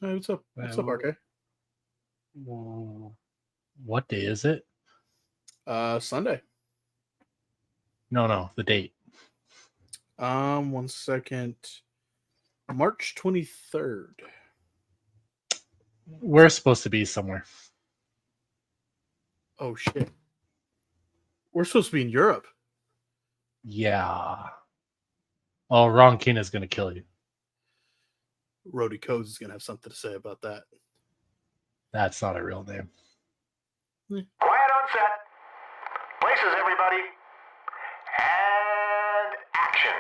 Hey, what's up? What's up, RK? What day is it? Sunday. No, the date. 1 second. March 23rd. We're supposed to be somewhere. Oh shit. We're supposed to be in Europe. Yeah. Oh, Ron Kina's gonna kill you. Rody Codes is gonna have something to say about that. That's not a real name. Quiet on set. Places, everybody. And action.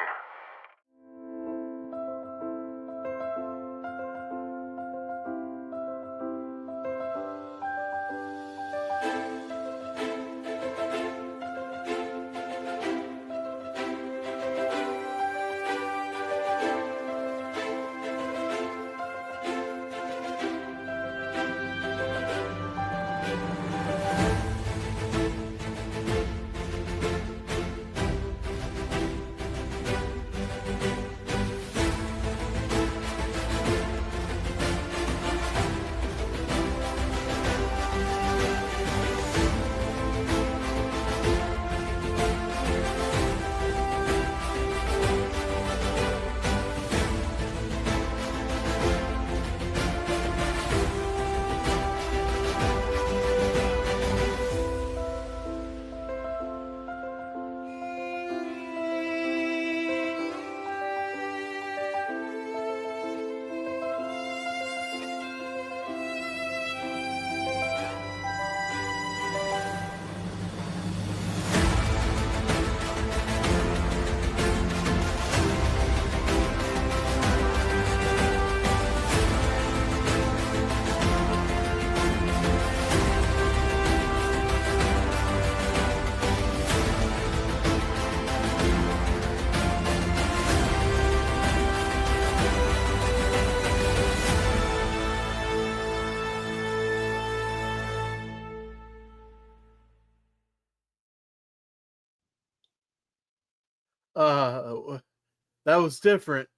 That was different.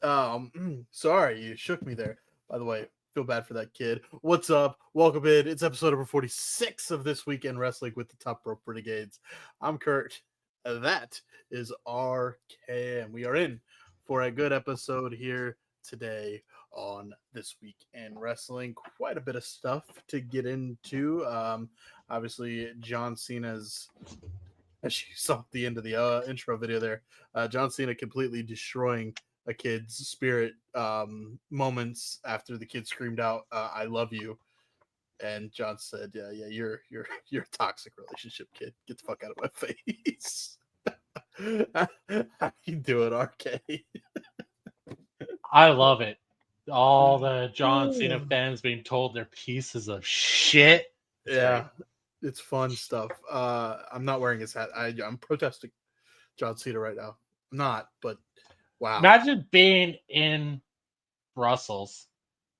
Sorry, you shook me there. By the way, feel bad for that kid. What's up? Welcome in. It's episode number 46 of This Weekend Wrestling with the Top Rope Renegades. I'm Kurt. That is RK, and we are in for a good episode here today on This Week in Wrestling. Quite a bit of stuff to get into. Obviously, John Cena's, as you saw at the end of the intro video there, John Cena completely destroying a kid's spirit moments after the kid screamed out, "I love you," and John said, "Yeah, you're a toxic relationship, kid. Get the fuck out of my face." How you doing, RK? I love it. All the John Cena fans being told they're pieces of shit. It's great. Yeah, it's fun stuff. I'm not wearing his hat. I'm protesting John Cena right now. I'm not, but wow. Imagine being in Brussels.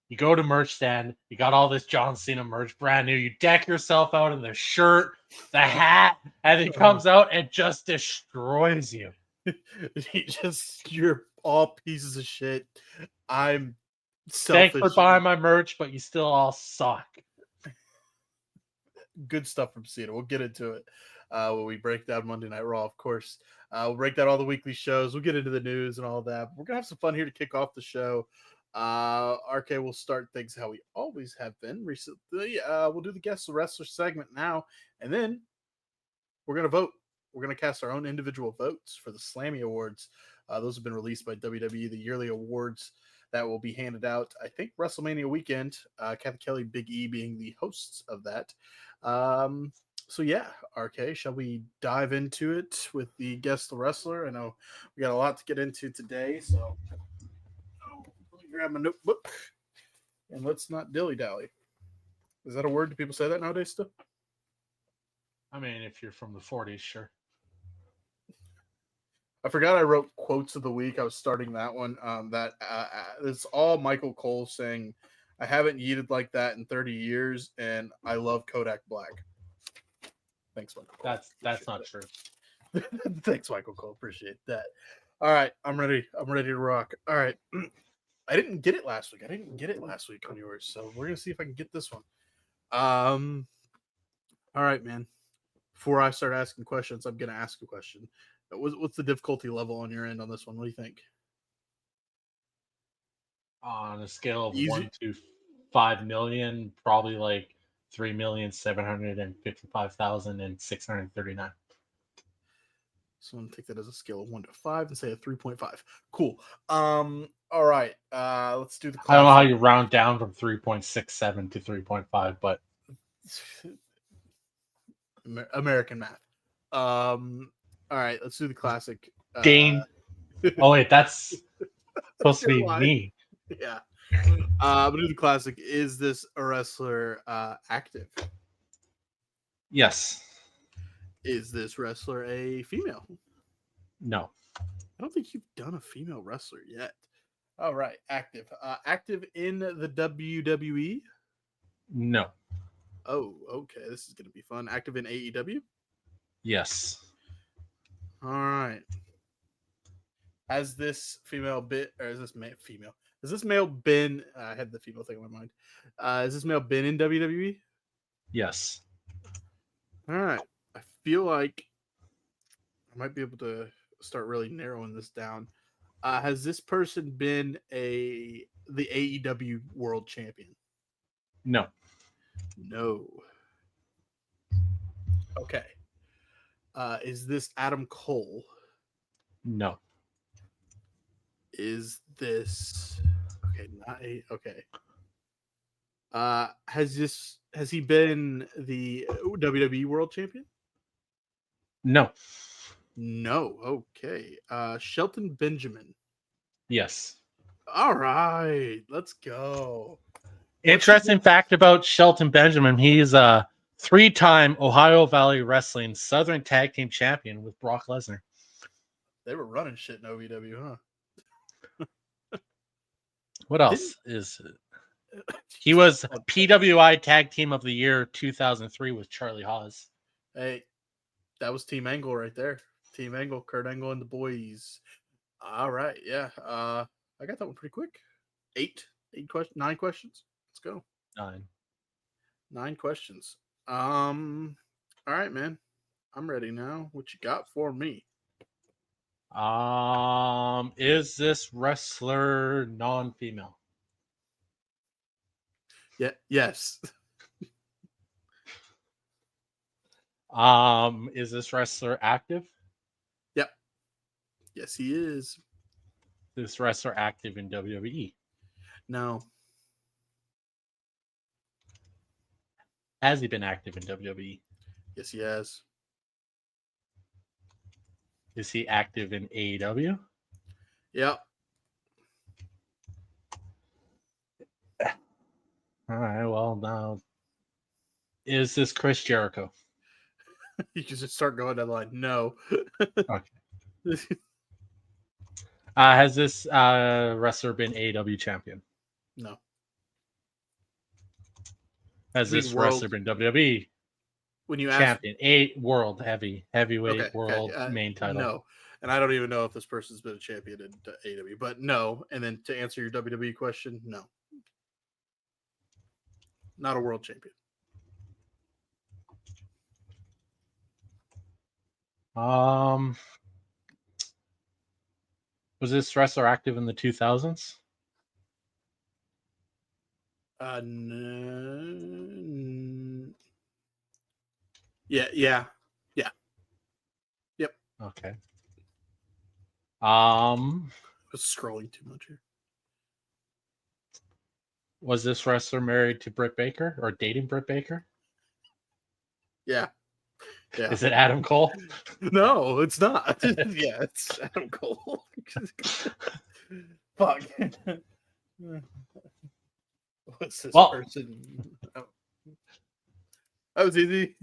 You go to merch stand, you got all this John Cena merch, brand new. You deck yourself out in the shirt, the hat, and he comes out and just destroys you. You're all pieces of shit. I'm Thanks for selfish. buying my merch, but you still all suck. Good stuff from Cena. We'll get into it when we break down Monday Night Raw, of course. We'll break down all the weekly shows. We'll get into the news and all that. We're gonna have some fun here to kick off the show. RK will start things how we always have been recently. We'll do the guest the wrestler segment now, and then we're gonna vote. We're gonna cast our own individual votes for the Slammy Awards. Those have been released by WWE, the yearly awards that will be handed out, I think, WrestleMania weekend. Kathy Kelly, Big E being the hosts of that. So yeah, RK, shall we dive into it with the guest the wrestler? I know we got a lot to get into today, so let me grab my notebook and let's not dilly dally. Is that a word? Do people say that nowadays still? I mean, if you're from the 40s, sure. I forgot I wrote quotes of the week. I was starting that one. It's all Michael Cole saying, "I haven't yeeted like that in 30 years, and I love Kodak Black." Thanks, Michael Cole. That's not true. Thanks, Michael Cole. Appreciate that. All right, I'm ready. I'm ready to rock. All right. I didn't get it last week. On yours, so we're gonna see if I can get this one. All right, man. Before I start asking questions, I'm gonna ask a question. What's the difficulty level on your end on this one? What do you think? On a scale of Easy. 1 to 5 million, probably like 3,755,639. So I'm gonna take that as a scale of 1 to 5 and say a 3.5. Cool. All right. Let's do the I don't know how classic. you round down from 3.67 to 3.5, but American math. All right, let's do the classic. Dane. Oh wait, that's supposed to your be line. me. Yeah. I'm gonna do the classic. Is this a wrestler active? Yes. Is this wrestler a female? No. I don't think you've done a female wrestler yet. All right, active. Active in the WWE? No. Oh, okay. This is gonna be fun. Active in AEW? Yes. All right. Has this female been, or is this female? Has this male been? I had the female thing in my mind. Has this male been in WWE? Yes. All right. I feel like I might be able to start really narrowing this down. Has this person been the AEW World Champion? No. No. Okay. Is this Adam Cole? No. Is this okay? Not a okay. Has he been the WWE World Champion? No. No. Okay. Shelton Benjamin. Yes. All right, let's go. Interesting fact about Shelton Benjamin: he's a 3-time Ohio Valley Wrestling Southern Tag Team Champion with Brock Lesnar. They were running shit in OVW, huh? What else is it? He was PWI Tag Team of the Year 2003 with Charlie Haas. Hey, that was Team Angle right there. Team Angle, Kurt Angle and the boys. All right, yeah. I got that one pretty quick. 9 questions. Let's go. 9 questions. All right, man. I'm ready now. What you got for me? Is this wrestler non-female? Yeah, yes. Is this wrestler active? Yep. Yes, he is. This wrestler active in WWE? No. Has he been active in WWE? Yes, he has. Is he active in AEW? Yep. All right. Well, now is this Chris Jericho? You can just start going down the line. No. Okay. Has this wrestler been AEW champion? No. Has You mean this world- wrestler been WWE When you ask, champion? World heavyweight world main title. No. And I don't even know if this person's been a champion in AEW, but no. And then to answer your WWE question, no. Not a world champion. Was this wrestler active in the 2000s? No. Yeah. Yep. Okay. I was scrolling too much here. Was this wrestler married to Britt Baker or dating Britt Baker? Yeah. Is it Adam Cole? No, it's not. Yeah, it's Adam Cole. Fuck. What's this person? Oh. That was easy.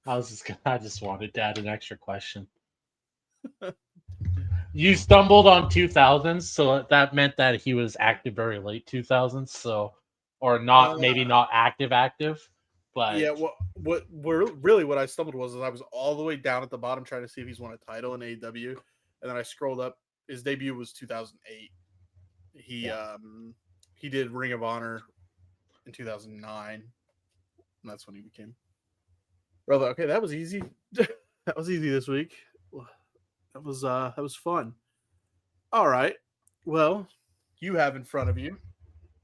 I just wanted to add an extra question. You stumbled on 2000s, so that meant that he was active very late 2000s, so or not maybe not active, but yeah. What I stumbled was I was all the way down at the bottom trying to see if he's won a title in AEW, and then I scrolled up his debut was 2008. Yeah. He did Ring of Honor in 2009. And that's when he became brother. Okay, that was easy. That was easy this week. That was fun. All right. Well, you have in front of you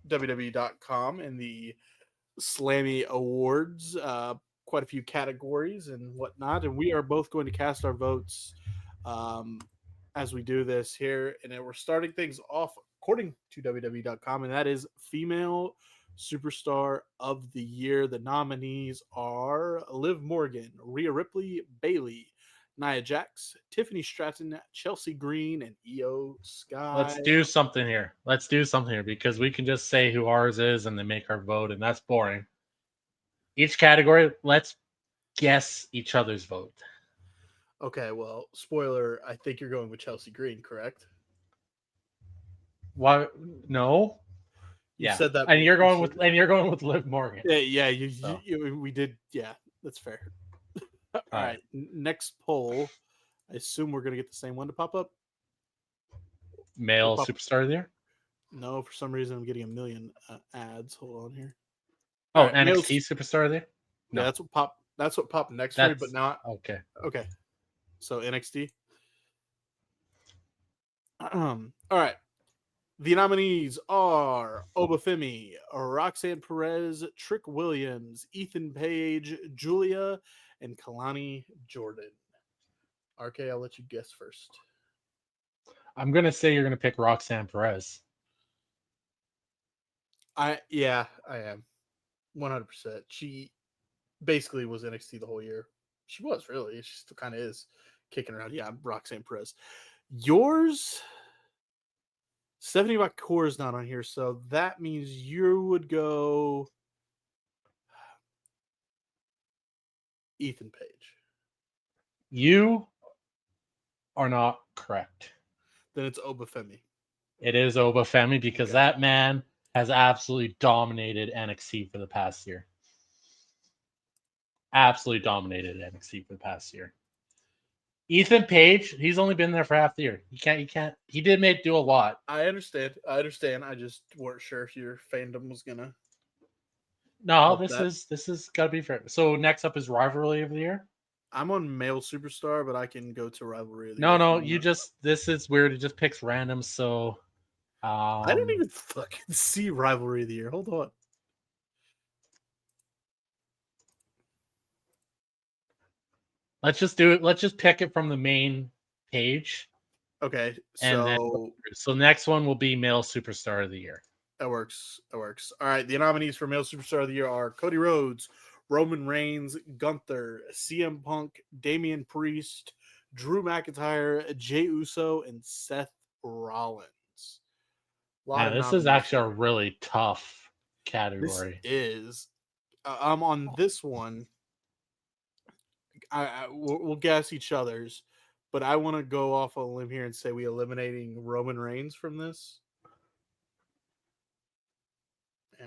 WWE.com and the Slammy Awards, quite a few categories and whatnot, and we are both going to cast our votes um, as we do this here. And then we're starting things off according to WWE.com, and that is Female Superstar of the Year. The nominees are Liv Morgan, Rhea Ripley, Bailey, Nia Jax, Tiffany Stratton, Chelsea Green, and Io Sky. Let's do something here. Because we can just say who ours is and then make our vote, and that's boring. Each category, let's guess each other's vote. Okay, well, spoiler, I think you're going with Chelsea Green, correct? Why? No. You Yeah, said that. and you're going with Liv Morgan. Yeah. So. We did. Yeah, that's fair. All All right. Next poll. I assume we're gonna get the same one to pop up. Male Pop- superstar of the year. No, for some reason I'm getting a million ads. Hold on here. Oh, All right, NXT superstar of the year. No. Yeah, that's what popped next for me, but not okay. Okay. So NXT. All right. The nominees are Obafemi, Roxanne Perez, Trick Williams, Ethan Page, Julia, and Kalani Jordan. RK, I'll let you guess first. I'm gonna say you're gonna pick Roxanne Perez. I am 100%. She basically was NXT the whole year. She was really. She still kind of is kicking around. Yeah, I'm Roxanne Perez. Yours, Stephanie McCour is not on here, so that means you would go Ethan Page. You are not correct. Then it's Obafemi. It is Obafemi because that man has absolutely dominated NXT for the past year. Absolutely dominated NXT for the past year. Ethan Page, he's only been there for half the year. He did do a lot. I understand. I just weren't sure if your fandom was gonna. No, this is gotta be fair. So next up is Rivalry of the Year. I'm on Male Superstar, but I can go to Rivalry of the Year. No, this is weird. It just picks random. So I don't even fucking see Rivalry of the Year. Hold on. Let's just do it. Let's just pick it from the main page. Okay, so next one will be Male Superstar of the Year. That works. All right, the nominees for Male Superstar of the Year are Cody Rhodes, Roman Reigns, Gunther, CM Punk, Damian Priest, Drew McIntyre, Jey Uso, and Seth Rollins. This is actually a really tough category. This is. I'm on this one. We'll guess each other's, but I want to go off on a limb here and say we eliminating Roman Reigns from this. I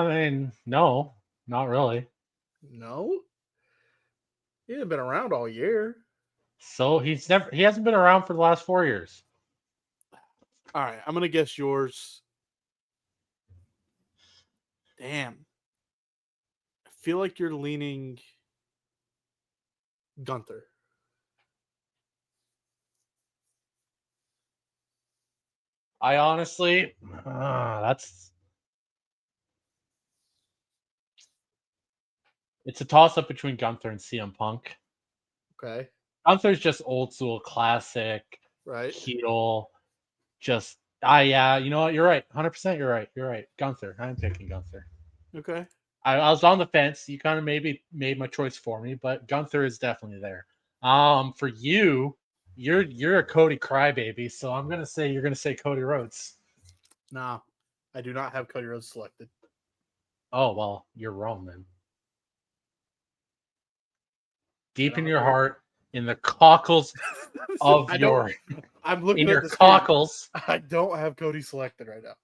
mean, no, not really. No, he hasn't been around all year. So he hasn't been around for the last 4 years. All right, I'm gonna guess yours. Damn, I feel like you're leaning Gunther. I honestly, it's a toss up between Gunther and CM Punk. Okay. Gunther's just old school classic, right? Heel. Just yeah, you know what? You're right. 100%. You're right. Gunther. I'm picking Gunther. Okay. I was on the fence. You kind of maybe made my choice for me, but Gunther is definitely there. For you, you're a Cody crybaby, so I'm gonna say you're gonna say Cody Rhodes. Nah, I do not have Cody Rhodes selected. Oh well, you're wrong then. Deep in your heart, in the cockles of your, I'm looking in at your the cockles. I don't have Cody selected right now.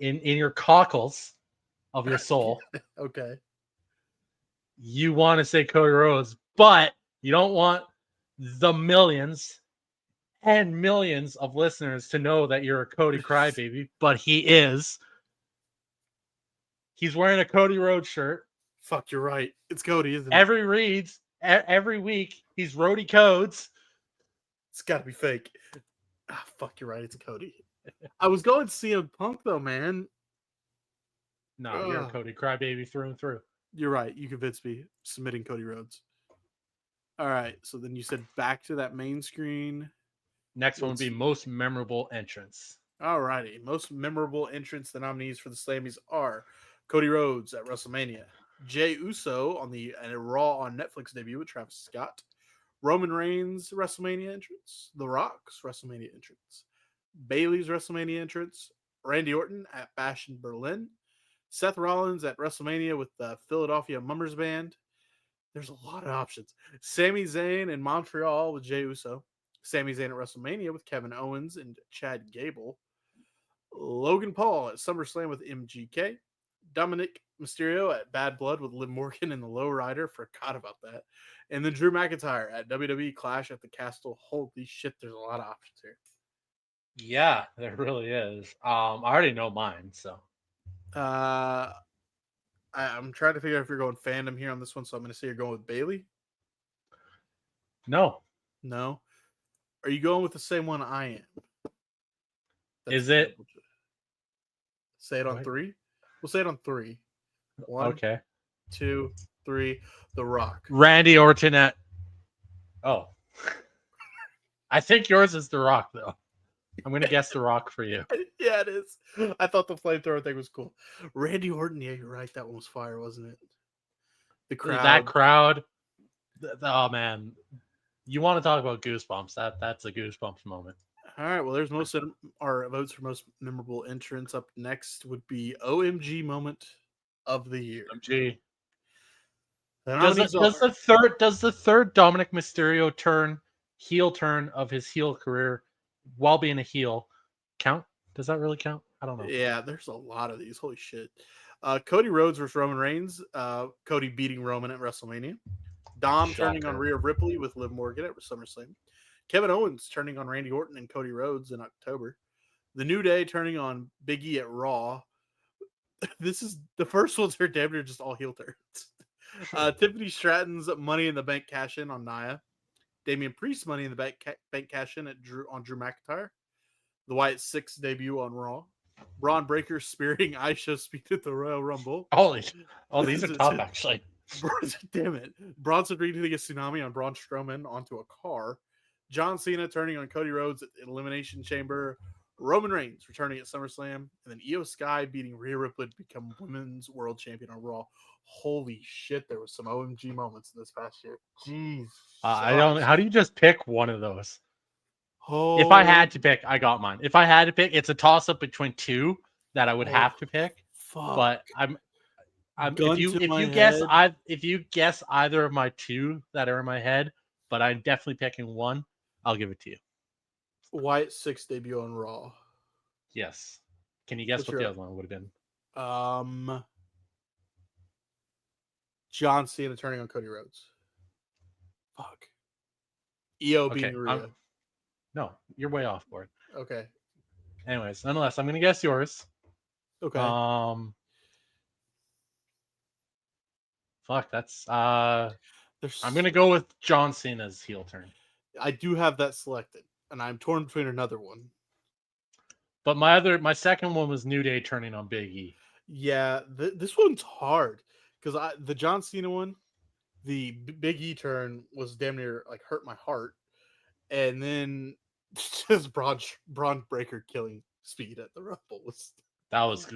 In your cockles of your soul. Okay. You want to say Cody Rhodes, but you don't want the millions and millions of listeners to know that you're a Cody crybaby, but he is. He's wearing a Cody Rhodes shirt. Fuck, you're right. It's Cody, isn't it? Every week he's roadie codes. It's got to be fake. Ah, fuck, you're right. It's Cody. I was going CM Punk though, man. No, you're a Cody crybaby through and through. You're right. You convinced me. Submitting Cody Rhodes. All right. So then you said back to that main screen. Next one would be most memorable entrance. All righty. Most memorable entrance. The nominees for the Slammies are Cody Rhodes at WrestleMania, Jey Uso on the Raw on Netflix debut with Travis Scott, Roman Reigns WrestleMania entrance, The Rock's WrestleMania entrance, Bayley's WrestleMania entrance, Randy Orton at Bash in Berlin, Seth Rollins at WrestleMania with the Philadelphia Mummers Band. There's a lot of options. Sami Zayn in Montreal with Jey Uso, Sami Zayn at WrestleMania with Kevin Owens and Chad Gable, Logan Paul at SummerSlam with MGK, Dominic Mysterio at Bad Blood with Liv Morgan and the Lowrider. Forgot about that. And then Drew McIntyre at WWE Clash at the Castle. Holy shit, there's a lot of options here. Yeah, there really is. I already know mine, so. I'm trying to figure out if you're going fandom here on this one, so I'm going to say you're going with Bayley. No. No. Are you going with the same one I am? Is it? Say it on three. We'll say it on three. One, okay. 2, 3. The Rock. Randy Orton at. Oh. I think yours is The Rock, though. I'm going to guess The Rock for you. Yeah, it is. I thought the flamethrower thing was cool. Randy Orton, yeah, you're right. That one was fire, wasn't it? The crowd. That crowd. Oh, man. You want to talk about goosebumps. That's a goosebumps moment. All right, well, there's most our votes for most memorable entrance. Up next would be OMG moment of the year. OMG. Does the third Dominic Mysterio heel turn of his heel career while being a heel count? Does that really count? I don't know. Yeah, there's a lot of these. Holy shit. Cody Rhodes versus Roman Reigns. Cody beating Roman at WrestleMania. Dom turning on Rhea Ripley with Liv Morgan at SummerSlam. Kevin Owens turning on Randy Orton and Cody Rhodes in October. The New Day turning on Big E at Raw. This is the first ones are damn near just all heel turns. Tiffany Stratton's Money in the Bank cash in on Nia. Damian Priest's Money in the Bank cash in Drew McIntyre. The Wyatt Six debut on Raw. Braun Breaker spearing Aisha Speed at the Royal Rumble. These are tough, actually. Damn it. Bronson Reed hitting a tsunami on Braun Strowman onto a car. John Cena turning on Cody Rhodes at Elimination Chamber. Roman Reigns returning at SummerSlam. And then Io Sky beating Rhea Ripley to become Women's World Champion on Raw. Holy shit, there was some OMG moments in this past year. Jeez. How do you just pick one of those? Oh, if I had to pick, I got mine. If I had to pick, it's a toss-up between two that I would have to pick. Fuck. But if you guess either of my two that are in my head, but I'm definitely picking one, I'll give it to you. Wyatt Six debut on Raw. Yes. Can you guess what the other one would have been? John Cena turning on Cody Rhodes. Fuck. Io beating Rhea. No, you're way off board. Okay. Anyways, nonetheless, I'm gonna guess yours. Okay. Fuck, that's I'm gonna go with John Cena's heel turn. I do have that selected, and I'm torn between another one. But my second one was New Day turning on Big E. Yeah, this one's hard because the John Cena one, the Big E turn was damn near like hurt my heart, and then just Braun Breaker killing Speed at the Rumble was. That was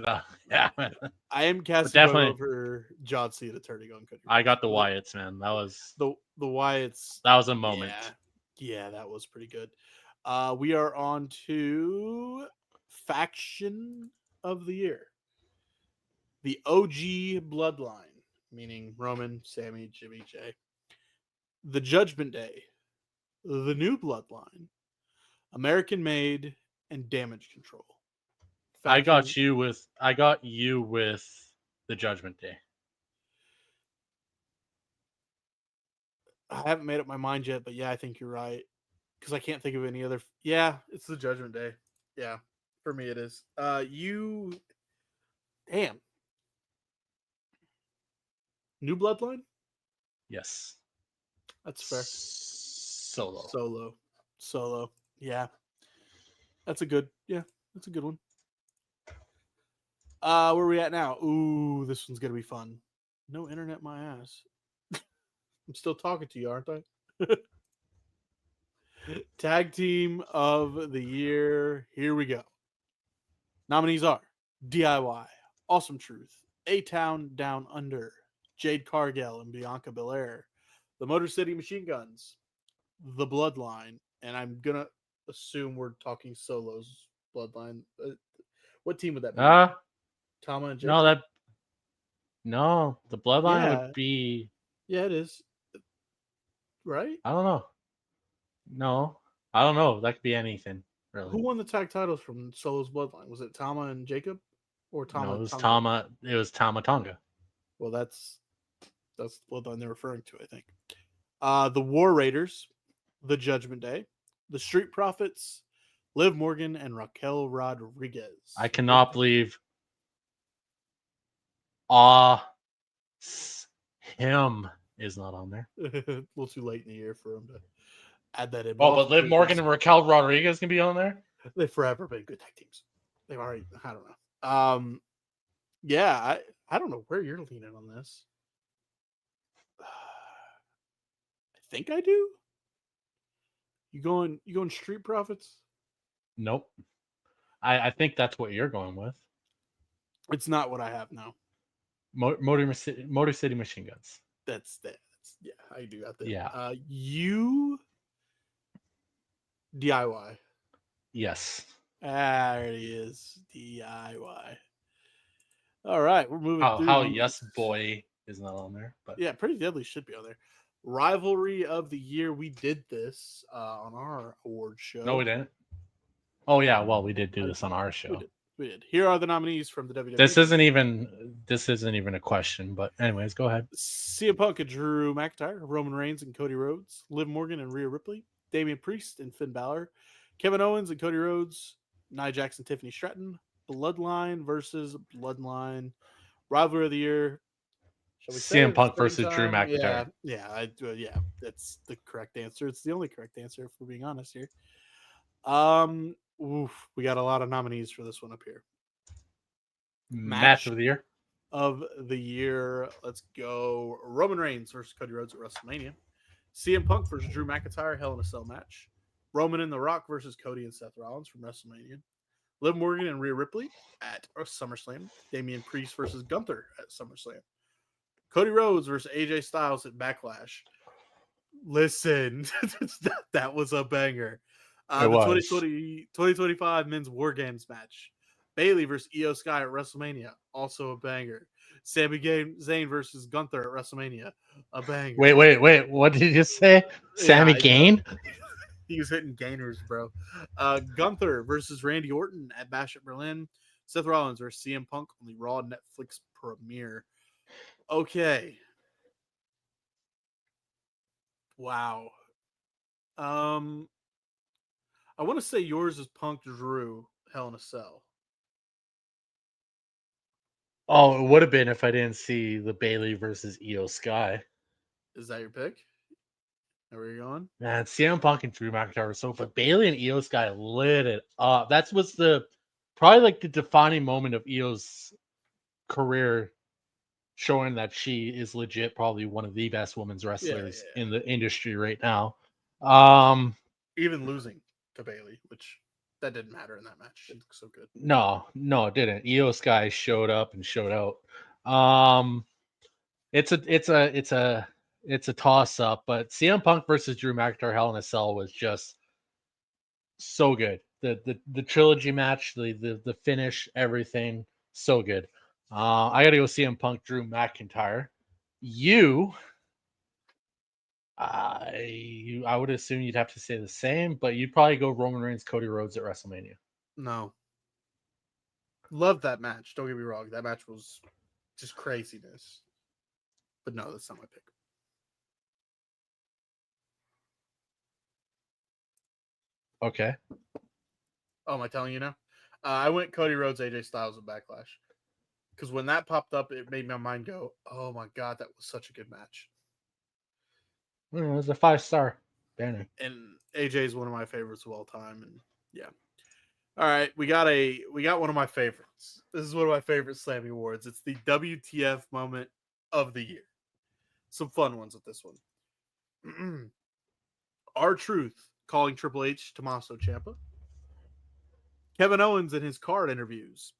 yeah. I am casting over John Cena turning on Cody. I got the Wyatts, man. That was the Wyatts. That was a moment. Yeah, that was pretty good. We are on to faction of the year. The OG bloodline, meaning Roman, Sammy, Jimmy, Jay. The Judgment Day. The new bloodline. American Made and Damage Control. I got you with the Judgment Day. I haven't made up my mind yet, but yeah, I think you're right. because I can't think of any other. Yeah, it's the Judgment Day. Yeah, for me it is. Damn, New Bloodline. Yes. That's fair. Solo. Solo. Yeah, that's a good. Yeah, that's a good one. Where are we at now? Ooh, this one's gonna be fun. No internet, my ass. I'm still talking to you, aren't I? Tag team of the year. Here we go. Nominees are DIY, Awesome Truth, A Town Down Under, Jade Cargill and Bianca Belair, the Motor City Machine Guns, the Bloodline, and I'm gonna assume we're talking solos Bloodline. What team would that be? Tama and No, Jacob? the bloodline would Yeah, be. yeah, it is. Right? I don't know. No, I don't know. That could be anything, really. Who won the tag titles from Solo's Bloodline? Was it Tama and Jacob, or No, Tama it and was Tonga? Tama. It was Tama Tonga. Well, that's the Bloodline they're referring to, I think. The War Raiders, the Judgment Day, the Street Profits, Liv Morgan, and Raquel Rodriguez. I cannot believe Ah him is not on there. A little too late in the year for him to add that in. Oh, but Awesome Liv Truth Morgan and Raquel Rodriguez can be on there. they've forever been good tag teams. They've already, I don't know. Yeah, I don't know where you're leaning on this. I think I do. You going Street Profits? Nope. I think that's what you're going with. It's not what I have now. Motor City Machine Guns. That's yeah, I do got that. Yeah. You DIY. Yes. There it is. DIY. All right, we're moving through How these. Yes Boy is not on there, but Yeah, Pretty Deadly should be on there. Rivalry of the year. We did this on our award show. no, we didn't. Oh yeah, well we did do this on our We show. did. We did. Here are the nominees from the WWE. This isn't even a question, but anyways, go ahead. CM Punk and Drew McIntyre, Roman Reigns and Cody Rhodes, Liv Morgan and Rhea Ripley, Damian Priest and Finn Balor, Kevin Owens and Cody Rhodes, Nia Jax and Tiffany Stratton, Bloodline versus Bloodline, Rivalry of the Year. Shall we say CM Punk versus Drew springtime? McIntyre. Yeah. That's the correct answer. It's the only correct answer if we're being honest here. We got a lot of nominees for this one up here. Match of the year. Of the year. Let's go. Roman Reigns versus Cody Rhodes at WrestleMania. CM Punk versus Drew McIntyre, Hell in a Cell match. Roman and The Rock versus Cody and Seth Rollins from WrestleMania. Liv Morgan and Rhea Ripley at SummerSlam. Damian Priest versus Gunther at SummerSlam. Cody Rhodes versus AJ Styles at Backlash. Listen, that was a banger. The 2025 Men's War Games match. Bayley versus Io Sky at WrestleMania, also a banger. Sami Zayn versus Gunther at WrestleMania, a banger. Wait. What did you say? Sami Zayn? He was hitting gainers, bro. Gunther versus Randy Orton at Bash at Berlin. Seth Rollins versus CM Punk on the Raw Netflix premiere. Okay. Wow. I want to say yours is Punk Drew Hell in a Cell. Oh, it would have been if I didn't see the Bayley versus Io Sky. Is that your pick? Where are you going? Man, CM Punk and Drew McIntyre were so fun. Bayley and Io Sky lit it up. That was probably like the defining moment of Io's career, showing that she is legit probably one of the best women's wrestlers in the industry right now. Even losing to Bayley, which that didn't matter in that match. She looked so good. No, it didn't. Io Sky showed up and showed out. It's a toss up, but CM Punk versus Drew McIntyre Hell in a Cell was just so good. The trilogy match, the finish, everything, so good. I gotta go CM Punk Drew McIntyre. I would assume you'd have to say the same, but you'd probably go Roman Reigns Cody Rhodes at WrestleMania. No. Love that match. Don't get me wrong. That match was just craziness. But no, that's not my pick. Okay. Oh, am I telling you now? I went Cody Rhodes, AJ Styles, and Backlash. Because when that popped up, it made my mind go, "Oh my god, that was such a good match." It was a 5-star banner. And AJ is one of my favorites of all time. And yeah. All right, we got one of my favorites. This is one of my favorite Slammy awards. It's the WTF moment of the year. Some fun ones with this one. R-Truth calling Triple H Tommaso Ciampa. Kevin Owens in his card interviews.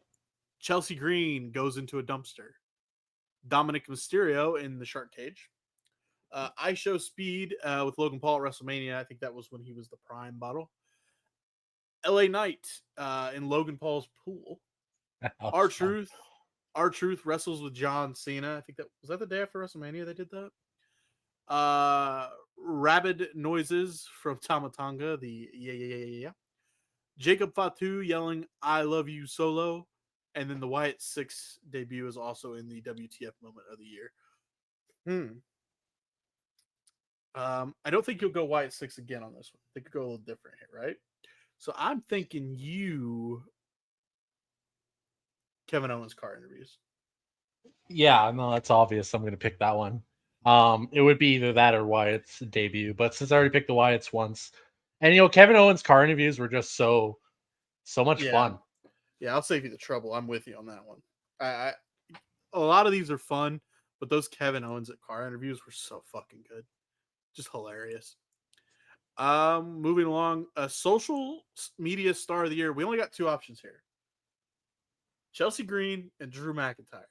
Chelsea Green goes into a dumpster. Dominic Mysterio in the shark cage. I Show Speed with Logan Paul at WrestleMania. I think that was when he was the prime bottle. LA Knight in Logan Paul's pool. R-Truth wrestles with John Cena. I think that was the day after WrestleMania they did that. Rabid noises from Tamatanga. The yeah. Jacob Fatu yelling "I love you" solo, and then the Wyatt Six debut is also in the WTF moment of the year. I don't think you'll go Wyatt Six again on this one. I think you'll go a little different here, right? So I'm thinking you Kevin Owens car interviews. Yeah, no, that's obvious. I'm going to pick that one. It would be either that or Wyatt's debut, but since I already picked the Wyatt's once, and Kevin Owens' car interviews were just so much fun. Yeah, I'll save you the trouble. I'm with you on that one. I a lot of these are fun, but those Kevin Owens at car interviews were so fucking good, just hilarious. Moving along, a social media star of the year. We only got two options here: Chelsea Green and Drew McIntyre.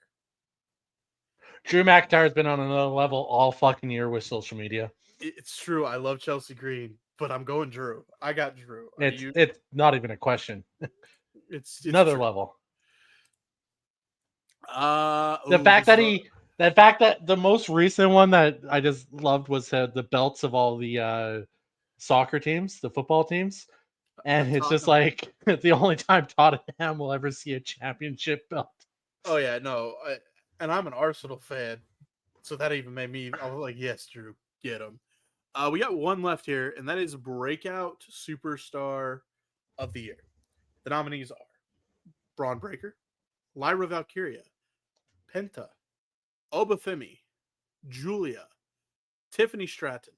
Drew McIntyre's been on another level all fucking year with social media. It's true. I love Chelsea Green, but I'm going Drew. I got Drew. Are It's you? it's not even a question. It's Another true. level. The fact that the most recent one that I just loved was the belts of all the soccer teams, the football teams, and it's just like it's the only time Tottenham will ever see a championship belt. Oh yeah, no, and I'm an Arsenal fan, so that even made me. I was like, yes, Drew, get him. We got one left here, and that is breakout superstar of the year. The nominees are Braun Breaker, Lyra Valkyria, Penta, Obafemi, Julia, Tiffany Stratton,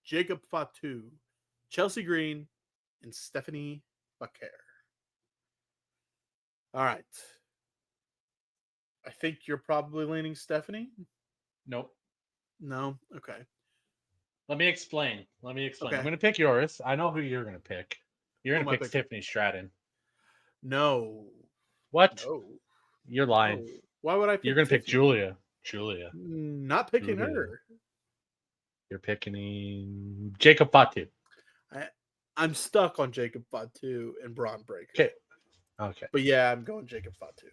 Jacob Fatu, Chelsea Green, and Stephanie Baker. All right. I think you're probably leaning Stephanie. Nope. No. Okay. Let me explain. Okay. I'm going to pick yours. I know who you're going to pick. You're going to pick picking? Tiffany Stratton. No. What? No. You're lying. No. Why would I pick You're going to pick Tiffany? Julia. Not picking her. You're picking Jacob Fatu. I'm stuck on Jacob Fatu and Braun Breaker. Okay. But yeah, I'm going Jacob Fatu.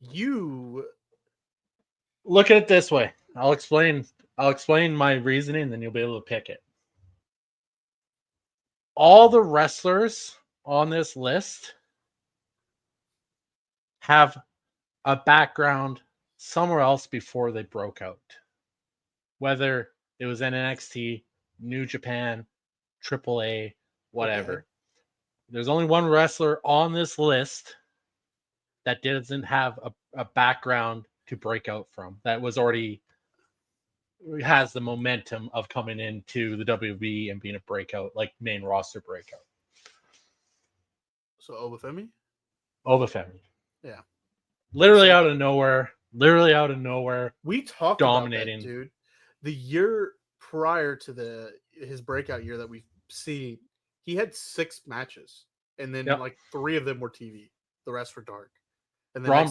You look at it this way. I'll explain my reasoning, and then you'll be able to pick it. All the wrestlers on this list have a background somewhere else before they broke out. Whether it was NXT, New Japan, AAA, whatever. Okay. There's only one wrestler on this list that doesn't have a background to break out from. That was already has the momentum of coming into the WWE and being a breakout, like main roster breakout. So Obafemi? Obafemi. Yeah. Literally out of nowhere. We talked dominating. about that, dude. The year prior to his breakout year that we've seen, he had 6 matches, and then like 3 of them were TV. The rest were dark. And then Braun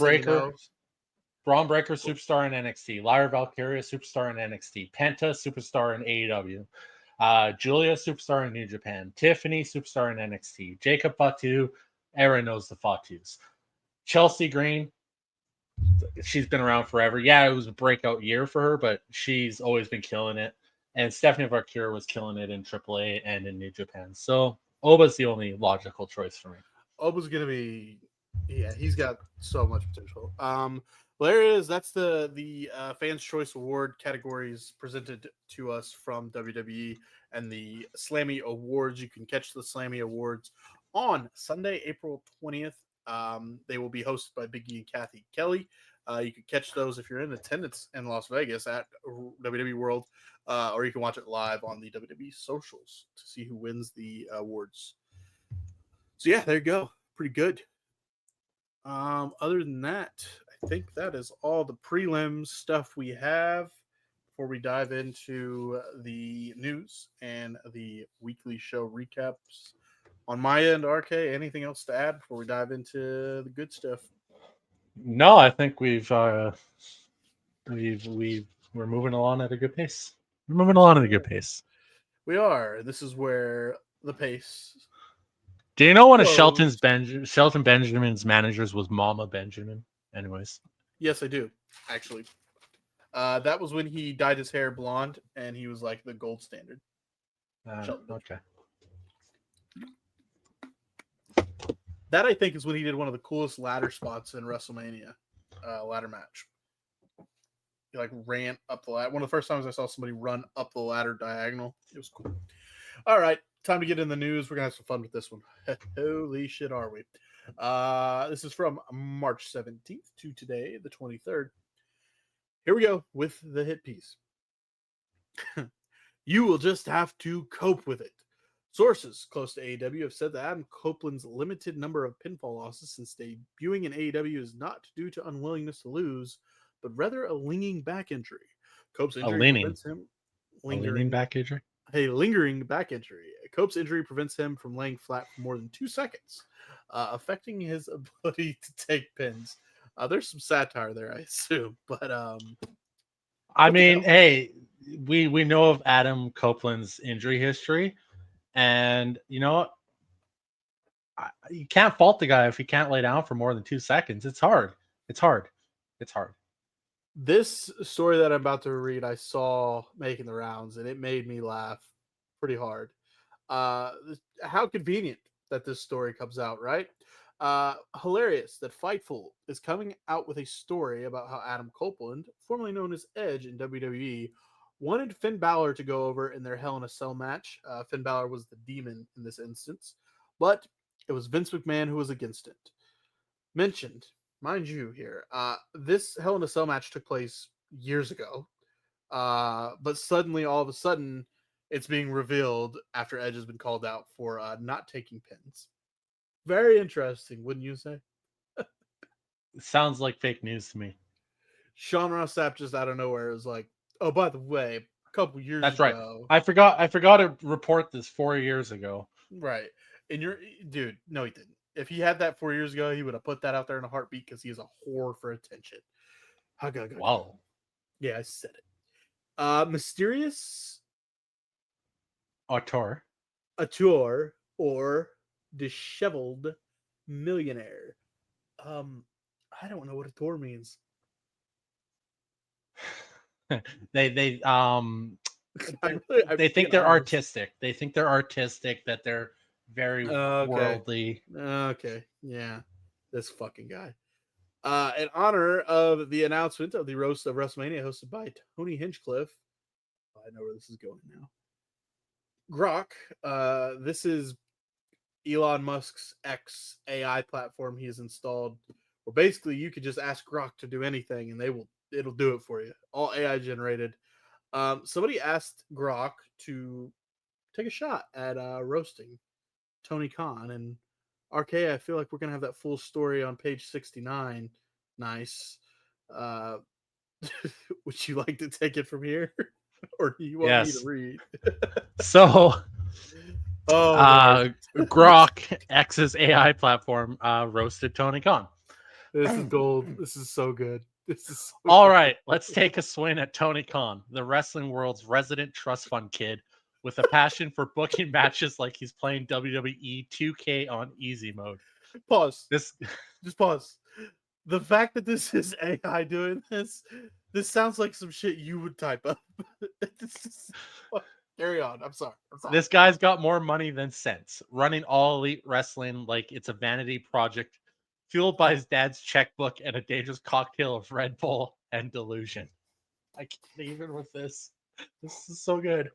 Breaker superstar in NXT. Lyra Valkyria superstar in NXT. Penta superstar in AEW. Julia superstar in New Japan. Tiffany superstar in NXT. Jacob Fatu, everyone knows the Fatus. Chelsea Green, she's been around forever. Yeah, it was a breakout year for her, but she's always been killing it. And Stephanie Valkyria was killing it in AAA and in New Japan. So Oba's the only logical choice for me. Oba's gonna be, yeah, he's got so much potential. Well, there it is. That's the Fans Choice Award categories presented to us from WWE and the Slammy Awards. You can catch the Slammy Awards on Sunday, April 20th. They will be hosted by Biggie and Kathy Kelly. You can catch those if you're in attendance in Las Vegas at WWE World, or you can watch it live on the WWE socials to see who wins the awards. So yeah, there you go. Pretty good. Other than that, I think that is all the prelims stuff we have before we dive into the news and the weekly show recaps. On my end, RK, anything else to add before we dive into the good stuff? No, I think we're moving along at a good pace. We're moving along at a good pace. We are. This is where the pace. Do you know one of Whoa. Shelton Benjamin's managers was Mama Benjamin? Anyways, Yes, I do, actually. That was when he dyed his hair blonde and he was like the gold standard. okay. That I think is when he did one of the coolest ladder spots in WrestleMania, ladder match. He like ran up the ladder. One of the first times I saw somebody run up the ladder diagonal. It was cool. All right, time to get in the news. We're gonna have some fun with this one. Holy shit, are we? This is from March 17th to today, the 23rd. Here we go with the hit piece. You will just have to cope with it. Sources close to AEW have said that Adam Copeland's limited number of pinfall losses since debuting in AEW is not due to unwillingness to lose, but rather a lingering back injury. Cope's injury prevents him lingering back injury. A lingering back injury. Cope's injury prevents him from laying flat for more than 2 seconds, affecting his ability to take pins. There's some satire there, I assume, but I mean, hey, we know of Adam Copeland's injury history, and you know what? You can't fault the guy if he can't lay down for more than 2 seconds. It's hard. It's hard. It's hard. This story that I'm about to read, I saw making the rounds, and it made me laugh pretty hard. How convenient that this story comes out, right? Hilarious that Fightful is coming out with a story about how Adam Copeland, formerly known as Edge in WWE, wanted Finn Balor to go over in their Hell in a Cell match. Finn Balor was the demon in this instance, but it was Vince McMahon who was against it. Mentioned, mind you, here, this Hell in a Cell match took place years ago, but suddenly, all of a sudden, it's being revealed after Edge has been called out for not taking pins. Very interesting, wouldn't you say? It sounds like fake news to me. Sean Ross Sapp just out of nowhere is like, oh, by the way, a couple years That's ago. right. I forgot to report this 4 years ago. Right. And dude, no, he didn't. If he had that 4 years ago, he would have put that out there in a heartbeat because he is a whore for attention. Wow. Yeah, I said it. Mysterious Auteur. or disheveled millionaire. I don't know what auteur means. they think they're artistic. They think they're artistic, that they're very worldly. Okay. Yeah. This fucking guy. In honor of the announcement of the roast of WrestleMania hosted by Tony Hinchcliffe. I know where this is going now. Grok. This is Elon Musk's X AI platform he has installed, where basically you could just ask Grok to do anything and it'll do it for you. All AI generated. Somebody asked Grok to take a shot at roasting Tony Khan, and RK, I feel like we're gonna have that full story on page 69. Nice. Would you like to take it from here? Or do you want me to read? So Grok X's AI platform roasted Tony Khan. This is gold. This is so good. All right, let's take a swing at Tony Khan, the wrestling world's resident trust fund kid with a passion for booking matches like he's playing WWE 2K on easy mode. Pause. Just pause. The fact that this is AI doing this sounds like some shit you would type up. Carry on. I'm sorry. This guy's got more money than sense, running All Elite Wrestling like it's a vanity project fueled by his dad's checkbook and a dangerous cocktail of Red Bull and delusion. I can't even with this. This is so good.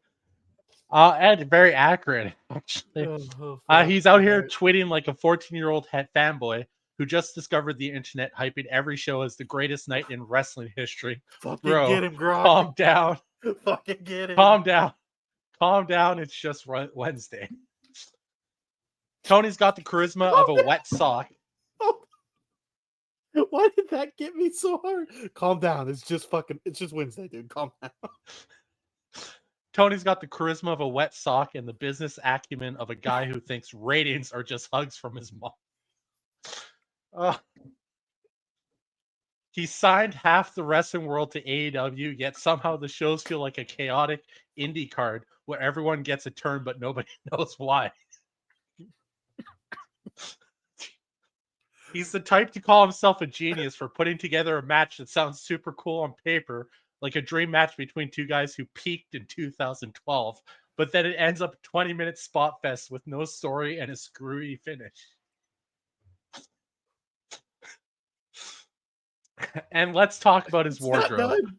And very accurate, actually. Fuck. He's out All here right. tweeting like a 14-year-old fanboy who just discovered the internet, hyping every show as the greatest night in wrestling history. Fucking Bro, get him, Gronk. calm down. Fucking get him. Calm down. Calm down. It's just Wednesday. Tony's got the charisma of a wet sock. Why did that get me so hard? Calm down. It's just Wednesday, dude. Calm down. Tony's got the charisma of a wet sock and the business acumen of a guy who thinks ratings are just hugs from his mom. He signed half the wrestling world to AEW, yet somehow the shows feel like a chaotic indie card where everyone gets a turn, but nobody knows why. He's the type to call himself a genius for putting together a match that sounds super cool on paper, like a dream match between two guys who peaked in 2012, but then it ends up a 20-minute spot fest with no story and a screwy finish. And let's talk about his wardrobe.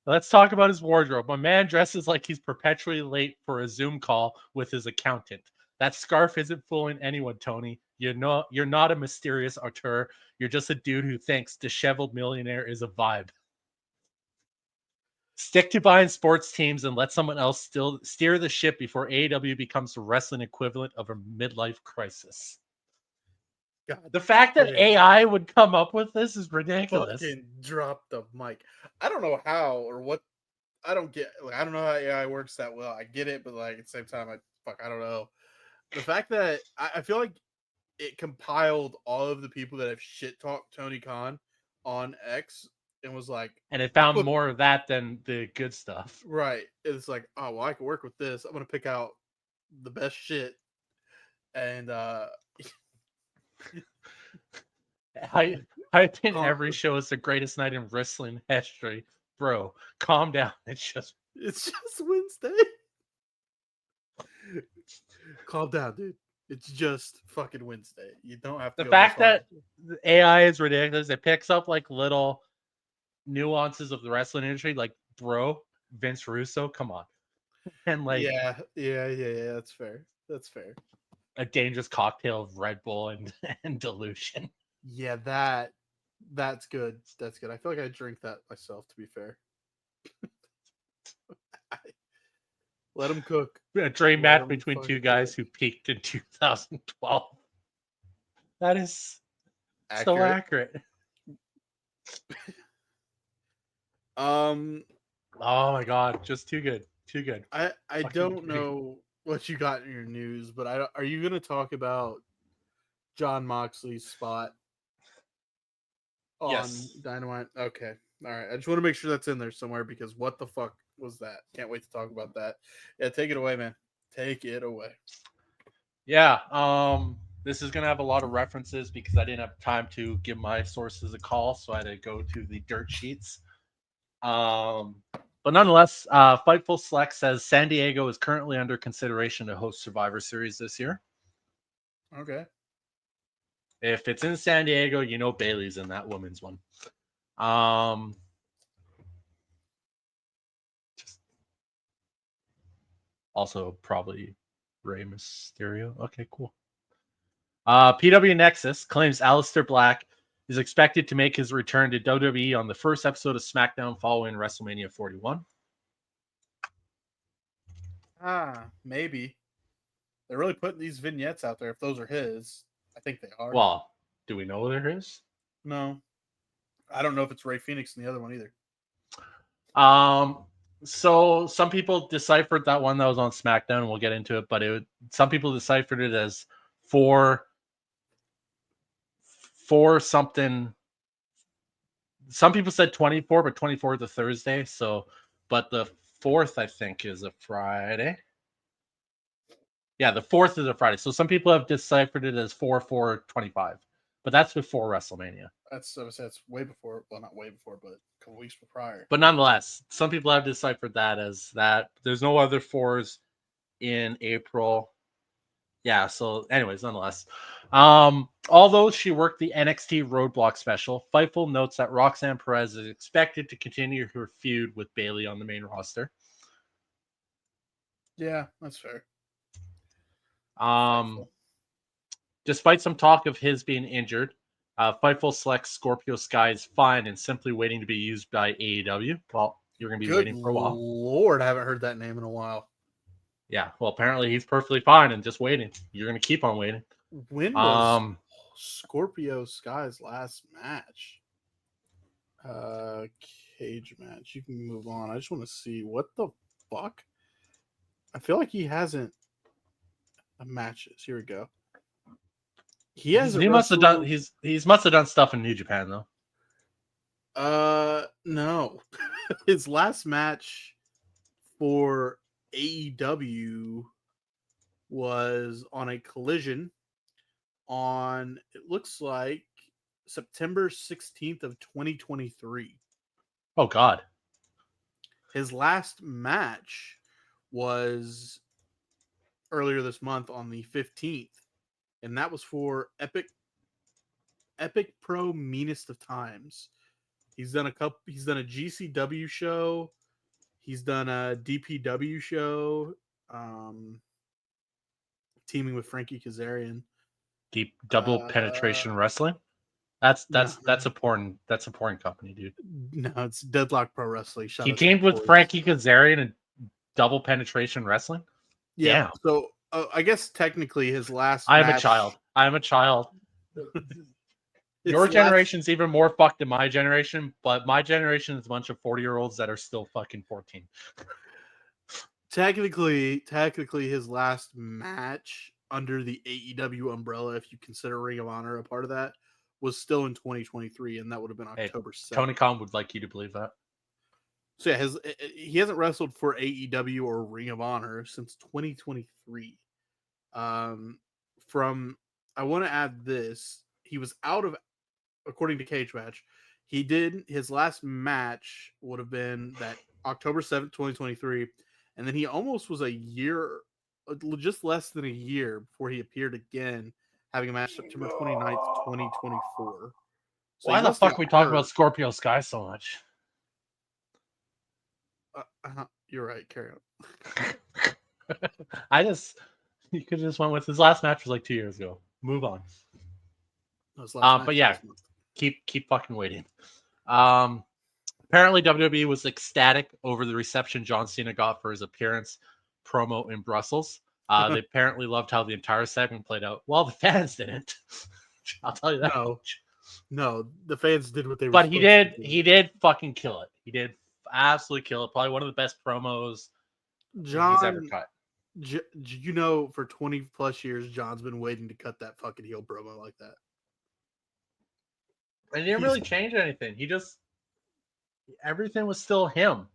Let's talk about his wardrobe. My man dresses like he's perpetually late for a Zoom call with his accountant. That scarf isn't fooling anyone, Tony. You're not a mysterious auteur. You're just a dude who thinks disheveled millionaire is a vibe. Stick to buying sports teams and let someone else still steer the ship before AEW becomes the wrestling equivalent of a midlife crisis. God, the fact that AI would come up with this is ridiculous. Fucking drop the mic. I don't know how or what. I don't get. Like, I don't know how AI works that well. I get it, but like at the same time, I don't know. The fact that I feel like it compiled all of the people that have shit talked Tony Khan on X and was like, and it found more of that than the good stuff. Right. It's like, oh well, I can work with this. I'm gonna pick out the best shit. And I think every show is the greatest night in wrestling history. Bro, calm down. It's just Wednesday. Calm down, dude. It's just fucking Wednesday. You don't have to. The fact that the AI is ridiculous. It picks up like little nuances of the wrestling industry, like bro, Vince Russo, come on. And like yeah, that's fair. That's fair. A dangerous cocktail of Red Bull and delusion. Yeah, that's good. That's good. I feel like I drink that myself, to be fair. Let them cook. A dream match between two guys who peaked in 2012. That is so accurate. Oh my god, just too good. Too good. I don't know what you got in your news, but are you going to talk about Jon Moxley's spot on Dynamite? Okay. All right. I just want to make sure that's in there somewhere because what the fuck was that? Can't wait to talk about that. Yeah, take it away, man. Take it away. Yeah. This is gonna have a lot of references because I didn't have time to give my sources a call, so I had to go to the dirt sheets. But nonetheless, Fightful Select says San Diego is currently under consideration to host Survivor Series this year. Okay. If it's in San Diego, you know Bailey's in that women's one. Just also probably Rey Mysterio. Okay, cool. PW Nexus claims Aleister Black is expected to make his return to WWE on the first episode of SmackDown following WrestleMania 41. Maybe. They're really putting these vignettes out there. If those are his, I think they are. Well, do we know they're his? No. I don't know if it's Rey Fenix in the other one either. So some people deciphered that one that was on SmackDown, and we'll get into it, but some people deciphered it as for something. Some people said 24, but 24 is a Thursday. So, but the 4th, I think, is a Friday. Yeah, the 4th is a Friday. So some people have deciphered it as 4/4/25, but that's before WrestleMania. That's way before. Well, not way before, but a couple weeks prior. But nonetheless, some people have deciphered that as that. There's no other 4s in April. Yeah, so anyways, nonetheless. Although she worked the NXT Roadblock special, Fightful notes that Roxanne Perez is expected to continue her feud with Bayley on the main roster. Yeah, that's fair. Um, Fightful. Despite some talk of his being injured, Fightful selects Scorpio Sky as fine and simply waiting to be used by AEW. Well, you're going to be Good waiting for a while. Lord, I haven't heard that name in a while. Yeah, well, apparently he's perfectly fine and just waiting. You're going to keep on waiting. When was Scorpio Sky's last match? Cage match. You can move on. I just want to see what the fuck. I feel like he hasn't matches. Here we go. He hasn't He must have done. wrestled. He's must have done stuff in New Japan though. No. His last match for AEW was on a collision on, it looks like, September 16th of 2023. Oh God. His last match was earlier this month on the 15th, and that was for Epic Pro Meanest of Times. He's done a GCW show, he's done a DPW show, teaming with Frankie Kazarian. Deep double penetration wrestling. That's a porn company, dude. No, it's Deadlock Pro Wrestling. He teamed with Boys. Frankie Kazarian in double penetration wrestling. Yeah. Damn. So I guess technically his last. I'm a child. Your generation's even more fucked than my generation, but my generation is a bunch of 40-year-olds that are still fucking 14. Technically, his last match under the AEW umbrella, if you consider Ring of Honor a part of that, was still in 2023, and that would have been October 7th. Tony Khan would like you to believe that. So yeah, he hasn't wrestled for AEW or Ring of Honor since 2023. From I want to add this, he was out of, according to Cage Match, his last match would have been that October 7th, 2023, and then he almost was a year, just less than a year before he appeared again, having a match September 29th, 2024. So why the fuck we talk about Scorpio Sky so much? You're right, carry on. You could have just went with his last match was like 2 years ago. Move on. But yeah, keep fucking waiting. Apparently WWE was ecstatic over the reception John Cena got for his appearance promo in Brussels. They apparently loved how the entire segment played out. Well, the fans didn't. I'll tell you that. No, the fans did what they were. But he did fucking kill it. He did absolutely kill it. Probably one of the best promos he's ever cut. You know, for 20 plus years, John's been waiting to cut that fucking heel promo like that. And he didn't really change anything. Everything was still him.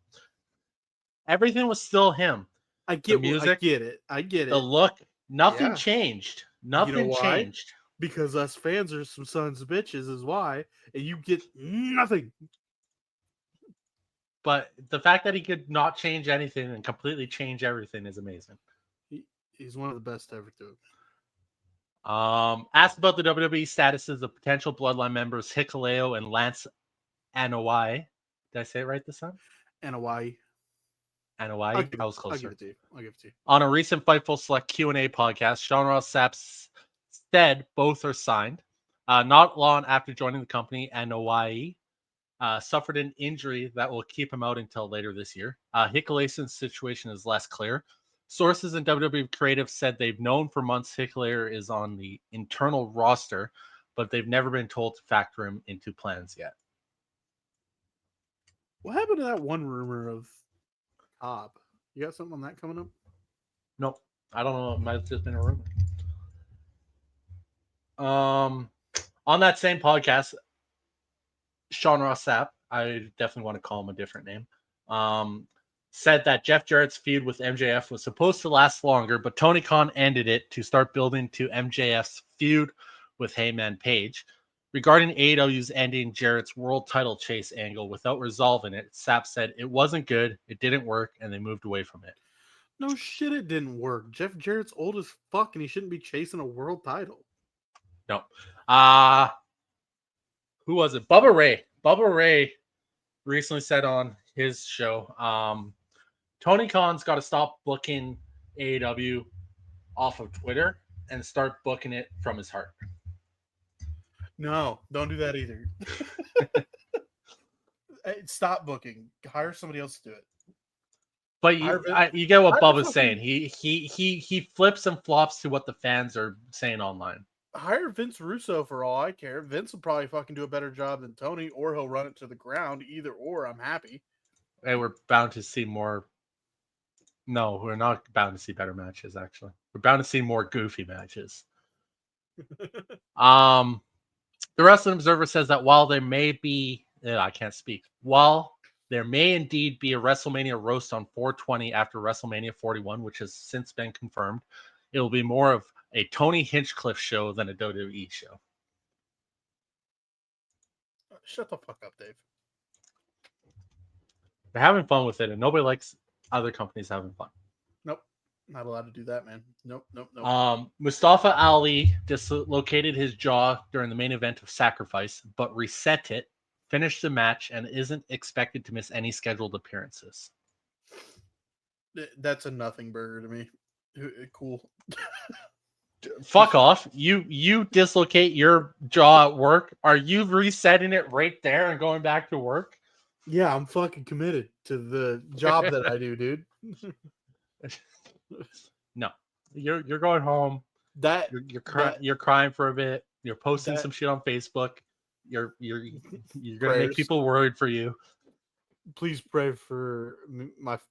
Everything was still him. I get it. The look, nothing changed. Nothing changed. Because us fans are some sons of bitches is why, and you get nothing. But the fact that he could not change anything and completely change everything is amazing. He's one of the best to ever do it. Asked about the WWE statuses of potential Bloodline members Hikuleo and Lance Anoa'i. Did I say it right this time? Anoa'i. I was closer. I'll give it to you. On a recent Fightful Select Q&A podcast, Sean Ross Sapp said both are signed. Not long after joining the company, Anoa'i suffered an injury that will keep him out until later this year. Hikuleo's situation is less clear. Sources in WWE Creative said they've known for months Hikuleo is on the internal roster, but they've never been told to factor him into plans yet. What happened to that one rumor of Cobb? You got something on that coming up? No, I don't know. It might have just been a rumor. On that same podcast, Sean Ross Sapp, I definitely want to call him a different name, said that Jeff Jarrett's feud with MJF was supposed to last longer, but Tony Khan ended it to start building to MJF's feud with Heyman Page. Regarding AEW's ending Jarrett's world title chase angle without resolving it, Sapp said it wasn't good, it didn't work, and they moved away from it. No shit, it didn't work. Jeff Jarrett's old as fuck, and he shouldn't be chasing a world title. No. Who was it? Bubba Ray. Bubba Ray recently said on his show, Tony Khan's got to stop booking AEW off of Twitter and start booking it from his heart. No, don't do that either. Stop booking. Hire somebody else to do it. But you get what Bubba's saying. He flips and flops to what the fans are saying online. Hire Vince Russo for all I care. Vince will probably fucking do a better job than Tony, or he'll run it to the ground. Either or, I'm happy. And we're bound to see more. No, we're not bound to see better matches. Actually, we're bound to see more goofy matches. The Wrestling Observer says that while there may be, I can't speak. While there may indeed be a WrestleMania roast on 420 after WrestleMania 41, which has since been confirmed, it will be more of a Tony Hinchcliffe show than a WWE show. Shut the fuck up, Dave. They're having fun with it, and nobody likes other companies having fun. Nope. Not allowed to do that, man. Nope. Mustafa Ali dislocated his jaw during the main event of Sacrifice, but reset it, finished the match, and isn't expected to miss any scheduled appearances. That's a nothing burger to me. Cool. Fuck off. You dislocate your jaw at work. Are you resetting it right there and going back to work? Yeah, I'm fucking committed to the job that I do, dude. No. You're going home. That you're crying for a bit. You're posting some shit on Facebook. You're gonna make people worried for you. Please pray for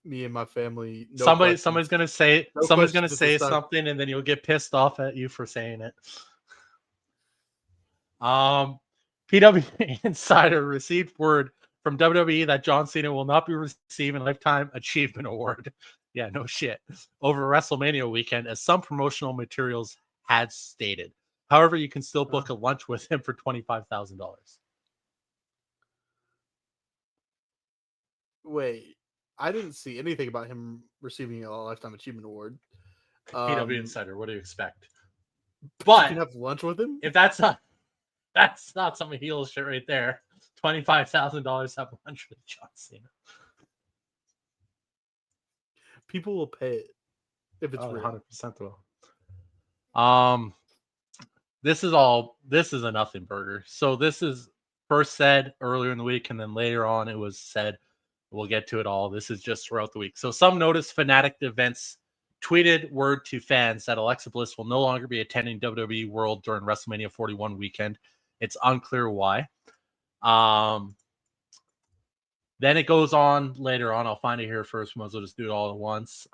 me and my family. Somebody's gonna say something, and then you'll get pissed off at you for saying it. PW Insider received word from WWE that John Cena will not be receiving a Lifetime Achievement Award. Yeah, no shit. Over WrestleMania weekend, as some promotional materials had stated. However, you can still book a lunch with him for $25,000. Wait, I didn't see anything about him receiving a Lifetime Achievement Award. PW Insider, what do you expect? But you can have lunch with him? If that's not some heel shit right there. $25,000 have lunch with John Cena. People will pay it if it's real. 100% will. This is a nothing burger. So this is first said earlier in the week, and then later on it was said. We'll get to it all. This is just throughout the week. So some Notice Fanatic Events tweeted word to fans that Alexa Bliss will no longer be attending WWE World during WrestleMania 41 weekend. It's unclear why. Then it goes on later on. I'll find it here first. We might as well just do it all at once.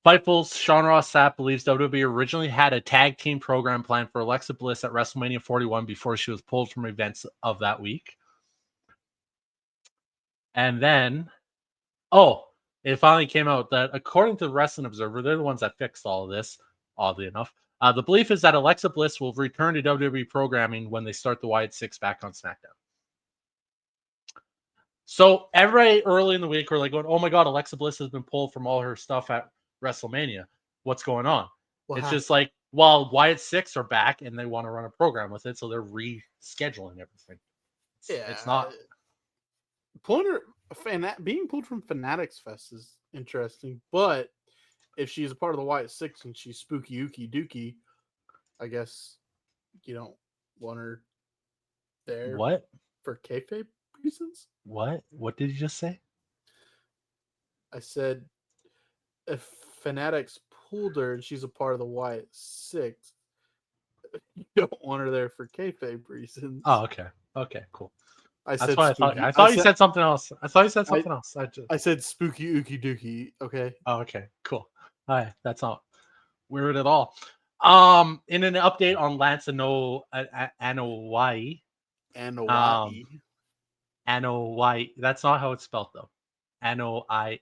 Fightful's Sean Ross Sapp believes WWE originally had a tag team program planned for Alexa Bliss at WrestleMania 41 before she was pulled from events of that week. And then, it finally came out that according to Wrestling Observer, they're the ones that fixed all of this, oddly enough. The belief is that Alexa Bliss will return to WWE programming when they start the Wyatt Six back on SmackDown. So everybody early in the week were like going, oh my God, Alexa Bliss has been pulled from all her stuff at WrestleMania. What's going on? It's just like, well, Wyatt Six are back and they want to run a program with it, so they're rescheduling everything. It's not... Being pulled from Fanatics Fest is interesting, but if she's a part of the Wyatt Six and she's spooky ookie dookie, I guess you don't want her there. What? For kayfabe reasons? What? What did you just say? I said if Fanatics pulled her and she's a part of the Wyatt Six, you don't want her there for kayfabe reasons. Oh, okay. Okay, cool. That's what I thought. I thought you said something else. I said spooky ookie dookie. Okay. Oh, okay. Cool. All right. That's not weird at all. In an update on Lance Anoa'i. Anoa'i. That's not how it's spelled though. Anoa'i.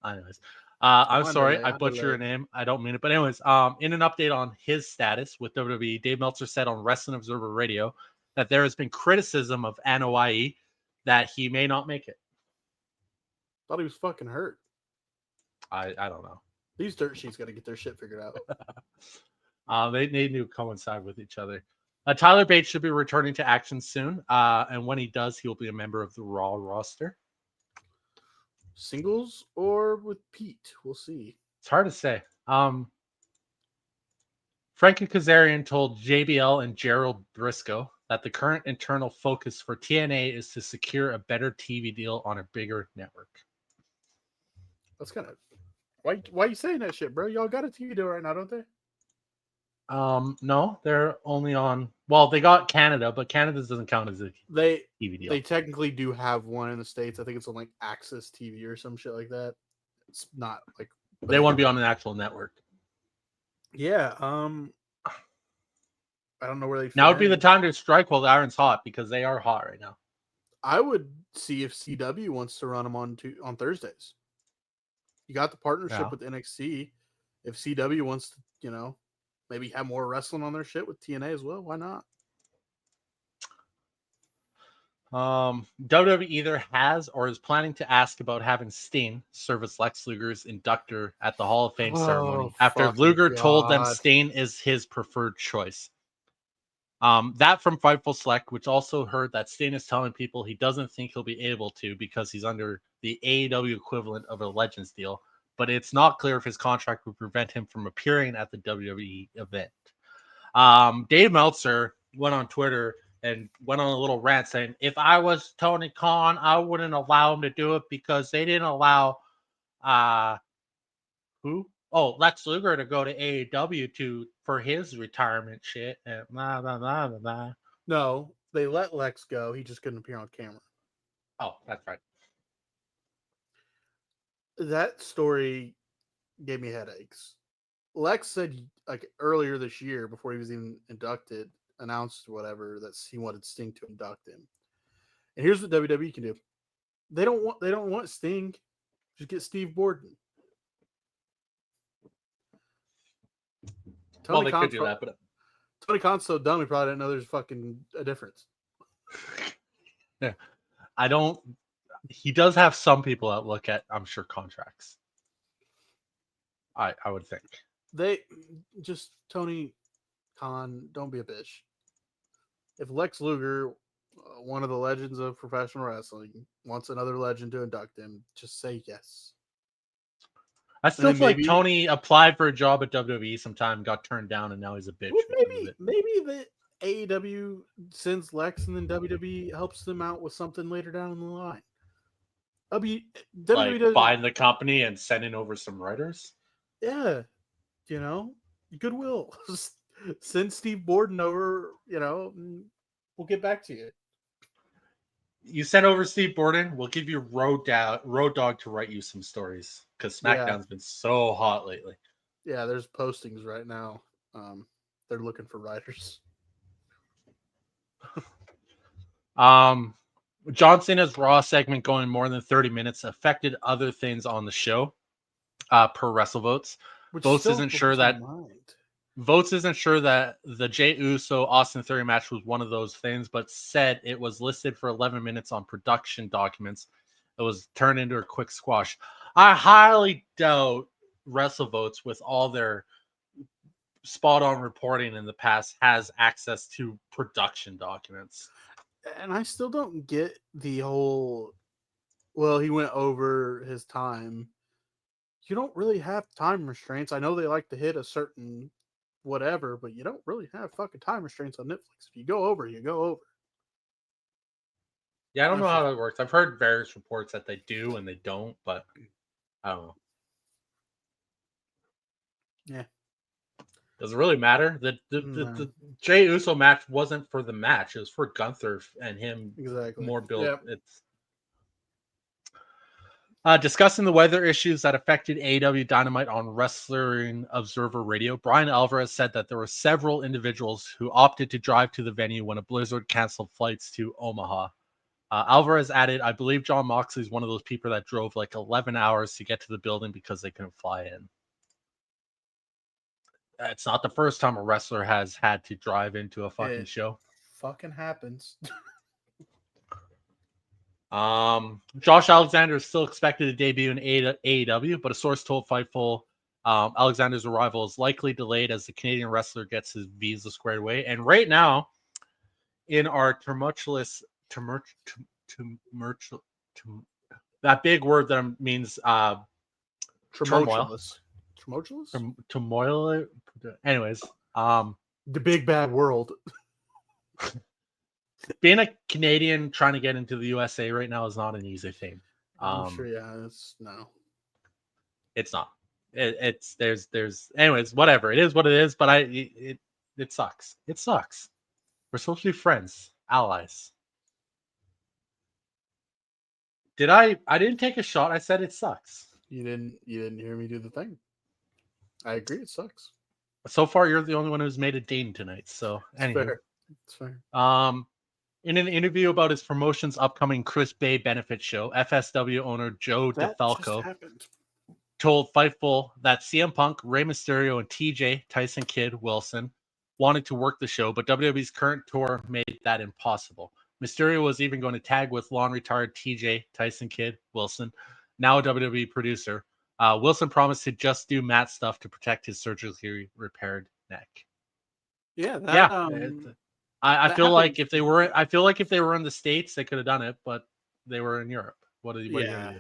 Anyways. I'm sorry, I butchered your name. I don't mean it. But anyways, in an update on his status with WWE, Dave Meltzer said on Wrestling Observer Radio that there has been criticism of Anoa'i that he may not make it. Thought he was fucking hurt. I don't know. These dirt sheets got to get their shit figured out. They need to coincide with each other. Tyler Bates should be returning to action soon, and when he does, he will be a member of the Raw roster. Singles or with Pete? We'll see. It's hard to say. Frankie Kazarian told JBL and Gerald Briscoe that the current internal focus for TNA is to secure a better TV deal on a bigger network. That's kind of why you saying that shit, bro? Y'all got a TV deal right now, don't they? No, they're only on. Well, they got Canada, but Canada doesn't count as a TV deal. They technically do have one in the States. I think it's on like Access TV or some shit like that. It's not like They want to be on an actual network. Yeah. I don't know where they. Now would be the time to strike while the iron's hot because they are hot right now. I would see if CW wants to run them on Thursdays. You got the partnership with NXT. If CW wants to, maybe have more wrestling on their shit with TNA as well, why not? WWE either has or is planning to ask about having Sting serve as Lex Luger's inductor at the Hall of Fame ceremony after Luger told them Sting is his preferred choice. That from Fightful Select, which also heard that Sting is telling people he doesn't think he'll be able to because he's under the AEW equivalent of a Legends deal, but it's not clear if his contract would prevent him from appearing at the WWE event. Dave Meltzer went on Twitter and went on a little rant saying, if I was Tony Khan, I wouldn't allow him to do it because they didn't allow Lex Luger to go to AEW for his retirement shit. And blah, blah, blah, blah, blah. No, they let Lex go. He just couldn't appear on camera. Oh, that's right. That story gave me headaches. Lex said like earlier this year, before he was even inducted, announced whatever that he wanted Sting to induct him. And here's what WWE can do: they don't want Sting. Just get Steve Borden. They could do that, but Tony Khan's so dumb he probably didn't know there's fucking a difference. Yeah, I don't. He does have some people that look at, I'm sure, contracts. I would think they just Tony Khan, don't be a bitch. If Lex Luger, one of the legends of professional wrestling, wants another legend to induct him, just say yes. I still feel like Tony applied for a job at WWE sometime, got turned down, and now he's a bitch. Well, maybe the AEW sends Lex and then WWE helps them out with something later down the line. WWE buying the company and sending over some writers. Yeah, goodwill. Send Steve Borden over. We'll get back to you. You send over Steve Borden, we'll give you Road Dogg to write you some stories because SmackDown's been so hot lately. Yeah, there's postings right now. They're looking for writers. John Cena's Raw segment going more than 30 minutes affected other things on the show per WrestleVotes. Votes isn't sure that the Jey Uso Austin Theory match was one of those things, but said it was listed for 11 minutes on production documents. It was turned into a quick squash. I highly doubt WrestleVotes, with all their spot on reporting in the past, has access to production documents. And I still don't get the whole, well, he went over his time. You don't really have time restraints. I know they like to hit a certain whatever, but you don't really have fucking time restraints on Netflix. If you go over, you go over. Yeah, I don't know how that works. I've heard various reports that they do and they don't, but I don't know. Yeah. Does it really matter? The Jey Uso match wasn't for the match. It was for Gunther and him. Exactly. More built. Yep. It's discussing the weather issues that affected AEW Dynamite on Wrestling Observer Radio. Brian Alvarez said that there were several individuals who opted to drive to the venue when a blizzard canceled flights to Omaha. Alvarez added, I believe John Moxley is one of those people that drove like 11 hours to get to the building because they couldn't fly in. It's not the first time a wrestler has had to drive into a fucking show. Fucking happens. Josh Alexander is still expected to debut in AEW, but a source told Fightful Alexander's arrival is likely delayed as the Canadian wrestler gets his visa squared away. And right now, in our tumultuous, that big word that means turmoil, Tumultuous? turmoil. Anyways, The big bad world. being a Canadian trying to get into the USA right now is not an easy thing. I'm sure, yeah, no. It's not. It's there's anyways, whatever. It is what it is, but it sucks. It sucks. We're supposed to be friends, allies. I didn't take a shot. I said it sucks. You didn't hear me do the thing. I agree, it sucks. So far, you're the only one who's made a ding tonight. So anyway, it's fair. In an interview about his promotion's upcoming Chris Bay benefit show, FSW owner Joe DeFalco told Fightful that CM Punk, Rey Mysterio, and TJ Tyson Kidd Wilson wanted to work the show, but WWE's current tour made that impossible. Mysterio was even going to tag with long-retired TJ Tyson Kidd Wilson, now a WWE producer. Wilson promised to just do mat stuff to protect his surgically repaired neck. I feel like if they were in the States, they could have done it, but they were in Europe. What are you gonna do?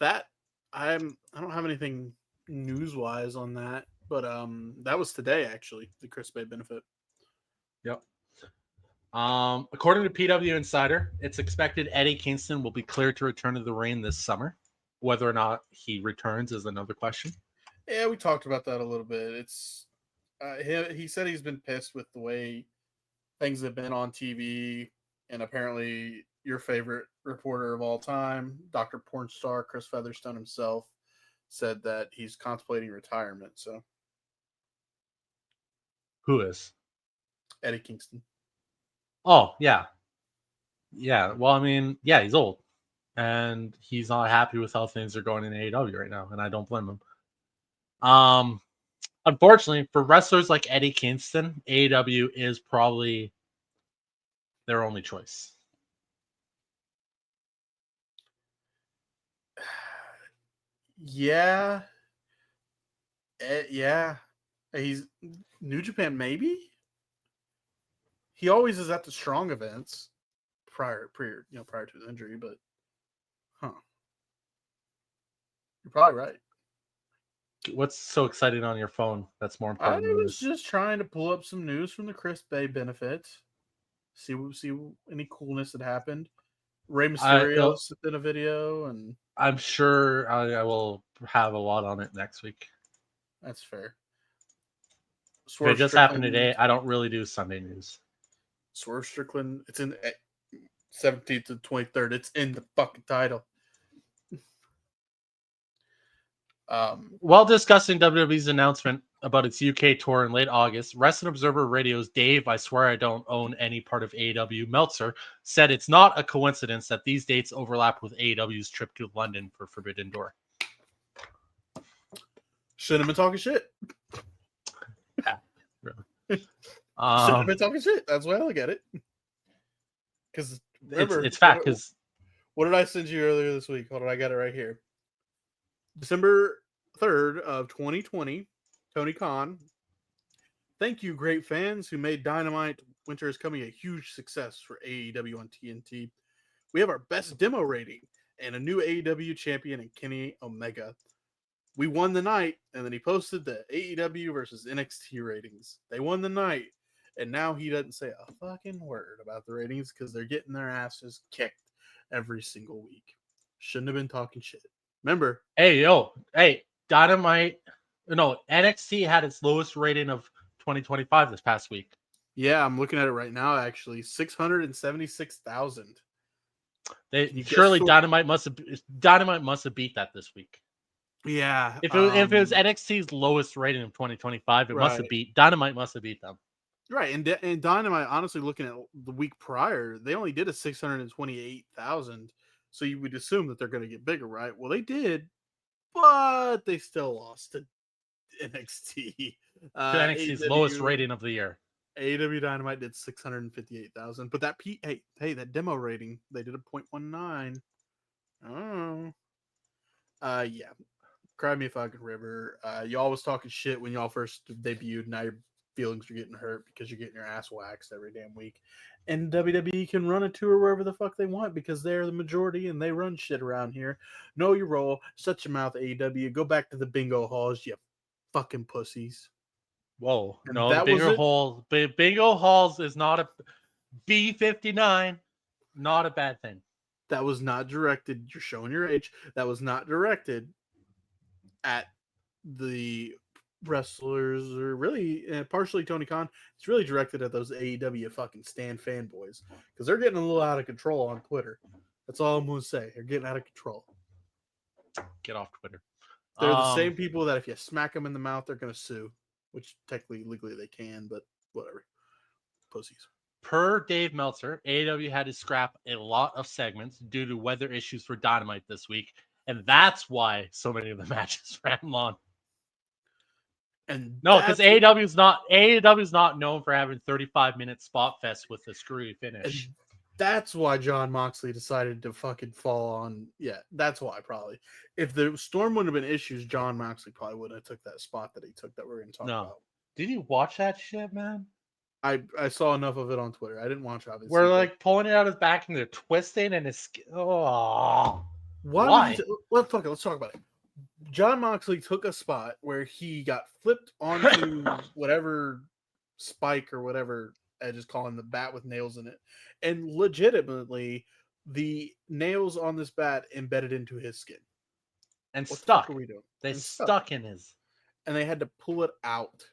That I don't have anything news wise on that, but that was today actually, the Chris Bay benefit. Yep. According to PW Insider, it's expected Eddie Kingston will be cleared to return to the ring this summer. Whether or not he returns is another question. Yeah, we talked about that a little bit. It's he said he's been pissed with the way things have been on TV, and apparently your favorite reporter of all time, Dr. Pornstar Chris Featherstone himself, said that he's contemplating retirement. So, who is Eddie Kingston? Oh yeah. Well, I mean, yeah, he's old, and he's not happy with how things are going in AEW right now, and I don't blame him. Unfortunately, for wrestlers like Eddie Kingston, AEW is probably their only choice. Yeah. Yeah. He's New Japan, maybe? He always is at the strong events prior to the injury, but you're probably right. What's so exciting on your phone that's more important? I was just trying to pull up some news from the Chris Bay benefit. See any coolness that happened. Rey Mysterio sent in a video, and I'm sure I will have a lot on it next week. That's fair. If it just happened today, I don't really do Sunday news. Swerve Strickland, it's in 17th to 23rd. It's in the fucking title. While discussing WWE's announcement about its UK tour in late August, Wrestling Observer Radio's Dave, I swear I don't own any part of AEW, Meltzer, said it's not a coincidence that these dates overlap with AEW's trip to London for Forbidden Door. Shouldn't have been talking shit. Yeah, really. Shouldn't have been talking shit. That's why I look at it. Because it's fact. Because what did I send you earlier this week? Hold on, I got it right here. December 3rd of 2020, Tony Khan. Thank you, great fans who made Dynamite Winter is Coming a huge success for AEW on TNT. We have our best demo rating and a new AEW champion in Kenny Omega. We won the night, and then he posted the AEW versus NXT ratings. They won the night, and now he doesn't say a fucking word about the ratings because they're getting their asses kicked every single week. Shouldn't have been talking shit. Remember? Hey, Dynamite. No, NXT had its lowest rating of 2025 this past week. Yeah, I'm looking at it right now. Actually, 676,000. Surely Dynamite must have beat that this week. Yeah. If it was NXT's lowest rating of 2025, Dynamite must have beat them. Right, and Dynamite, honestly, looking at the week prior, they only did a 628,000. So you would assume that they're going to get bigger, right? Well, they did, but they still lost to NXT. To NXT's lowest rating of the year. AEW Dynamite did 658,000, but that that demo rating, they did a 0.19. Oh, yeah. Cry me a fucking river. Y'all was talking shit when y'all first debuted. Now your feelings are getting hurt because you're getting your ass waxed every damn week. And WWE can run a tour wherever the fuck they want because they're the majority and they run shit around here. Know your role. Shut your mouth, AEW. Go back to the bingo halls, you fucking pussies. Whoa, And no, the that was it. bingo halls is not a B59, not a bad thing. That was not directed. You're showing your age. That was not directed at the wrestlers, or really partially Tony Khan. It's really directed at those AEW fucking Stan fanboys because they're getting a little out of control on Twitter. That's all I'm going to say. They're getting out of control. Get off Twitter. They're the same people that if you smack them in the mouth, they're going to sue, which technically, legally, they can, but whatever. Pussies. Per Dave Meltzer, AEW had to scrap a lot of segments due to weather issues for Dynamite this week, and that's why so many of the matches ran long. And no, because AEW's not known for having 35-minute spot fest with a screwy finish. And that's why John Moxley decided to fucking fall on. Yeah, that's why probably. If the storm wouldn't have been issues, John Moxley probably wouldn't have took that spot that he took that we're going to talk about. Did you watch that shit, man? I saw enough of it on Twitter. I didn't watch, obviously. We're like pulling it out of his back and they're twisting and his why? Let's talk about it. John Moxley took a spot where he got flipped onto whatever spike or whatever Edge is calling the bat with nails in it, and legitimately the nails on this bat embedded into his skin and what stuck. The fuck are we doing? They stuck in his, and they had to pull it out.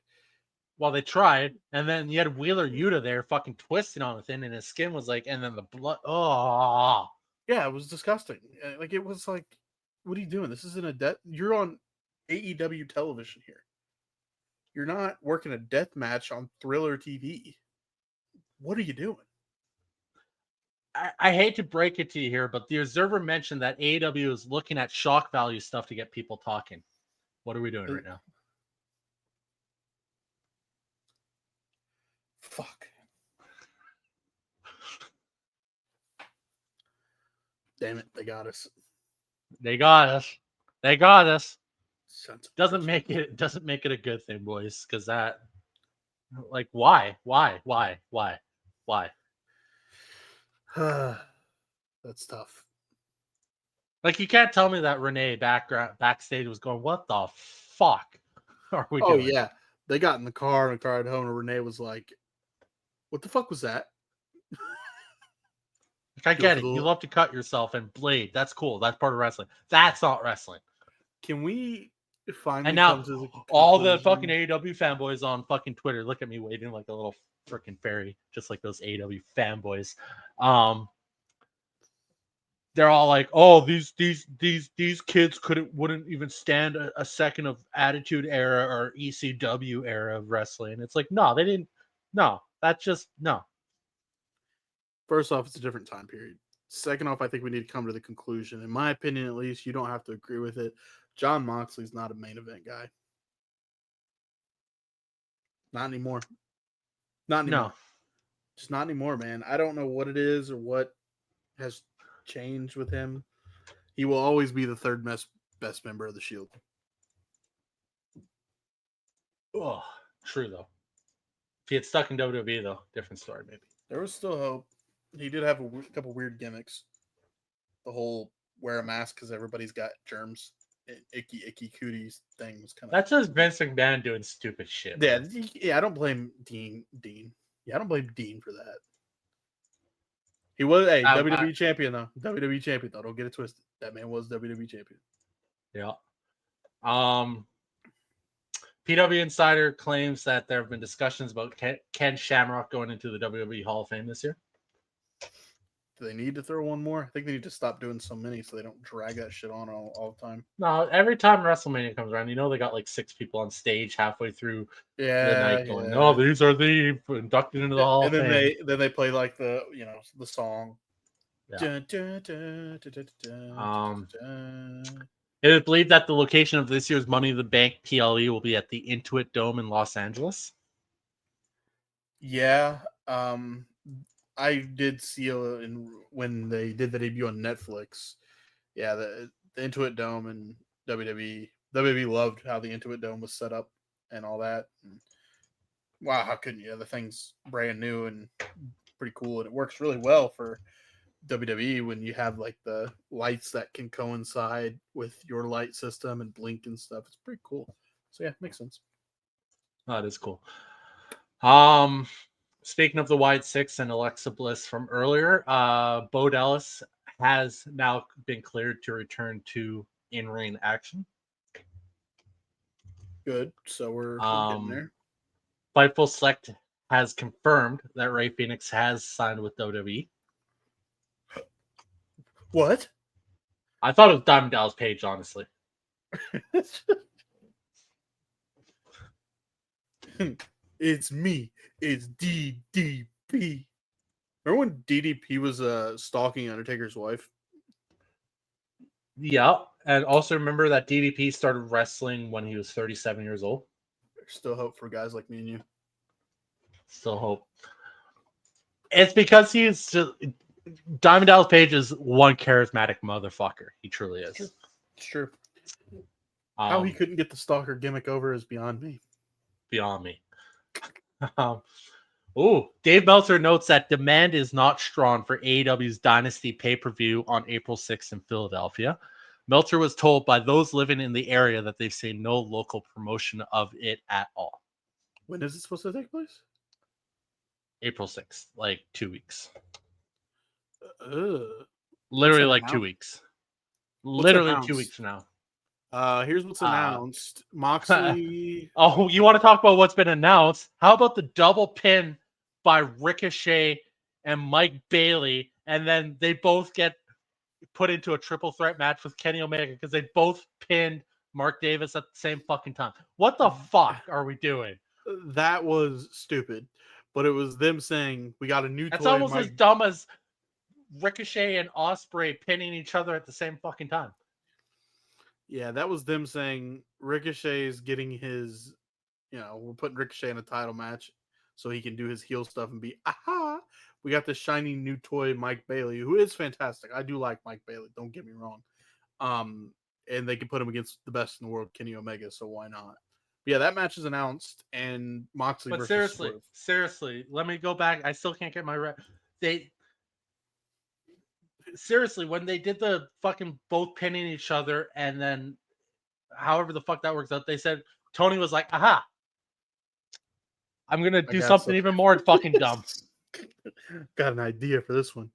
Well, they tried, and then you had Wheeler Yuta there fucking twisting on the thing, and his skin was like, and then the blood. Oh, yeah, it was disgusting. Like it was like, what are you doing? This isn't a death. You're on AEW television here. You're not working a death match on Thriller TV. What are you doing? I hate to break it to you here, but the Observer mentioned that AEW is looking at shock value stuff to get people talking. What are we doing right now? Fuck. Damn it, they got us. They got us. Doesn't make it a good thing, boys, because that, like, why? That's tough. Like, you can't tell me that Renee backstage was going, what the fuck are we doing? Oh, yeah. They got in the car and car ride home, and Renee was like, what the fuck was that? I get it. You love to cut yourself and blade. That's cool. That's part of wrestling. That's not wrestling. Can we finally and now, come to the all the fucking AEW fanboys on fucking Twitter look at me waving like a little freaking fairy, just like those AEW fanboys. They're all like, "Oh, these kids wouldn't even stand a second of Attitude Era or ECW era of wrestling." It's like, no, they didn't. No, that's just no. First off, it's a different time period. Second off, I think we need to come to the conclusion. In my opinion, at least, you don't have to agree with it. John Moxley's not a main event guy. Not anymore. Not anymore. No. Just not anymore, man. I don't know what it is or what has changed with him. He will always be the third best member of the Shield. Oh, true though. If he had stuck in WWE though, different story maybe. There was still hope. He did have a couple weird gimmicks. The whole wear a mask because everybody's got germs, icky cooties thing was kind of. That's just Vince McMahon doing stupid shit. Yeah. I don't blame Dean. Yeah, I don't blame Dean for that. He was WWE champion though. WWE champion though. Don't get it twisted. That man was WWE champion. Yeah. PW Insider claims that there have been discussions about Ken Shamrock going into the WWE Hall of Fame this year. Do they need to throw one more? I think they need to stop doing so many so they don't drag that shit on all the time. No, every time WrestleMania comes around, they got like 6 people on stage halfway through the night going, "Oh, these are the inducted into the Hall of Fame." Then they play like the song. Yeah. It is believed that the location of this year's Money in the Bank PLE will be at the Intuit Dome in Los Angeles. Yeah, I did see when they did the debut on Netflix. Yeah, the Intuit Dome and WWE. WWE loved how the Intuit Dome was set up and all that. And wow, how couldn't you? The thing's brand new and pretty cool, and it works really well for WWE when you have like the lights that can coincide with your light system and blink and stuff. It's pretty cool. So yeah, makes sense. That is cool. Um, Speaking of the Wide Six and Alexa Bliss from earlier, Bo Dallas has now been cleared to return to in-ring action. Good. So we're getting Um, there. Fightful Select has confirmed that Ray Phoenix has signed with WWE. What? I thought it was Diamond Dallas Page, honestly. It's me. It's DDP. Remember when DDP was stalking Undertaker's wife? Yeah, and also remember that DDP started wrestling when he was 37 years old. There's still hope for guys like me and you. Still hope. It's because he's just, Diamond Dallas Page is one charismatic motherfucker. He truly is. It's true. How he Um, couldn't get the stalker gimmick over is beyond me. beyond me. Dave Meltzer notes that demand is not strong for AEW's Dynasty pay-per-view on April 6th in Philadelphia. Meltzer was told by those living in the area that they've seen no local promotion of it at all. When is it supposed to take place? April 6th, like 2 weeks. What's Literally that like 2 announced? weeks. What's Literally 2 weeks announced? from now. Here's what's Uh, announced. Moxley. Oh, you want to talk about what's been announced? How about the double pin by Ricochet and Mike Bailey, and then they both get put into a triple threat match with Kenny Omega because they both pinned Mark Davis at the same fucking time. What the fuck are we doing? That was stupid, but it was them saying we got a new That's toy. almost as Mike. dumb as Ricochet and Ospreay pinning each other at the same fucking time. Yeah, that was them saying Ricochet is getting his. We're putting Ricochet in a title match so he can do his heel stuff and be aha. We got this shiny new toy, Mike Bailey, who is fantastic. I do like Mike Bailey. Don't get me wrong. And they can put him against the best in the world, Kenny Omega. So why not? But yeah, that match is announced, and Moxley But versus seriously, Swerve. let me go back. I still can't get my they seriously, when they did the fucking both pinning each other and then however the fuck that works out, they said Tony was like, aha, I'm gonna I do got something some. even more fucking dumb. Got an idea for this one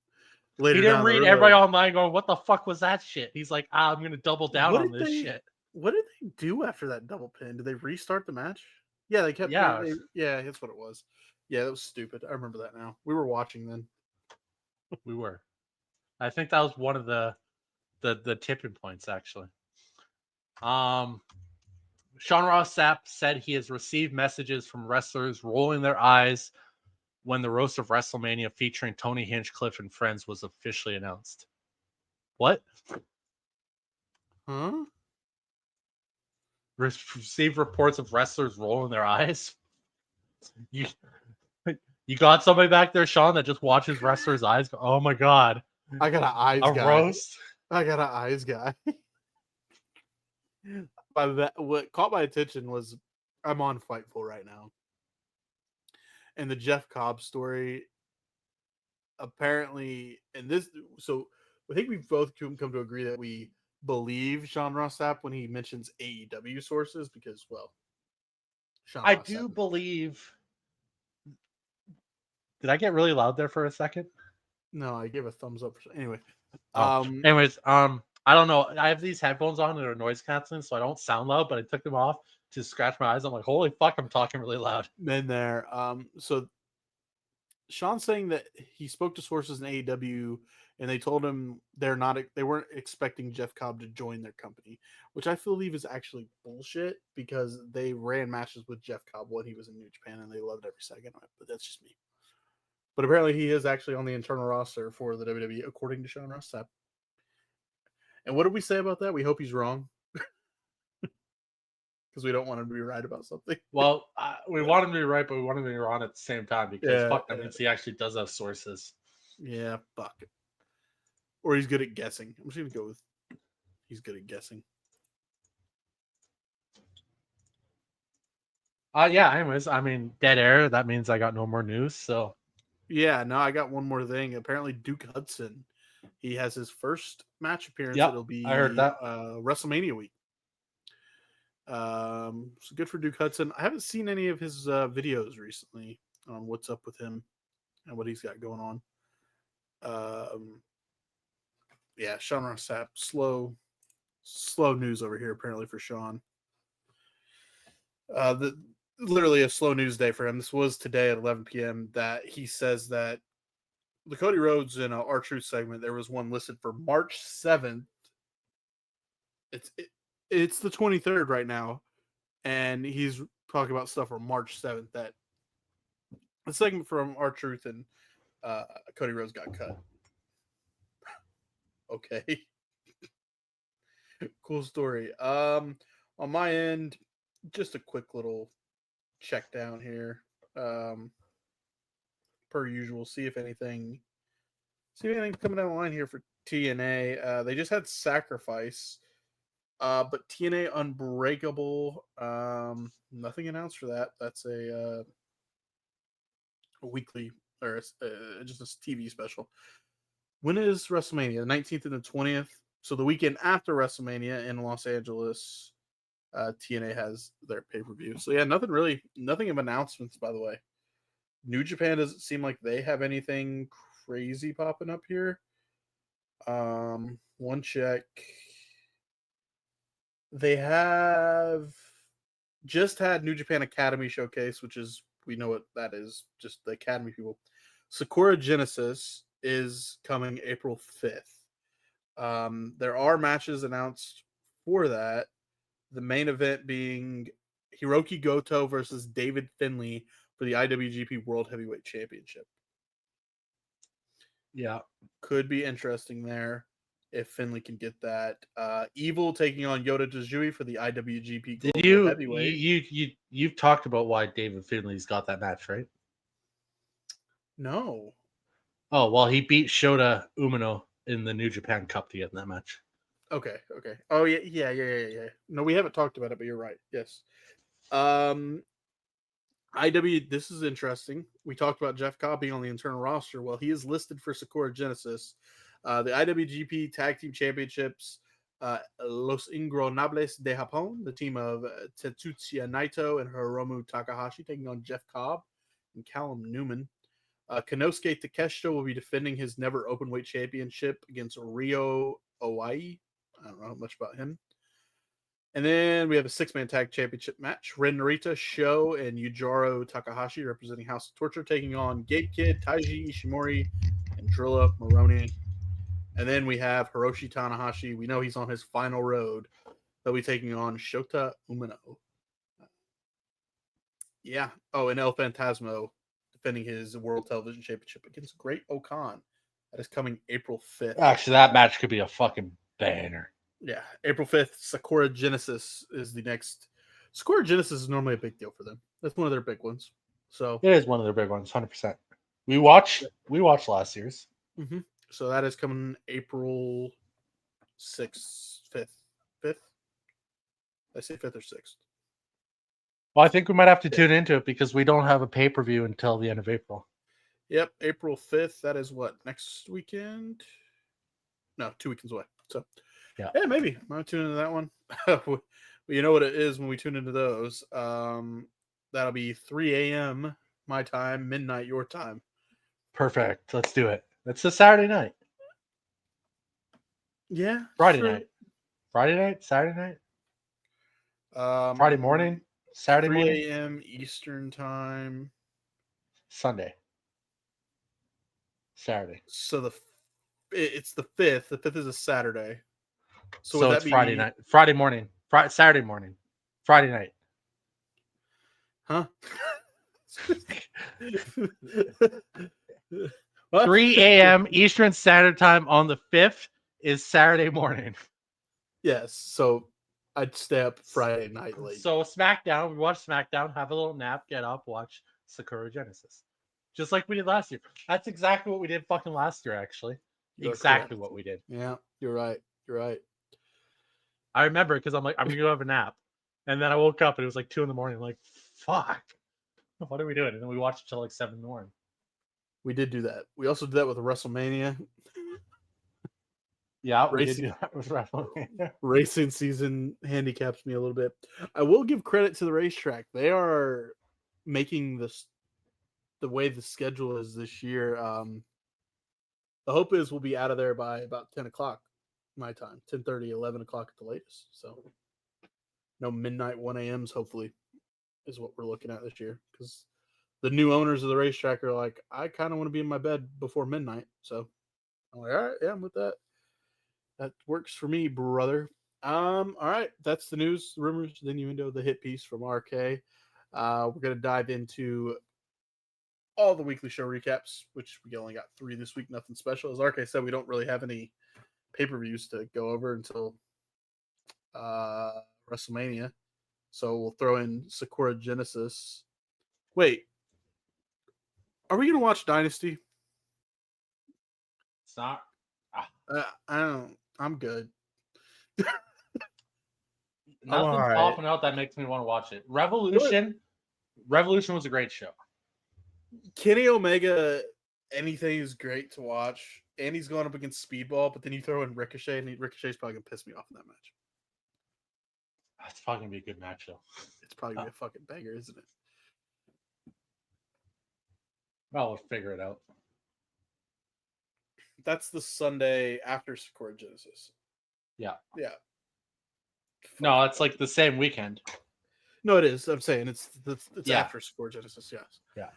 He later didn't down the read everybody road. online going, what the fuck was that shit? He's like, I'm gonna double down What on did this they? shit. What did they do after that double pin? Did they restart the match? Yeah, they kept. Yeah, Yeah, that's what it was. Yeah, that was stupid. I remember that now. We were watching then. we were. I think that was one of the tipping points actually. Sean Ross Sapp said he has received messages from wrestlers rolling their eyes when the roast of WrestleMania featuring Tony Hinchcliffe and friends was officially announced. What? Huh? Received reports of wrestlers rolling their eyes? You you got somebody back there, Sean, that just watches wrestlers' eyes go, oh my god. I got an eyes A guy. roast? I got an eyes guy. By that, what caught my attention was I'm on Fightful right now, and the Jeff Cobb story. Apparently, and this, so I think we've both come to agree that we believe Sean Ross Sapp when he mentions AEW sources because, well, Sean I Ross Sapp. do believe. Did I get really loud there for a second? No, I gave a thumbs up. Anyway, Oh, anyways, I don't know. I have these headphones on that are noise canceling, so I don't sound loud. But I took them off to scratch my eyes. I'm like, holy fuck, I'm talking really loud. then there. So Sean's saying that he spoke to sources in AEW and they told him they weren't expecting Jeff Cobb to join their company, which I believe is actually bullshit because they ran matches with Jeff Cobb when he was in New Japan and they loved every second of it. But that's just me. But apparently he is actually on the internal roster for the WWE, according to Sean Ross Sapp. And what did we say about that? We hope he's wrong. because we don't want him to be right about something. Well, we want him to be right, but we want him to be wrong at the same time because fuck, that means he actually does have sources. Yeah, fuck it. Or he's good at guessing. I'm just gonna go with he's good at guessing. Yeah, anyways, I mean, dead air, that means I got no more news, so. Yeah, no, I got one more thing. Apparently, Duke Hudson, he has his first match appearance. Yep, It'll be I heard that. WrestleMania week. So good for Duke Hudson. I haven't seen any of his videos recently on what's up with him and what he's got going on. Yeah, Sean Rossap, slow news over here apparently for Sean. Literally a slow news day for him. This was today at 11 p.m. that he says that the Cody Rhodes in our Truth segment, there was one listed for March 7th. It's the 23rd right now, and he's talking about stuff from March 7th that the segment from our Truth and Cody Rhodes got cut. Okay. Cool story. On my end, just a quick little check down here. Per usual, see if anything's coming down the line here for TNA. They just had Sacrifice, but TNA Unbreakable, nothing announced for that. That's a weekly or just a TV special. When is WrestleMania? The 19th and the 20th. So the weekend after WrestleMania in Los Angeles, TNA has their pay-per-view. So yeah, nothing of announcements, by the way. New Japan doesn't seem like they have anything crazy popping up here. One check. They have just had New Japan Academy Showcase, which is, we know what that is, just the Academy people. Sakura Genesis is coming April 5th. There are matches announced for that. The main event being Hiroki Goto versus David Finlay for the IWGP World Heavyweight Championship. Yeah. Could be interesting there if Finlay can get that. Evil taking on Yota Tsuji for the IWGP Global Heavyweight. You've talked about why David Finlay's got that match, right? No. Oh, well, he beat Shota Umino in the New Japan Cup to get in that match. Okay. Oh yeah. No, we haven't talked about it, but you're right. Yes. This is interesting. We talked about Jeff Cobb being on the internal roster. Well, he is listed for Sakura Genesis. The IWGP Tag Team Championships, Los Ingobernables de Japón, the team of Tetsuya Naito and Hiromu Takahashi taking on Jeff Cobb and Callum Newman. Konosuke Takeshita will be defending his never openweight championship against Ryo Owai. I don't know much about him. And then we have a 6-man tag championship match. Ren Narita, Sho, and Yujiro Takahashi representing House of Torture taking on Gabe Kidd, Taiji Ishimori, and Drilla Maroney. And then we have Hiroshi Tanahashi. We know he's on his final road. They'll be taking on Shota Umino. Yeah. Oh, and El Phantasmo defending his World Television Championship against Great Okan. That is coming April 5th. Actually, that match could be a fucking banner. Yeah, April 5th, Sakura Genesis is the next. Sakura Genesis is normally a big deal for them. That's one of their big ones. So it is one of their big ones, 100%. We watched last year's. Mm-hmm. So that is coming April 6th, 5th. Did I say 5th or 6th? Well, I think we might have to tune into it because we don't have a pay-per-view until the end of April. Yep, April 5th. That is what, next weekend? No, 2 weekends away. So yeah, maybe I'm gonna tune into that one. Well, you know what it is when we tune into those. That'll be 3 a.m. my time, midnight your time. Perfect. Let's do it. It's a Saturday night. Yeah. Friday night. Saturday night. Friday morning. Saturday 3 morning. 3 a.m. Eastern time. Sunday. Saturday. So it's the 5th. The 5th is a Saturday. So it's Friday night. Friday morning. Saturday morning. Friday night. Huh? 3 a.m. Eastern Standard Time on the 5th is Saturday morning. Yes. So I'd stay up Friday night late. So SmackDown, we watch SmackDown, have a little nap, get up, watch Sakura Genesis. Just like we did last year. That's exactly what we did fucking last year, actually. You're Exactly correct. what we did. Yeah, you're right. You're right. I remember because I'm like, I'm gonna go have a nap. And then I woke up and it was like 2 in the morning. I'm like, fuck. What are we doing? And then we watched until like 7 in the morning. We did do that. We also did that with WrestleMania. Yeah, we did Racing- do that with WrestleMania. Racing season handicaps me a little bit. I will give credit to the racetrack. They are making this the way the schedule is this year. The hope is we'll be out of there by about 10 o'clock my time, 10:30, 11 o'clock at the latest. So no midnight 1 a.m.s, hopefully, is what we're looking at this year. Because the new owners of the racetrack are like, I kind of want to be in my bed before midnight. So I'm like, all right, yeah, I'm with that. That works for me, brother. All right, that's the news, the rumors, the innuendo, the hit piece from RK. We're gonna dive into all the weekly show recaps, which we only got 3 this week, nothing special. As RK said, we don't really have any pay-per-views to go over until WrestleMania. So we'll throw in Sakura Genesis. Wait, are we gonna watch Dynasty? It's not. I don't. I'm good. Nothing's alright. popping out that makes me want to watch it. Revolution was a great show. Kenny Omega, anything is great to watch. And he's going up against Speedball, but then you throw in Ricochet, and Ricochet's probably gonna piss me off in that match. It's probably gonna be a good match though. It's probably gonna be a fucking banger, isn't it? Well, we'll figure it out. That's the Sunday after Sakura Genesis. Yeah. Yeah. No, it's like the same weekend. No, it is. I'm saying it's Yeah. after Sakura Genesis. Yes. Yeah.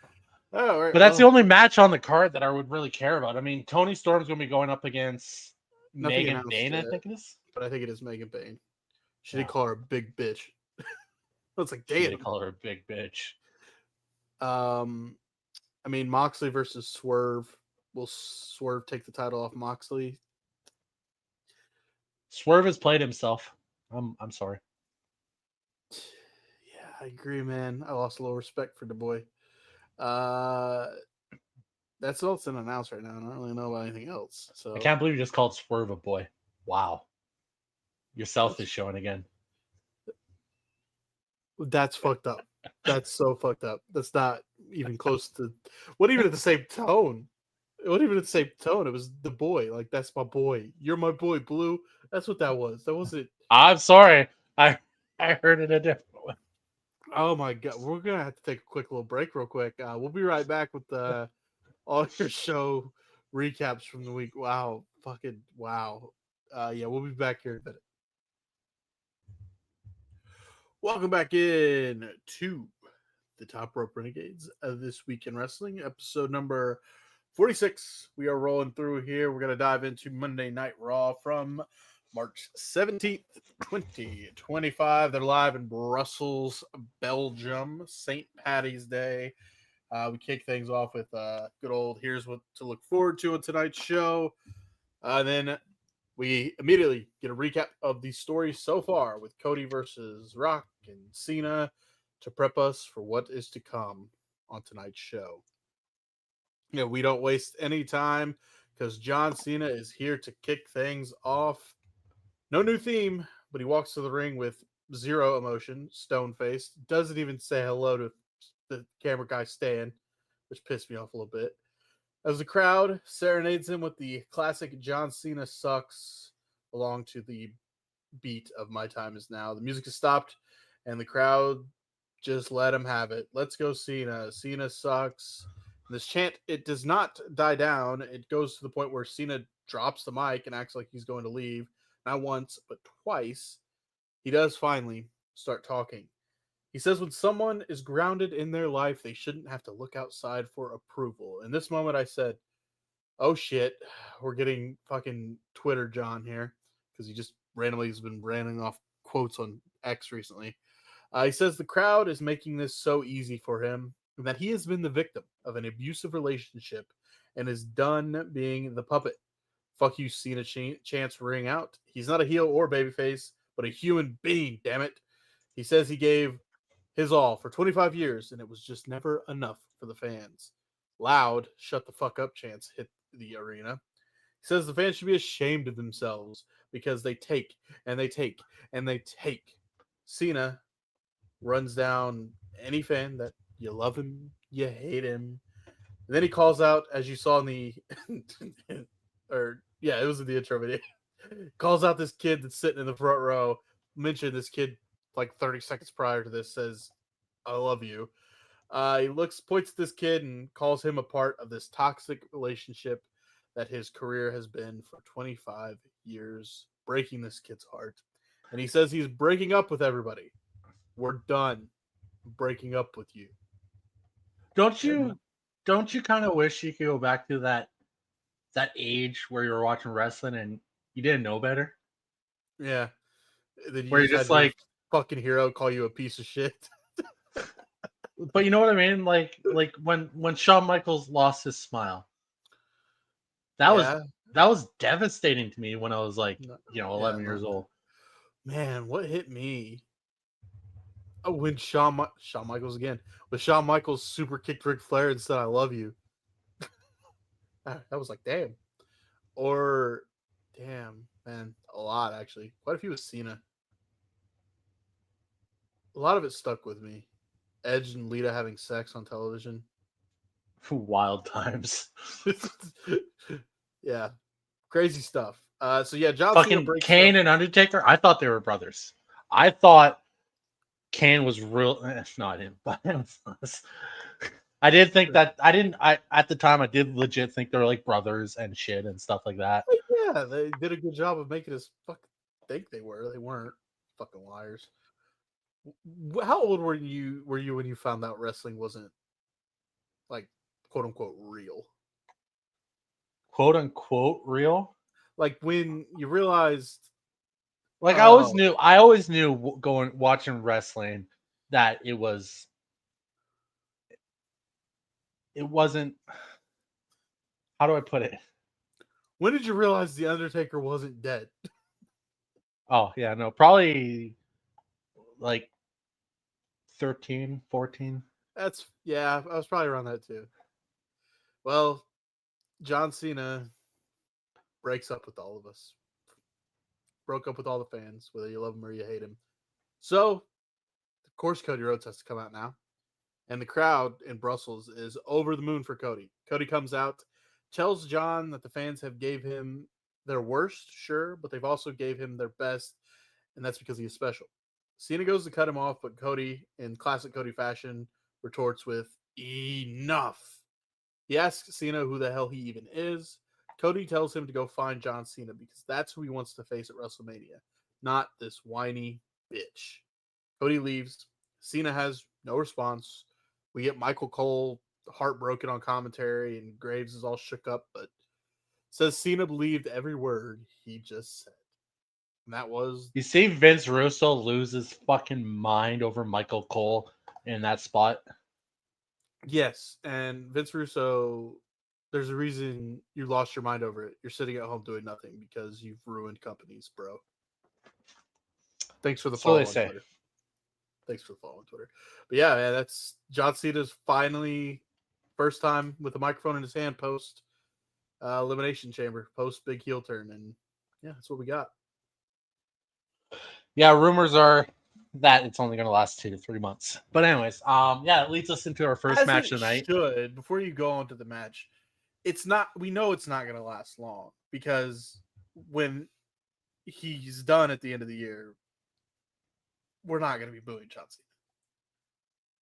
Oh, all right. But that's the only match on the card that I would really care about. I mean, Tony Storm's gonna be going up against Nothing Megan announced Bayne, I yet, think it is. but I think it is Megan Bayne. She Yeah. did call her a big bitch. I was like, They damn. call her a big bitch. I mean, Moxley versus Swerve. Will Swerve take the title off Moxley? Swerve has played himself. I'm sorry. Yeah, I agree, man. I lost a little respect for the boy. That's all that's announced right now. I don't really know about anything else. So I can't believe you just called Swerve a boy. Wow. Yourself is showing again. That's fucked up. That's so fucked up. That's not even close to. What even at the same tone? It wasn't even at the same tone. It was the boy. Like, that's my boy. You're my boy, Blue. That's what that was. That wasn't. I'm sorry. I heard it a different way. Oh my god. We're gonna have to take a quick little break, real quick. We'll be right back with all your show recaps from the week. Wow, fucking wow. Yeah, we'll be back here in a minute. Welcome back in to the Top Rope Renegades of This Week in Wrestling, episode number 46. We are rolling through here. We're going to dive into Monday Night Raw from March 17th, 2025. They're live in Brussels, Belgium, St. Patty's Day. We kick things off with good old here's what to look forward to on tonight's show. Then we immediately get a recap of the story so far with Cody versus Rock and Cena to prep us for what is to come on tonight's show. Yeah, we don't waste any time because John Cena is here to kick things off. No new theme, but he walks to the ring with zero emotion, stone-faced. Doesn't even say hello to the camera guy Stan, which pissed me off a little bit. As the crowd serenades him with the classic John Cena sucks along to the beat of My Time Is Now. The music has stopped, and the crowd just let him have it. Let's go, Cena. Cena sucks. This chant, it does not die down. It goes to the point where Cena drops the mic and acts like he's going to leave. Not once, but twice. He does finally start talking. He says when someone is grounded in their life, they shouldn't have to look outside for approval. In this moment, I said, oh shit, we're getting fucking Twitter John here because he just randomly has been ranting off quotes on X recently. He says the crowd is making this so easy for him and that he has been the victim of an abusive relationship and is done being the puppet. Fuck you, Cena chants ring out. He's not a heel or babyface, but a human being, damn it. He says he gave his all for 25 years, and it was just never enough for the fans. Loud, shut the fuck up chants hit the arena. He says the fans should be ashamed of themselves because they take and they take and they take. Cena runs down any fan that you love him, you hate him. And then he calls out, as you saw in the, it was in the intro video. Calls out this kid that's sitting in the front row. Mentioned this kid like 30 seconds prior to this, says, "I love you." He points at this kid, and calls him a part of this toxic relationship that his career has been for 25 years, breaking this kid's heart. And he says he's breaking up with everybody. We're done breaking up with you. Don't you kind of wish you could go back to that age where you were watching wrestling and you didn't know better? Yeah. Then you Where you're just just had your like, fucking hero call you a piece of shit. but you know what I mean? Like when Shawn Michaels lost his smile, that Yeah. was devastating to me when I was like, Yeah, 11 years old. Man, what hit me? Oh, when Shawn Michaels again. When Shawn Michaels super kicked Ric Flair and said, "I love you." That was like, damn. Or, damn, man, a lot actually. Quite a few with Cena. A lot of it stuck with me. Edge and Lita having sex on television. Wild times. Yeah, crazy stuff. So yeah, John Cena Fucking breaks Kane up. and Undertaker, I thought they were brothers. I thought Kane was real, not him, but I did think that I at the time I did legit think they were like brothers and shit and stuff like that. Yeah, they did a good job of making us think they were. They weren't. Fucking liars. How old were you when you found out wrestling wasn't like quote unquote real? Quote unquote real. Like when you realized, Like oh, I always knew going watching wrestling that it wasn't, how do I put it? when did you realize the Undertaker wasn't dead? Oh, yeah, no, probably like 13, 14. I was probably around that too. Well, John Cena breaks up with all of us. Broke up with all the fans, whether you love him or you hate him. So, of course, Cody Rhodes has to come out now. And the crowd in Brussels is over the moon for Cody. Cody comes out, tells John that the fans have gave him their worst, sure, but they've also gave him their best, and that's because he is special. Cena goes to cut him off, but Cody, in classic Cody fashion, retorts with enough. He asks Cena who the hell he even is. Cody tells him to go find John Cena because that's who he wants to face at WrestleMania, not this whiny bitch. Cody leaves. Cena has no response. We get Michael Cole heartbroken on commentary, and Graves is all shook up, but says Cena believed every word he just said. And that was, You see Vince Russo lose his fucking mind over Michael Cole in that spot. yes. And Vince Russo, there's a reason you lost your mind over it. You're sitting at home doing nothing because you've ruined companies, bro. Thanks for the That's what follow they on say. Twitter. Thanks for the follow on Twitter. But yeah, man, that's John Cena's finally first time with a microphone in his hand post Elimination Chamber, post big heel turn, and yeah, that's what we got. Yeah, rumors are that it's only going to last 2 to 3 months. But anyways, yeah, it leads us into our first As match it of the night. should. Before you go on to the match, it's not. We know it's not going to last long because when he's done at the end of the year, we're not going to be booing John Cena.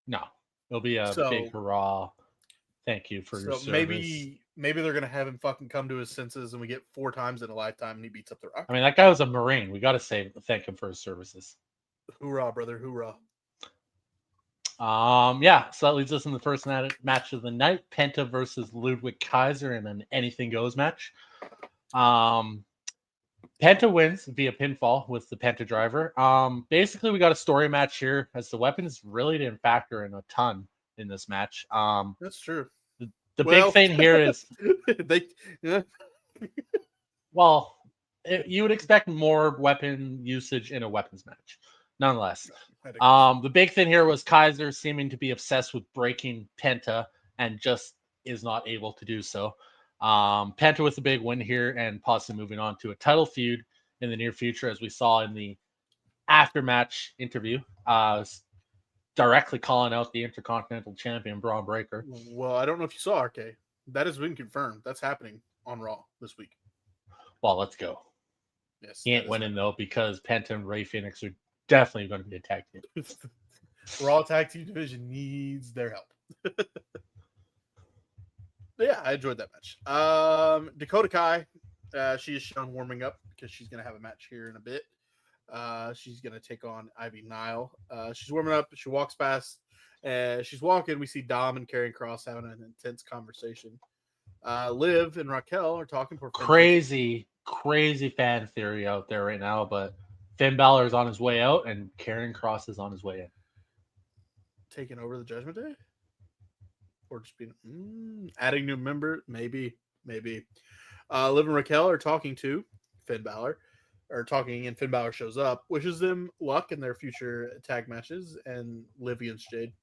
No, it'll be a big hurrah. Thank you for your So service. maybe they're gonna have him fucking come to his senses, and we get 4 times in a lifetime, and he beats up the Rock. I mean, that guy was a Marine. We got to thank him for his services. Hoorah, brother! Hoorah! Yeah, so that leads us in the first match of the night: Penta versus Ludwig Kaiser in an anything goes match. Penta wins via pinfall with the Penta driver. Basically, we got a story match here as the weapons really didn't factor in a ton in this match. That's true. The big thing here is, they. Yeah. well, You would expect more weapon usage in a weapons match, nonetheless. I'd agree. The big thing here was Kaiser seeming to be obsessed with breaking Penta and just is not able to do so. Penta with a big win here and possibly moving on to a title feud in the near future, as we saw in the aftermatch interview, directly calling out the Intercontinental Champion Braun Breaker. Well, I don't know if you saw RK. That has been confirmed. That's happening on Raw this week. Well, let's go. Yes, He ain't winning though because Penta and Rey Fenix are definitely going to be attacked. Raw Tag Team Division needs their help. But yeah, I enjoyed that match. Dakota Kai, she is shown warming up because she's going to have a match here in a bit. She's going to take on Ivy Nile. She's warming up. She walks past. She's walking. We see Dom and Karrion Kross having an intense conversation. Liv and Raquel are talking for crazy fan theory out there right now, but Finn Balor is on his way out and Karrion Kross is on his way in. Taking over the Judgment Day? Or just being adding new member? Maybe. Liv and Raquel are talking to Finn Balor. And Finn Balor shows up, wishes them luck in their future tag matches, and Liv against Jade.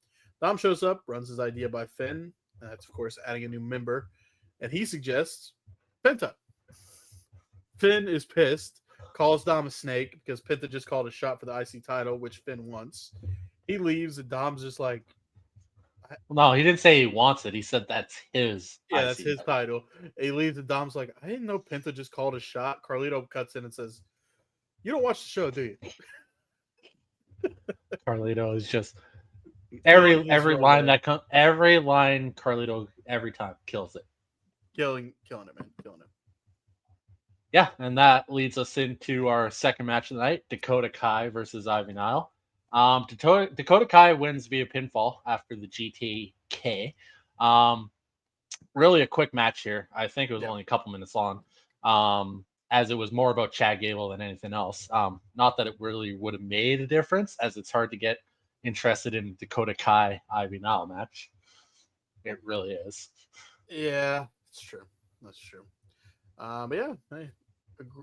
Dom shows up, runs his idea by Finn. That's, of course, adding a new member. And he suggests Penta. Finn is pissed, calls Dom a snake because Penta just called a shot for the IC title, which Finn wants. He leaves, and Dom's just like, no, he didn't say he wants it. He said that's his. yeah, that's his title. He leaves, and Dom's like, I didn't know Penta just called a shot. Carlito cuts in and says, you don't watch the show, do you? Carlito is just every line that comes, every line Carlito every time kills it. Killing it, man. Killing it. Yeah, and that leads us into our second match of the night, Dakota Kai versus Ivy Nile. Dakota Kai wins via pinfall after the GTK. Really a quick match here. I think it was only a couple minutes long, as it was more about Chad Gable than anything else. Not that it really would have made a difference, as it's hard to get interested in Dakota Kai Ivy Nile match. It really is. Yeah, that's true. But yeah, hey,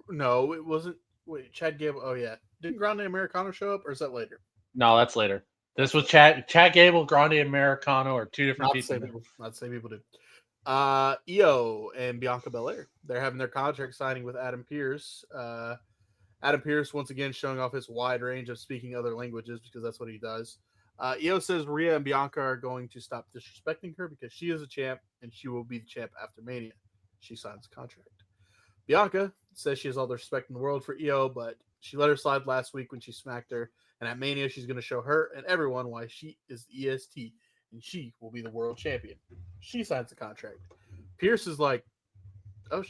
no, it wasn't. Wait, Chad Gable. Oh yeah, didn't Grande Americano show up, or is that later? No, that's later. This was Chad Gable, Grande Americano, are two different people. Not the same people did. Io and Bianca Belair. They're having their contract signing with Adam Pearce. Adam Pearce once again showing off his wide range of speaking other languages because that's what he does. Io says Rhea and Bianca are going to stop disrespecting her because she is a champ and she will be the champ after Mania. She signs the contract. Bianca says she has all the respect in the world for Io, but she let her slide last week when she smacked her. And at Mania, she's going to show her and everyone why she is the EST and she will be the world champion. She signs the contract. Pierce is like, oh,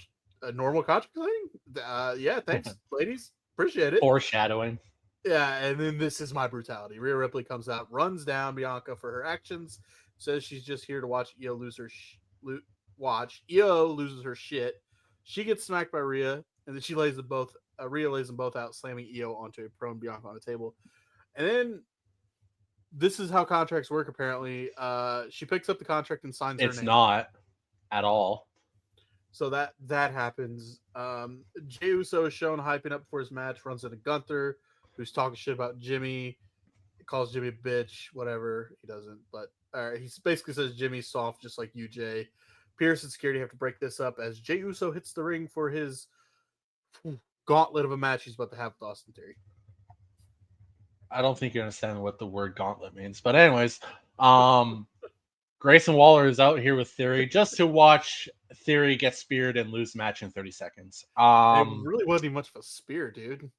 a normal contract signing? Yeah, thanks, ladies. Appreciate it. Foreshadowing. Yeah, and then this is my brutality. Rhea Ripley comes out, runs down Bianca for her actions, says she's just here to watch Io lose her Io loses her shit. She gets smacked by Rhea, and then Rhea lays them both out, slamming Io onto a prone Bianca on a table. And then this is how contracts work, apparently. She picks up the contract and signs her name. It's not at all. So that happens. Jey Uso is shown hyping up for his match, runs into Gunther, who's talking shit about Jimmy, calls Jimmy a bitch, whatever. He doesn't, but he basically says Jimmy's soft, just like you, Jay. Pierce and Security have to break this up as Jey Uso hits the ring for his gauntlet of a match he's about to have with Austin Theory. I don't think you understand what the word gauntlet means. But anyways, Grayson Waller is out here with Theory just to watch Theory get speared and lose the match in 30 seconds. It really wasn't even much of a spear, dude.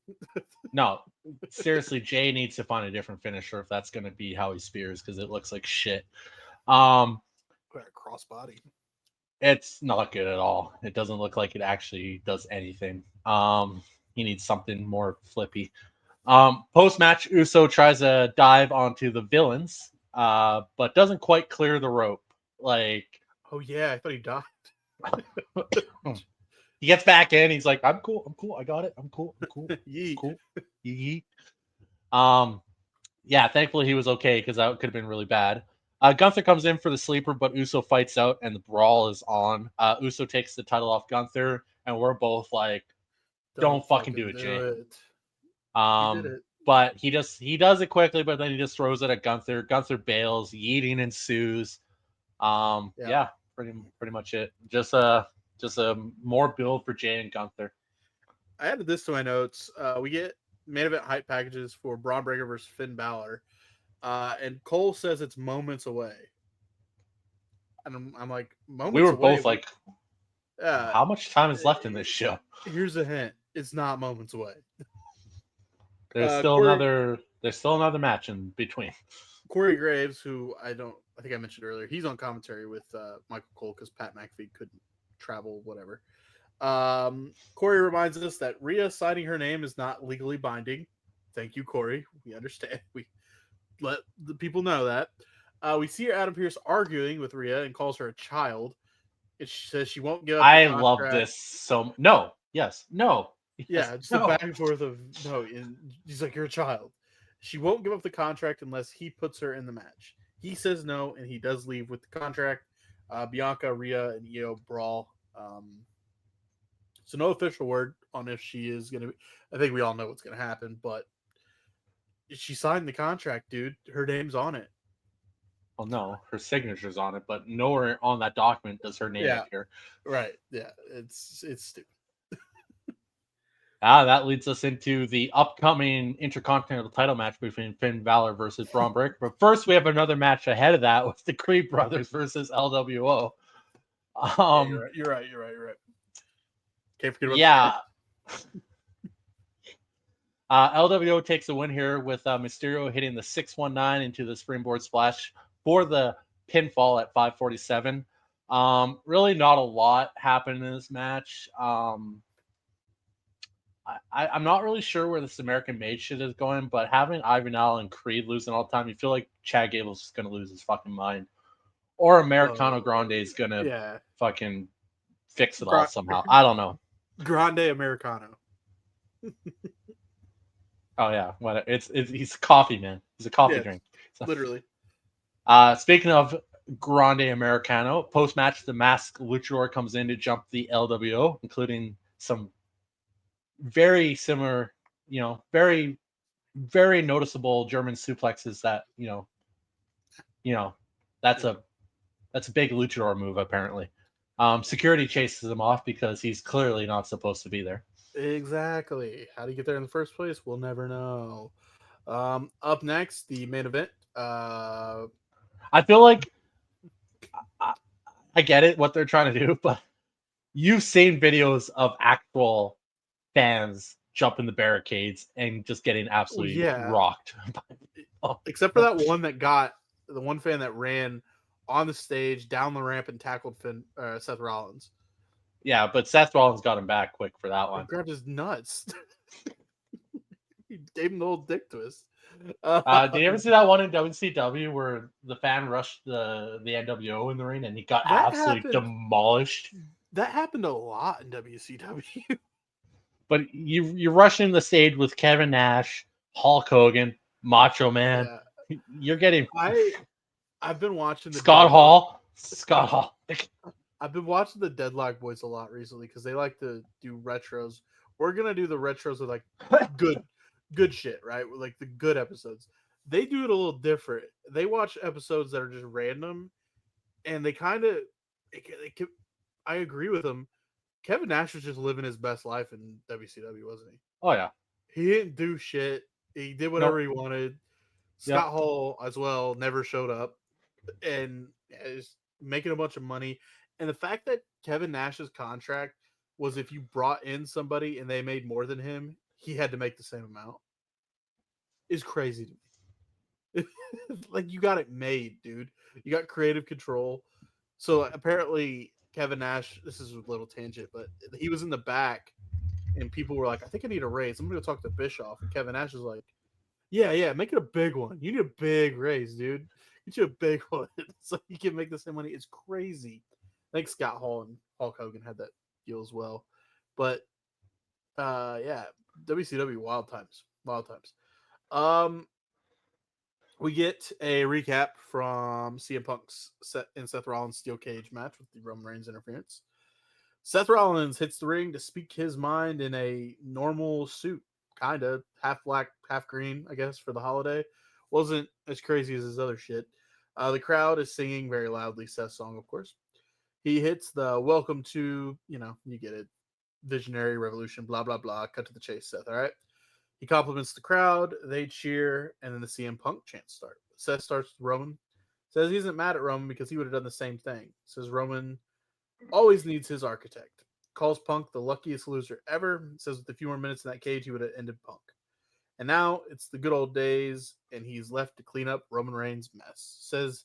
No, seriously, Jay needs to find a different finisher if that's going to be how he spears because it looks like shit. Crossbody. It's not good at all. It doesn't look like it actually does anything. He needs something more flippy. Post-match, Uso tries to dive onto the villains, but doesn't quite clear the rope. Like, oh yeah, I thought he died. He gets back in. He's like, I'm cool. I got it. I'm cool. Yeet. Cool. Yeet. Yeah, thankfully he was okay because that could have been really bad. Gunther comes in for the sleeper, but Uso fights out and the brawl is on. Uso takes the title off Gunther, and we're both like, don't fucking do it, Jay. it. He did it. But he does it quickly, but then he just throws it at Gunther. Gunther bails, yeeting ensues. Yeah, pretty much it. Just a more build for Jay and Gunther. I added this to my notes. We get main event hype packages for Braun Breaker versus Finn Balor, and Cole says it's moments away, and I'm like, moments We were away. both like, how much time is left in this show? Here's a hint: it's not moments away. There's still another match in between. Corey Graves, who I think I mentioned earlier, he's on commentary with Michael Cole because Pat McAfee couldn't travel, whatever. Corey reminds us that Rhea signing her name is not legally binding. Thank you, Corey. We understand. We let the people know that. We see Adam Pearce arguing with Rhea and calls her a child. She says she won't give up. I love this so. No. Yes. No. Yes, yeah, it's the back and forth of no. And he's like, "You're a child." She won't give up the contract unless he puts her in the match. He says no, and he does leave with the contract. Bianca, Rhea, and Io brawl. So no official word on if she is going to be. I think we all know what's going to happen, but she signed the contract, dude. Her name's on it. Well, no, her signature's on it, but nowhere on that document does her name appear. Right. Yeah. It's stupid. That leads us into the upcoming Intercontinental title match between Finn Balor versus Braun Breaker. But first, we have another match ahead of that with the Creed Brothers versus LWO. You're right. Can't forget about LWO takes a win here with Mysterio hitting the 619 into the springboard splash for the pinfall at 547. Really not a lot happened in this match. I'm not really sure where this American Made shit is going, but having Ivan Allen and Creed losing all the time, you feel like Chad Gable's just going to lose his fucking mind. Or Americano Grande is going to fucking fix it all somehow. I don't know. Grande Americano. Oh, yeah. He's a coffee, man. He's a coffee drink. So, literally. Speaking of Grande Americano, post-match, the Masked Luchador comes in to jump the LWO, including some very similar, very, very noticeable German suplexes that, that's a big luchador move, apparently. Security chases him off because he's clearly not supposed to be there. Exactly. How do you get there in the first place? We'll never know. Up next, the main event. I feel like I get it, what they're trying to do, but you've seen videos of actual fans jumping the barricades and just getting absolutely rocked. Except for that one the one fan that ran on the stage, down the ramp, and tackled Seth Rollins. Yeah, but Seth Rollins got him back quick for that one. He grabbed his nuts. He gave him the old dick twist. Did you ever see that one in WCW where the fan rushed the NWO in the ring and he got absolutely demolished? That happened a lot in WCW. But you're rushing the stage with Kevin Nash, Hulk Hogan, Macho Man. Yeah. You're getting. I've been watching the Scott Hall. I've been watching the Deadlock Boys a lot recently because they like to do retros. We're gonna do the retros with like good shit, right? Like the good episodes. They do it a little different. They watch episodes that are just random, and they kind of. I agree with them. Kevin Nash was just living his best life in WCW, wasn't he? Oh yeah. He didn't do shit. He did whatever he wanted. Scott Hall as well never showed up, and is making a bunch of money. And the fact that Kevin Nash's contract was if you brought in somebody and they made more than him, he had to make the same amount is crazy to me. Like, you got it made, dude. You got creative control. So apparently Kevin Nash, this is a little tangent, but he was in the back and people were like, I think I need a raise. I'm going to go talk to Bischoff. And Kevin Nash is like, yeah, make it a big one. You need a big raise, dude. Get you a big one so you can make the same money. It's crazy. I think Scott Hall and Hulk Hogan had that deal as well. But WCW wild times. We get a recap from CM Punk's and Seth Rollins steel cage match with the Roman Reigns interference. Seth Rollins hits the ring to speak his mind in a normal suit, kind of half black, half green, I guess, for the holiday. Wasn't as crazy as his other shit. The crowd is singing very loudly Seth's song, of course. He hits the welcome to, you get it, visionary revolution, blah, blah, blah. Cut to the chase, Seth, all right? He compliments the crowd, they cheer, and then the CM Punk chants start. Seth starts with Roman, says he isn't mad at Roman because he would have done the same thing. Says Roman always needs his architect. Calls Punk the luckiest loser ever. Says with a few more minutes in that cage, he would have ended Punk. And now it's the good old days, and he's left to clean up Roman Reigns' mess. Says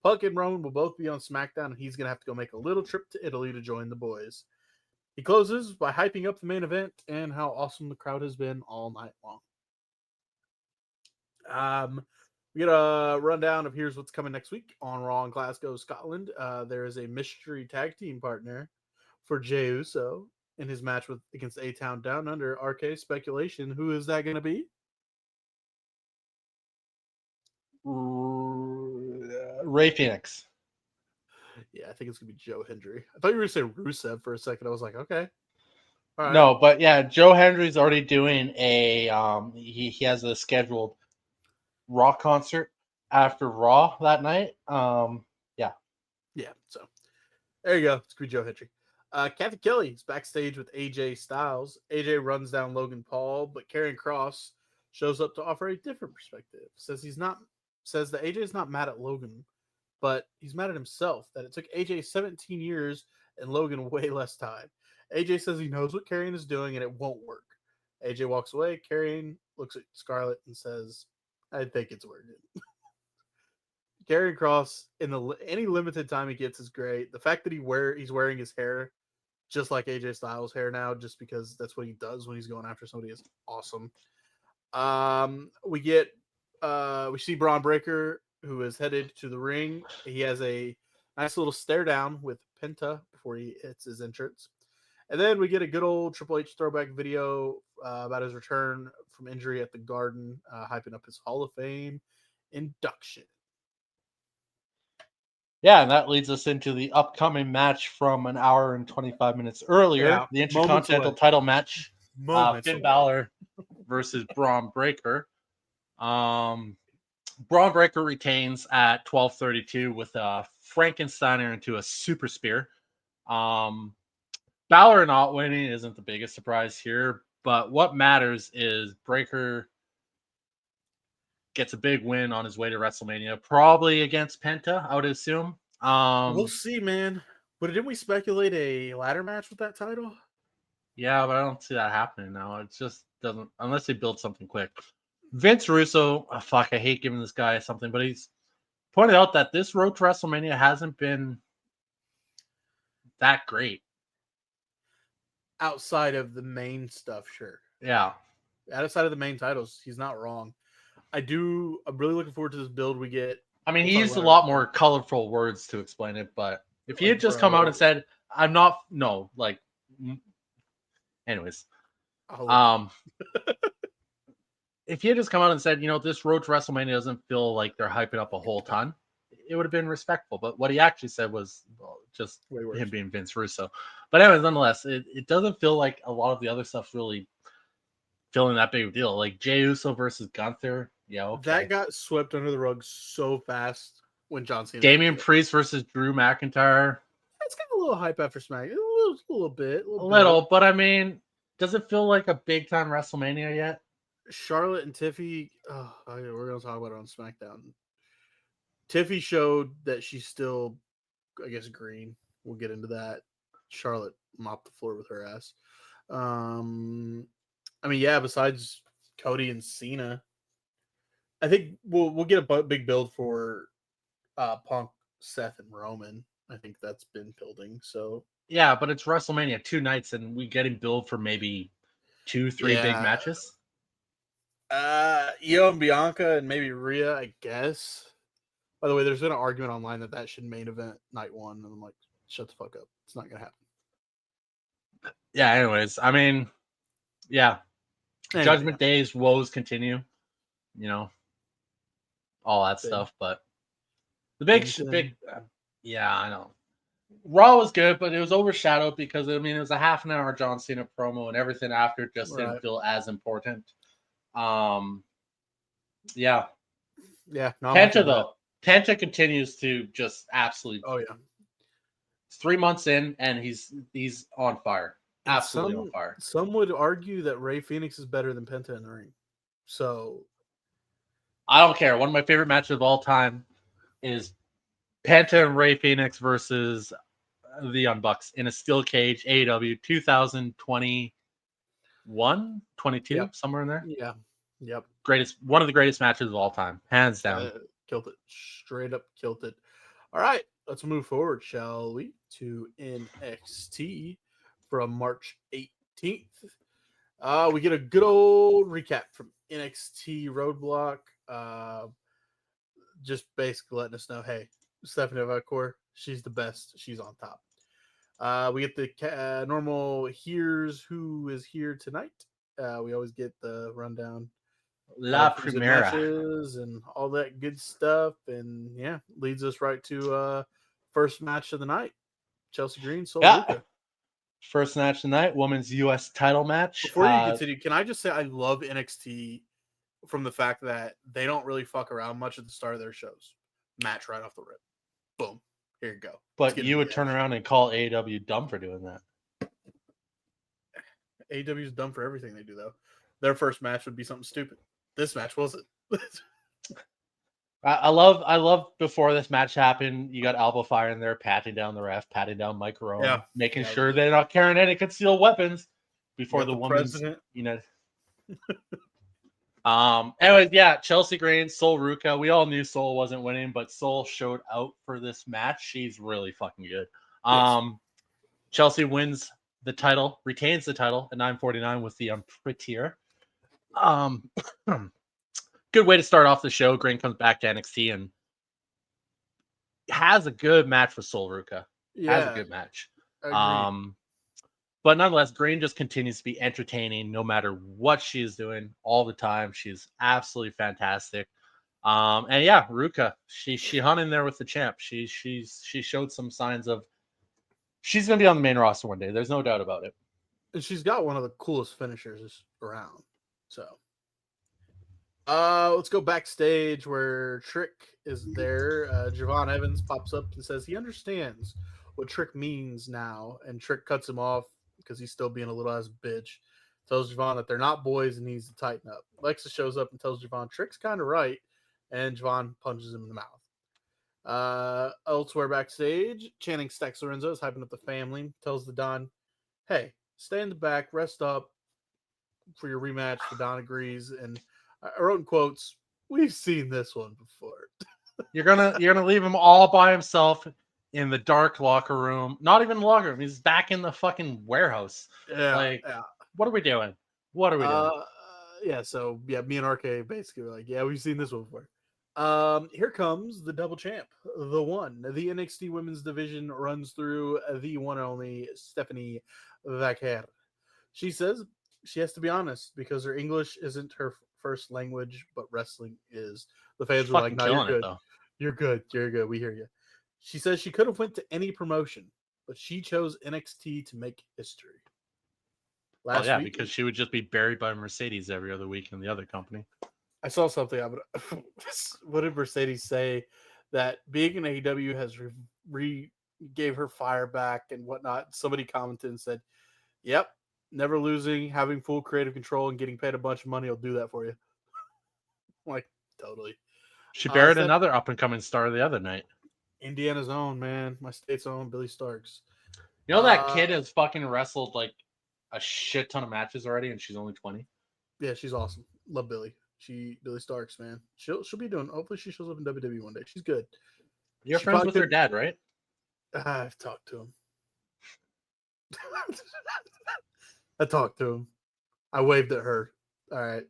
Punk and Roman will both be on SmackDown, and he's going to have to go make a little trip to Italy to join the boys. He closes by hyping up the main event and how awesome the crowd has been all night long. We get a rundown of here's what's coming next week on Raw in Glasgow, Scotland. There is a mystery tag team partner for Jey Uso in his match against A-Town Down Under. RK speculation. Who is that going to be? Ray Phoenix. Yeah, I think it's going to be Joe Hendry. I thought you were going to say Rusev for a second. I was like, okay. All right. No, but yeah, Joe Hendry's already doing a he has a scheduled Raw concert after Raw that night. Yeah, so there you go. It's going to be Joe Hendry. Kathy Kelly is backstage with AJ Styles. AJ runs down Logan Paul, but Karrion Kross shows up to offer a different perspective. Says that AJ is not mad at Logan, but he's mad at himself that it took AJ 17 years and Logan way less time. AJ says he knows what Karrion is doing and it won't work. AJ walks away. Karrion looks at Scarlett and says, I think it's working. Karrion Kross in any limited time he gets is great. The fact that he's wearing his hair just like AJ Styles' hair now, just because that's what he does when he's going after somebody, is awesome. We see Braun Breaker, who is headed to the ring. He has a nice little stare down with Penta before he hits his entrance. And then we get a good old Triple H throwback video about his return from injury at the Garden, hyping up his Hall of Fame induction. Yeah, and that leads us into the upcoming match from an hour and 25 minutes earlier, the Intercontinental title match. Finn Balor versus Braun Breaker. Braun Breaker retains at 12:32 with a Frankensteiner into a super spear. Balor not winning isn't the biggest surprise here, but what matters is Breaker gets a big win on his way to WrestleMania, probably against Penta, I would assume. We'll see, man. But didn't we speculate a ladder match with that title? Yeah, but I don't see that happening now. It just doesn't, unless they build something quick. Vince Russo, I hate giving this guy something, but he's pointed out that this road to WrestleMania hasn't been that great. Outside of the main stuff, sure. Yeah. Outside of the main titles, he's not wrong. I'm really looking forward to this build we get. I mean, he used a lot more colorful words to explain it, but if he had just come out and said, anyways. If he had just come out and said, this road to WrestleMania doesn't feel like they're hyping up a whole ton, it would have been respectful. But what he actually said was just him being Vince Russo. But anyways, nonetheless, it doesn't feel like a lot of the other stuff's really feeling that big of a deal. Like Jey Uso versus Gunther. Yeah, okay. That got swept under the rug so fast when John Cena. Damian Priest versus Drew McIntyre. It's got a little hype after SmackDown. A little bit. But I mean, does it feel like a big time WrestleMania yet? Charlotte and Tiffy, we're going to talk about it on SmackDown. Tiffy showed that she's still, I guess, green. We'll get into that. Charlotte mopped the floor with her ass. Besides Cody and Cena, I think we'll get a big build for Punk, Seth, and Roman. I think that's been building. So yeah, but it's WrestleMania 2 nights, and we getting build for maybe 2-3 big matches. Io and Bianca and maybe Rhea, I guess. By the way, there's been an argument online that should main event night 1, and I'm like, shut the fuck up. It's not gonna happen. Yeah. Anyways, I mean, yeah. Judgment Days, woes continue. All that stuff, but the big, yeah, I know. Raw was good, but it was overshadowed because it was a half an hour John Cena promo, and everything after just didn't Right. feel as important. Yeah. Yeah, no, I'm with you Penta on that. though, Penta continues to just absolutely. Oh yeah. 3 months in, and he's on fire, And absolutely on fire. some would argue that Ray Phoenix is better than Penta in the ring. So I don't care. One of my favorite matches of all time is Penta and Ray Phoenix versus the Young Bucks in a steel cage, AEW 2021, 22, yep, somewhere in there. yeah, yep. One of the greatest matches of all time, hands down. Killed it. Straight up killed it. All right, let's move forward, shall we, to NXT from March 18th. We get a good old recap from NXT Roadblock. Just basically letting us know, hey, Stephanie Valcour, she's the best. She's on top. We get the normal here's who is here tonight. We always get the rundown La of who's in Primera. matches and all that good stuff. And yeah, leads us right to first match of the night. Chelsea Green, Sol Yeah. Ruka. First match tonight, women's U.S. title match. Before you continue, can I just say I love NXT from the fact that they don't really fuck around much at the start of their shows. Match right off the rip. Boom. Here you go. But you would turn around and call AEW dumb for doing that. AEW is dumb for everything they do, though. Their first match would be something stupid. This match wasn't. I love before this match happened, you got Alba Fire in there patting down the ref, patting down Mike Rowan, Yeah. making Yeah, sure they're not carrying any concealed weapons before the woman's president. Anyways, yeah, Chelsea Green, Sol Ruka. We all knew Sol wasn't winning, but Sol showed out for this match. She's really fucking good. Yes. Chelsea wins the title, retains the title at 9:49 with the Prettier. Good way to start off the show. Green comes back to NXT and has a good match with Sol Ruka. Yeah. Has a good match. Agreed. But nonetheless, Green just continues to be entertaining no matter what she's doing all the time. She's absolutely fantastic. And yeah, Ruka, she hung in there with the champ. She showed some signs of she's gonna be on the main roster one day. There's no doubt about it. And she's got one of the coolest finishers around. So let's go backstage where Trick is there. Javon Evans pops up and says he understands what Trick means now, and Trick cuts him off because he's still being a little ass bitch. Tells Javon that they're not boys and needs to tighten up. Lexa shows up and tells Javon Trick's kind of right, and Javon punches him in the mouth. Elsewhere backstage, Channing Stacks Lorenzo is hyping up the family, tells the Don, hey, stay in the back, rest up for your rematch. The Don agrees, and I wrote in quotes, we've seen this one before. You're gonna leave him all by himself in the dark locker room. Not even the locker room. He's back in the fucking warehouse. Yeah. What are we doing? What are we doing? Yeah, so yeah, me and RK basically were like, yeah, we've seen this one before. Here comes the double champ, the one. The NXT women's division runs through the one and only Stephanie Vaquer. She says she has to be honest because her English isn't her first language, but wrestling is. The fans She's were like, fucking "No, you're killing it good. though. You're good. You're good. We hear you." She says she could have went to any promotion, but she chose NXT to make history. Last week, because she would just be buried by Mercedes every other week in the other company. I saw something. What did Mercedes say? That being in AEW has gave her fire back and whatnot. Somebody commented and said, "Yep, never losing, having full creative control, and getting paid a bunch of money will do that for you." Like totally. She buried Steph, another up and coming star the other night. Indiana's own man, my state's own Billy Starks. You know that kid has fucking wrestled like a shit ton of matches already, and she's only 20. Yeah, she's awesome. Love Billy. Billy Starks, man. She'll be doing. Hopefully, she shows up in WWE one day. She's good. You're She friends probably with her could- dad, right? I've talked to him. I talked to him. I waved at her. All right.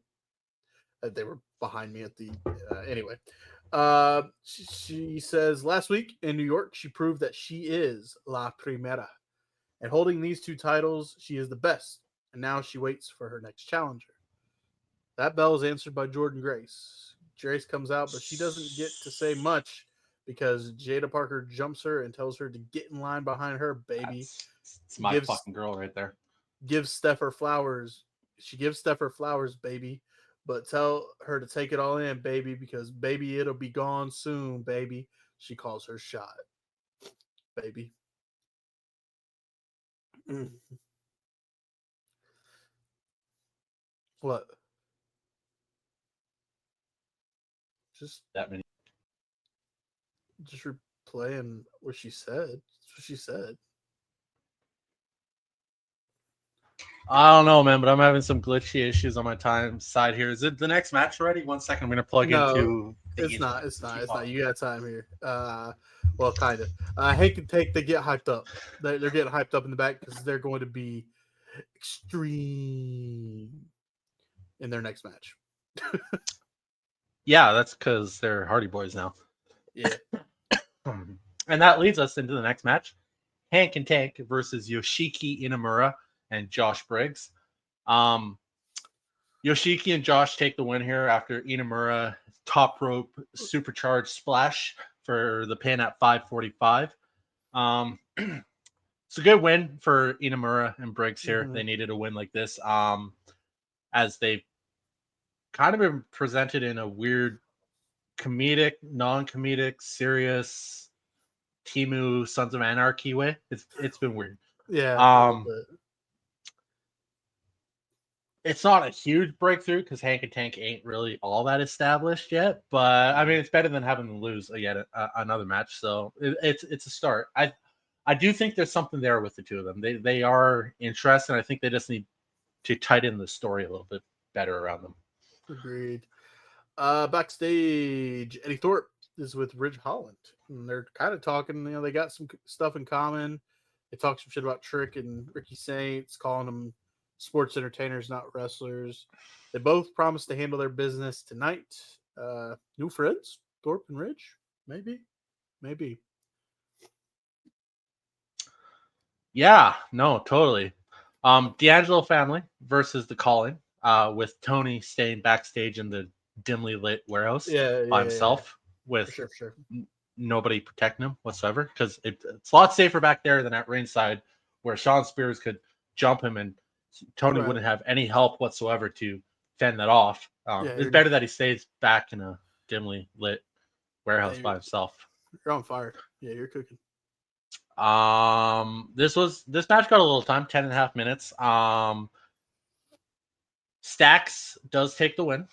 They were behind me at the anyway. She says last week in New York, she proved that she is La Primera, and holding these two titles, she is the best. And now she waits for her next challenger. That bell is answered by Jordan Grace. Grace comes out, but she doesn't get to say much because Jada Parker jumps her and tells her to get in line behind her, baby. It's my fucking girl right there. Gives Steph her flowers. She gives Steph her flowers, baby. But tell her to take it all in, baby, because baby, it'll be gone soon, baby. She calls her shot, baby. What? Just That many. just replaying what she said. That's what she said. I don't know, man, but I'm having some glitchy issues on my time side here. Is it the next match already? 1 second, I'm gonna plug into. It's not. It's not. It's not. You got time here. Well, kind of. Hank and Take, they get hyped up. They're getting hyped up in the back because they're going to be extreme in their next match. Yeah, that's because they're Hardy Boys now. Yeah. And that leads us into the next match: Hank and Tank versus Yoshiki Inamura and Josh Briggs. Yoshiki and Josh take the win here after Inamura top rope supercharged splash for the pin at 5:45. It's a good win for Inamura and Briggs here. Mhm. They needed a win like this, as they've kind of been presented in a weird comedic, non-comedic, serious Timu Sons of Anarchy way. It's been weird. Yeah. A little bit. It's not a huge breakthrough because Hank and Tank ain't really all that established yet. But I mean, it's better than having them lose yet another match. So it's a start. I do think there's something there with the two of them. They are interesting. I think they just need to tighten the story a little bit better around them. Agreed. Backstage, Eddie Thorpe is with Ridge Holland. And they're kind of talking. They got some stuff in common. They talk some shit about Trick and Ricky Saints, calling them sports entertainers, not wrestlers. They both promise to handle their business tonight. New friends, Thorpe and Ridge, maybe. Yeah, no, totally. D'Angelo family versus the Calling, with Tony staying backstage in the dimly lit warehouse by himself with For sure. nobody protecting him whatsoever, because it's a lot safer back there than at ringside, where Sean Spears could jump him and Tony Right. wouldn't have any help whatsoever to fend that off. It's better that he stays back in a dimly lit warehouse by himself. You're on fire. Yeah, you're cooking. This match got a little time, 10.5 minutes. Stacks does take the win.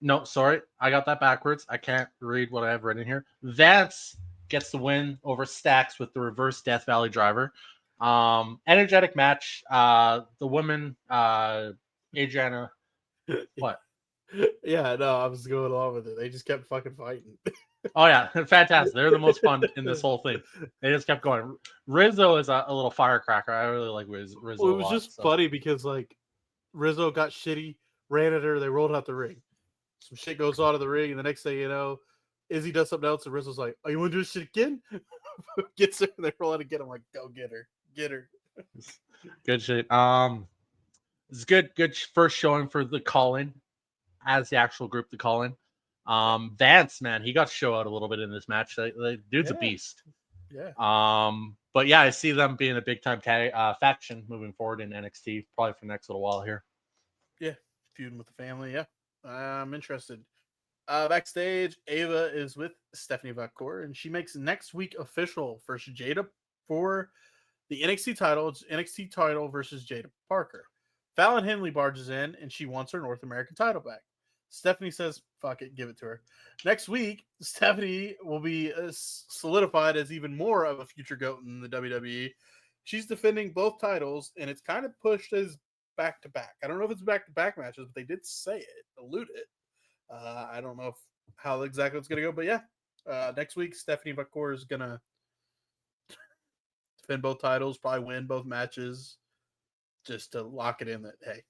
No, sorry, I got that backwards. I can't read what I have written here. Vance gets the win over Stacks with the reverse Death Valley driver. Energetic match. The women, Adriana. What? Yeah, no, I was going along with it. They just kept fucking fighting. Oh yeah, fantastic. They're the most fun in this whole thing. They just kept going. Rizzo is a little firecracker. I really like Rizzo. Well, it was just funny because like Rizzo got shitty, ran at her, they rolled out the ring. Some shit goes on in the ring, and the next thing you know, Izzy does something else, and Rizzo's like, "Oh, you want to do this shit again?" Gets her, and they roll out again. I'm like, "Go get her." Good shit. It's good first showing for the Call-In as the actual group, the Call-In. Vance, man, he got to show out a little bit in this match. The dude's a beast. Yeah. But yeah, I see them being a big time faction moving forward in NXT, probably for the next little while here. Yeah, feuding with the family. Yeah, I'm interested. Backstage, Ava is with Stephanie Vakor, and she makes next week official for Jada for the NXT title. It's NXT title versus Jada Parker. Fallon Henley barges in, and she wants her North American title back. Stephanie says, "Fuck it, give it to her." Next week, Stephanie will be solidified as even more of a future GOAT in the WWE. She's defending both titles, and it's kind of pushed as back-to-back. I don't know if it's back-to-back matches, but they did say it, allude it. I don't know how exactly it's going to go, but yeah. Next week, Stephanie Vakor is going to defend both titles, probably win both matches, just to lock it in that, hey.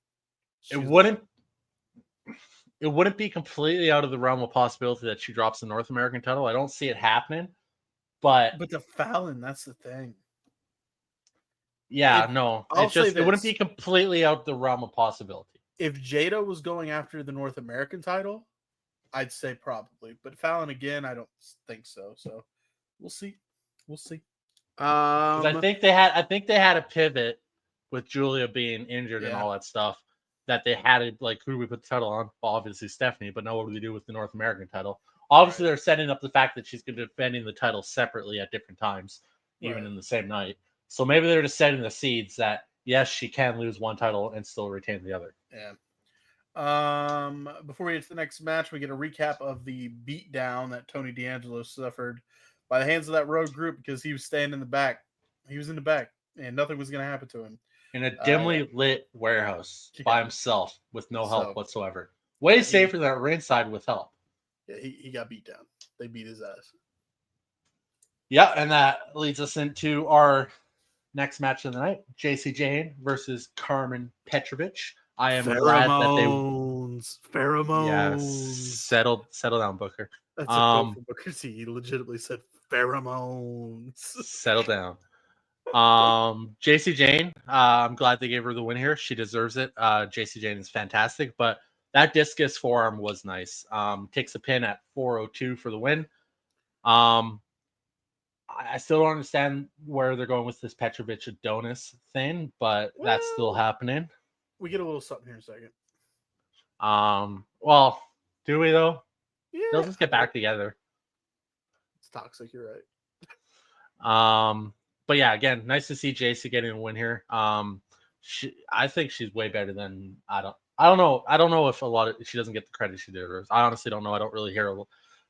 It wouldn't be completely out of the realm of possibility that she drops the North American title. I don't see it happening, but the Fallon, that's the thing. Yeah, no. It wouldn't be completely out of the realm of possibility. If Jada was going after the North American title, I'd say probably, but Fallon again, I don't think so. So we'll see. We'll see. 'Cause I think they had a pivot with Julia being injured and Yeah. all that stuff. That they had it like who do we put the title on? Well, obviously Stephanie, but now what do we do with the North American title? Obviously, Right. they're setting up the fact that she's going to be defending the title separately at different times, even Right. in the same night. So maybe they're just setting the seeds that yes, she can lose one title and still retain the other. Yeah. Before we get to the next match, we get a recap of the beatdown that Tony D'Angelo suffered by the hands of that road group because he was staying in the back. He was in the back, and nothing was going to happen to him. In a Yeah. dimly lit warehouse by himself with no help So, whatsoever. Way yeah, safer than ringside with help. Yeah, he got beat down. They beat his ass. Yeah, and that leads us into our next match of the night: JC Jane versus Carmen Petrovich. I am glad that they Pheromones. settle down, Booker. That's a quote from Booker T. He legitimately said pheromones. Settle down. JC Jane, I'm glad they gave her the win here. She deserves it. JC Jane is fantastic, but that discus forearm was nice. Takes a pin at 402 for the win. I still don't understand where they're going with this Petrovich Adonis thing, but that's still happening. We get a little something here in a second. Well, do we though? Yeah, They'll just get back together. It's toxic. You're right. But yeah, again, nice to see JC getting a win here. I think she's way better than I don't know if she doesn't get the credit she deserves. I honestly don't know. I don't really hear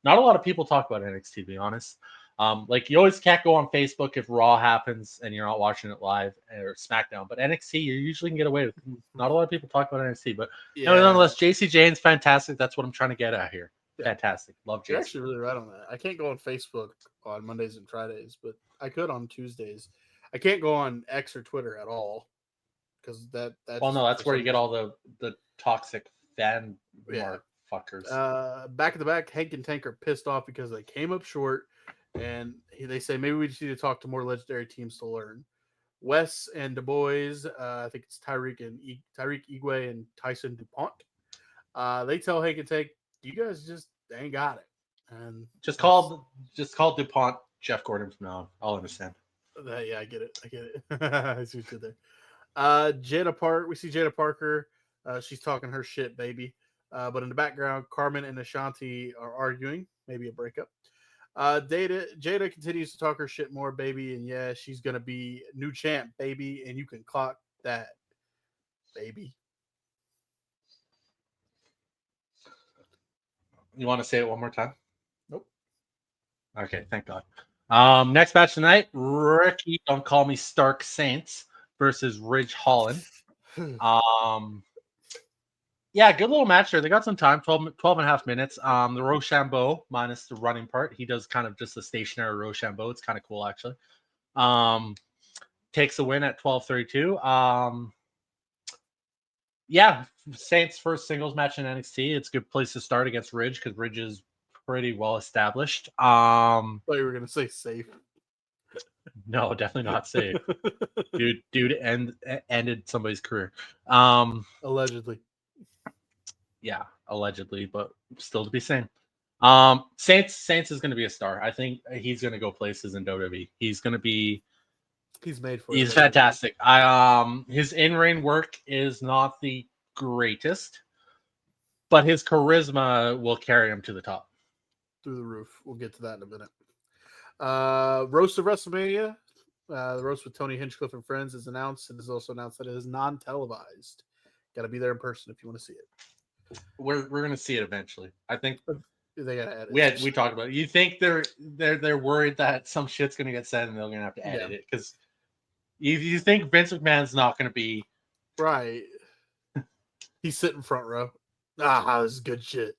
not a lot of people talk about NXT, to be honest. Like you always can't go on Facebook if Raw happens and you're not watching it live or SmackDown. But NXT, you usually can get away with. Not a lot of people talk about NXT, but nonetheless, JC Jane's fantastic. That's what I'm trying to get at here. Yeah. Fantastic. Love JC. You're actually really right on that. I can't go on Facebook on Mondays and Fridays, but I could on Tuesdays. I can't go on X or Twitter at all because that's where you get all the toxic fan fuckers. Back at the back, Hank and Tank are pissed off because they came up short, and they say maybe we just need to talk to more legendary teams to learn. Wes and Du Bois, I think it's Tyreek Igwe and Tyson DuPont. They tell Hank and Tank, "You guys just ain't got it." And just call DuPont Jeff Gordon from now on. I'll understand. Yeah, I get it. I see what you did there. We see Jada Parker. She's talking her shit, baby. But in the background, Carmen and Ashanti are arguing, maybe a breakup. Jada continues to talk her shit more, baby, and yeah, she's gonna be new champ, baby, and you can clock that, baby. You want to say it one more time? Nope. Okay, thank God. Next match tonight: Ricky, don't call me Stark Saints versus Ridge Holland. Yeah, good little match there. They got some time, 12 and a half minutes. The Rochambeau minus the running part. He does kind of just a stationary Rochambeau. It's kind of cool, actually. Takes a win at 12:32. Yeah, Saints' first singles match in NXT. It's a good place to start against Ridge because Ridge is pretty well established. I thought you were gonna say safe. No, definitely not safe. dude ended somebody's career. Allegedly. Yeah, allegedly, but still to be seen. Saints is going to be a star. I think he's going to go places in WWE. He's going to be. He's made for. He's fantastic. His in-ring work is not the greatest, but his charisma will carry him to the top. Through the roof. We'll get to that in a minute. Roast of WrestleMania. The roast with Tony Hinchcliffe and friends is announced. It is also announced that it is non-televised. Got to be there in person if you want to see it. We're gonna see it eventually. I think they gotta edit. We talked about it. You think they're worried that some shit's gonna get said and they're gonna have to edit it because you think Vince McMahon's not gonna be right. He's sitting front row. This is good shit.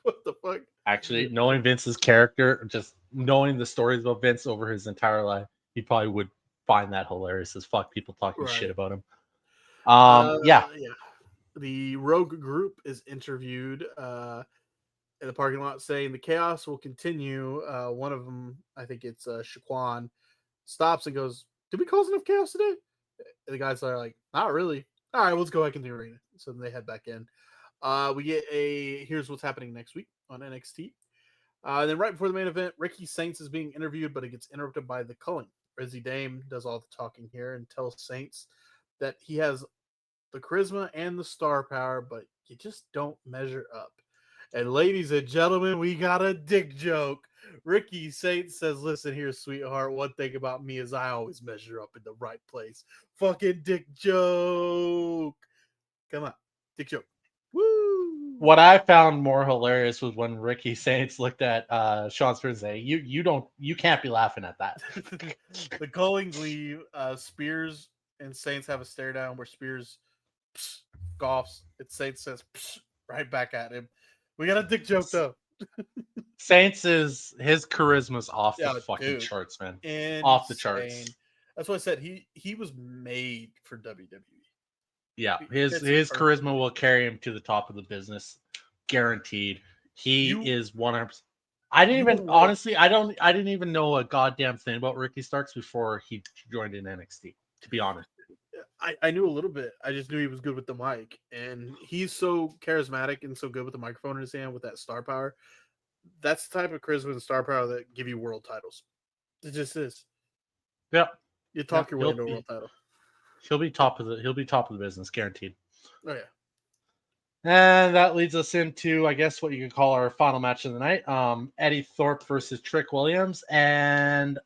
What the fuck? Actually, knowing Vince's character, just knowing the stories about Vince over his entire life, he probably would find that hilarious as fuck. People talking shit about him. Yeah. The Rogue group is interviewed in the parking lot, saying the chaos will continue. One of them, I think it's Shaquan, stops and goes, "Did we cause enough chaos today?" And the guys are like, "Not really." All right, let's go back in the arena. So then they head back in. We get a here's what's happening next week on NXT. Then right before the main event, Ricky Saints is being interviewed, but it gets interrupted by the culling. Rizzy Dame does all the talking here and tells Saints that he has the charisma and the star power, but you just don't measure up. And ladies and gentlemen, we got a dick joke. Ricky Saints says, "Listen here, sweetheart. One thing about me is I always measure up in the right place." Fucking dick joke. Come on, dick joke. Woo! What I found more hilarious was when Ricky Saints looked at Sean Spears and say, you can't be laughing at that." The Cullings leave. Spears and Saints have a stare down where Spears golfs. And Saints says right back at him. We got a dick joke though. Saints his charisma's off the Yeah, fucking dude, charts, man. Off the charts. insane. That's why I said he was made for WWE. Yeah, He his fits it his perfect. charisma will carry him to the top of the business, guaranteed. He You- is 100%. I didn't You even will. honestly. I didn't even know a goddamn thing about Ricky Starks before he joined in NXT. To be honest, I knew a little bit. I just knew he was good with the mic, and he's so charismatic and so good with the microphone in his hand with that star power. That's the type of charisma and star power that give you world titles. It just is. yeah, You talk your way he'll into a world be title. top of the business, guaranteed. Oh yeah. And that leads us into, I guess, what you could call our final match of the night. Eddie Thorpe versus Trick Williams. And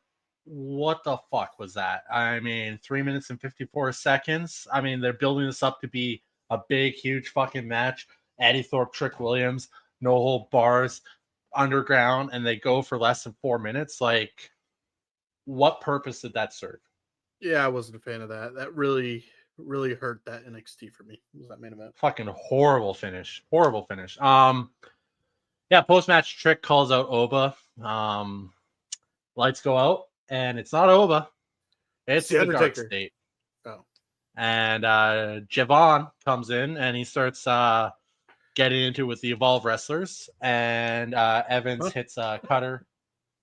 what the fuck was that? I mean, 3 minutes and 54 seconds. I mean, they're building this up to be a big, huge fucking match. Eddie Thorpe, Trick Williams, no hold bars, underground, and they go for less than 4 minutes. Like, what purpose did that serve? Yeah, I wasn't a fan of that. That really hurt that NXT for me. Was that main event? Fucking horrible finish. Horrible finish. Yeah, post-match Trick calls out Oba. Lights go out, and it's not Oba. It's the the Dark Undertaker. State. Oh. And Javon comes in, and he starts getting into it with the Evolve wrestlers. And Evans hits a cutter.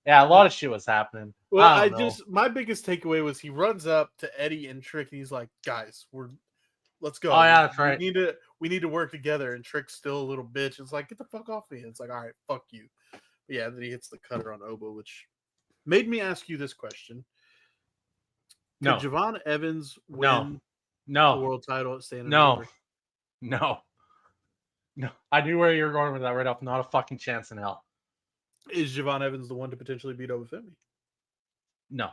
Yeah, a lot of shit was happening. Well, I don't know. My biggest takeaway was he runs up to Eddie and Trick, and he's like, "Guys, let's go. Oh, yeah, that's right. We need to work together." And Trick's still a little bitch. It's like, "Get the fuck off me!" It's like, "All right, fuck you." But yeah, then he hits the cutter on Oba, which made me ask you this question: No, could Javon Evans no, win the no, world title at Stand and no, Deliver? no, no. I knew where you were going with that right off. Not a fucking chance in hell. Is Javon Evans the one to potentially beat Oba Femi? No.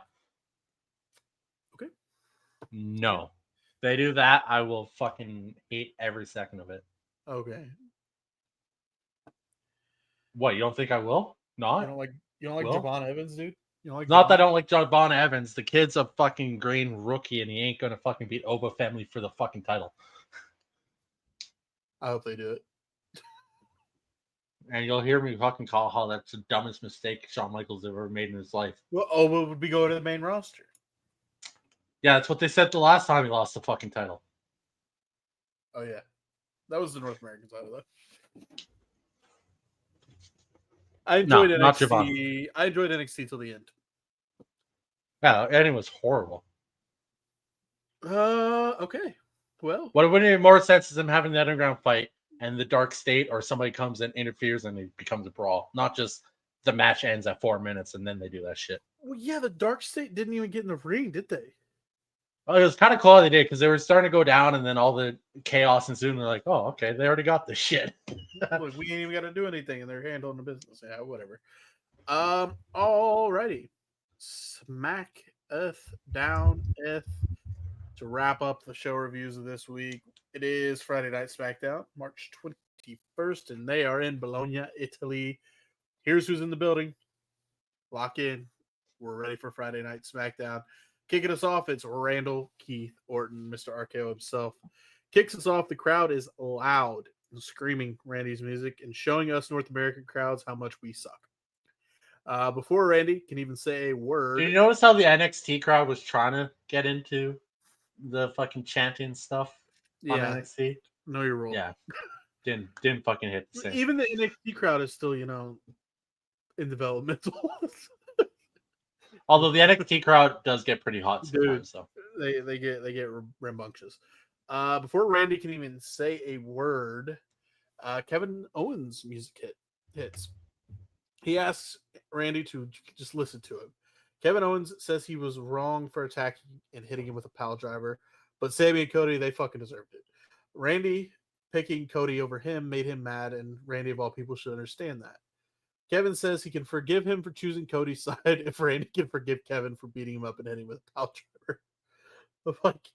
Okay. No. If they do that, I will fucking hate every second of it. Okay. What, you don't think I will? Not? You don't like Will? Javon Evans, dude? You don't like Not that I Javon? don't like John Bon Evans. The kid's a fucking green rookie and he ain't gonna fucking beat Oba Family for the fucking title. I hope they do it. And you'll hear me fucking call how that's the dumbest mistake Shawn Michaels ever made in his life. Well, Oba would be going to the main roster. Yeah, that's what they said the last time he lost the fucking title. Oh yeah, that was the North American title though. I enjoyed NXT. Not Javon. I enjoyed NXT till the end. Yeah, and it was horrible. Okay. Well, What would make more sense is them having the underground fight and the Dark State or somebody comes and interferes and it becomes a brawl. Not just the match ends at 4 minutes and then they do that shit. well, yeah, the Dark State didn't even get in the ring, did they? Well, it was kind of cool they did because they were starting to go down and then all the chaos ensued and they're like, oh, okay, they already got this shit. Look, we ain't even got to do anything, and they're handling the business. Yeah, whatever. Alrighty. Smack down to wrap up the show reviews of this week. It is Friday Night SmackDown, March 21st, and they are in Bologna, Italy. Here's who's in the building. Lock in. We're ready for Friday Night SmackDown. Kicking us off, it's Randall Keith Orton, Mr. RKO himself. Kicks us off. The crowd is loud and screaming Randy's music and showing us North American crowds how much we suck. Before Randy can even say a word. Did you notice how the NXT crowd was trying to get into the fucking chanting stuff on NXT? Know your role. Yeah. Didn't fucking hit the same. Even the NXT crowd is still, in developmental. Although the NXT crowd does get pretty hot sometimes, so they get rambunctious. Before Randy can even say a word, Kevin Owens' music hits. He asks Randy to just listen to him. Kevin Owens says he was wrong for attacking and hitting him with a pile driver, but Sammy and Cody, they fucking deserved it. Randy picking Cody over him made him mad, and Randy, of all people, should understand that. Kevin says he can forgive him for choosing Cody's side if Randy can forgive Kevin for beating him up and hitting him with a pile driver. I'm like,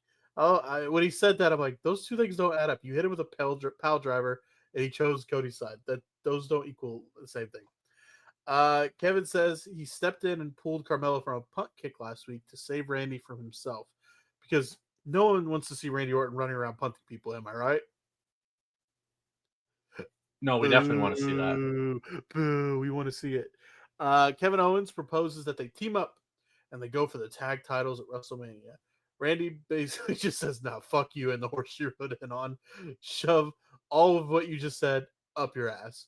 when he said that, I'm like, those two things don't add up. You hit him with a pile driver, and he chose Cody's side. Those don't equal the same thing. Kevin says he stepped in and pulled Carmelo from a punt kick last week to save Randy from himself because no one wants to see Randy Orton running around punting people. Am I right? No, we definitely want to see that. Boo, we want to see it. Kevin Owens proposes that they team up and they go for the tag titles at WrestleMania. Randy basically just says, "No, fuck you," and the horse you rode in on. Shove all of what you just said up your ass.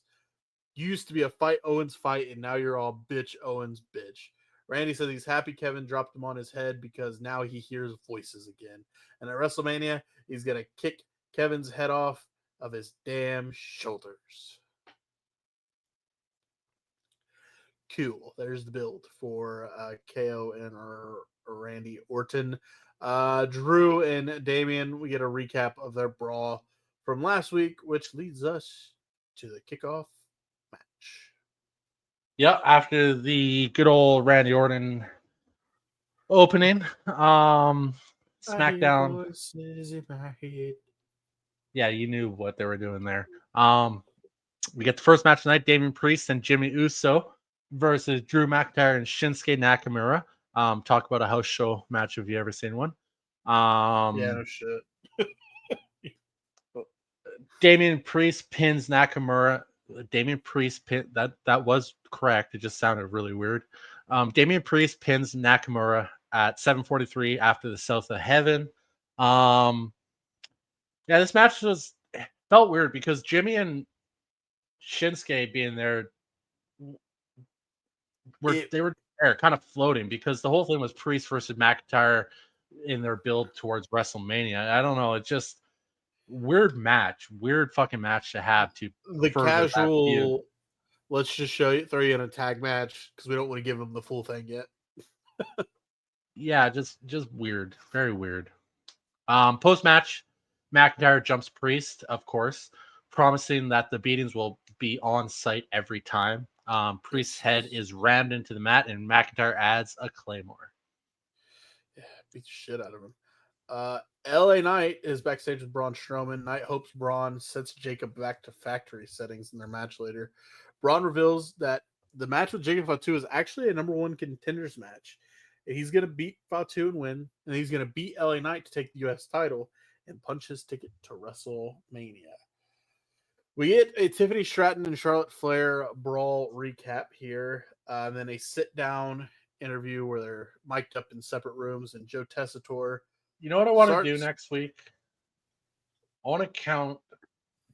You used to be a fight Owens fight, and now you're all bitch Owens bitch. Randy says he's happy Kevin dropped him on his head because now he hears voices again. And at WrestleMania, he's going to kick Kevin's head off of his damn shoulders. Cool. There's the build for KO and Randy Orton. Drew and Damian, we get a recap of their brawl from last week, which leads us to the kickoff match. Yep, after the good old Randy Orton opening, SmackDown. Yeah, you knew what they were doing there. We get the first match tonight: Damian Priest and Jimmy Uso versus Drew McIntyre and Shinsuke Nakamura. Talk about a house show match. Have you ever seen one? Yeah, no shit. Damian Priest pins Nakamura. Damian Priest pin that was correct. It just sounded really weird. Damian Priest pins Nakamura at 7:43 after the South of Heaven. Yeah, this match felt weird because Jimmy and Shinsuke being there they were there kind of floating because the whole thing was Priest versus McIntyre in their build towards WrestleMania. I don't know. It's just weird fucking match to have to the further that feud. casual. Let's just throw you in a tag match because we don't want to give them the full thing yet. Yeah, just weird, very weird. Post match, McIntyre jumps Priest, of course, promising that the beatings will be on site every time. Priest's head is rammed into the mat, and McIntyre adds a claymore. Yeah, beat the shit out of him. LA Knight is backstage with Braun Strowman. Knight hopes Braun sets Jacob back to factory settings in their match later. Braun reveals that the match with Jacob Fatu is actually a number one contenders match. And he's going to beat Fatu and win, and he's going to beat LA Knight to take the U.S. title and punch his ticket to WrestleMania. We get a Tiffany Stratton and Charlotte Flair brawl recap here, and then a sit-down interview where they're mic'd up in separate rooms, and Joe Tessitore You know what I want to do next week? I want to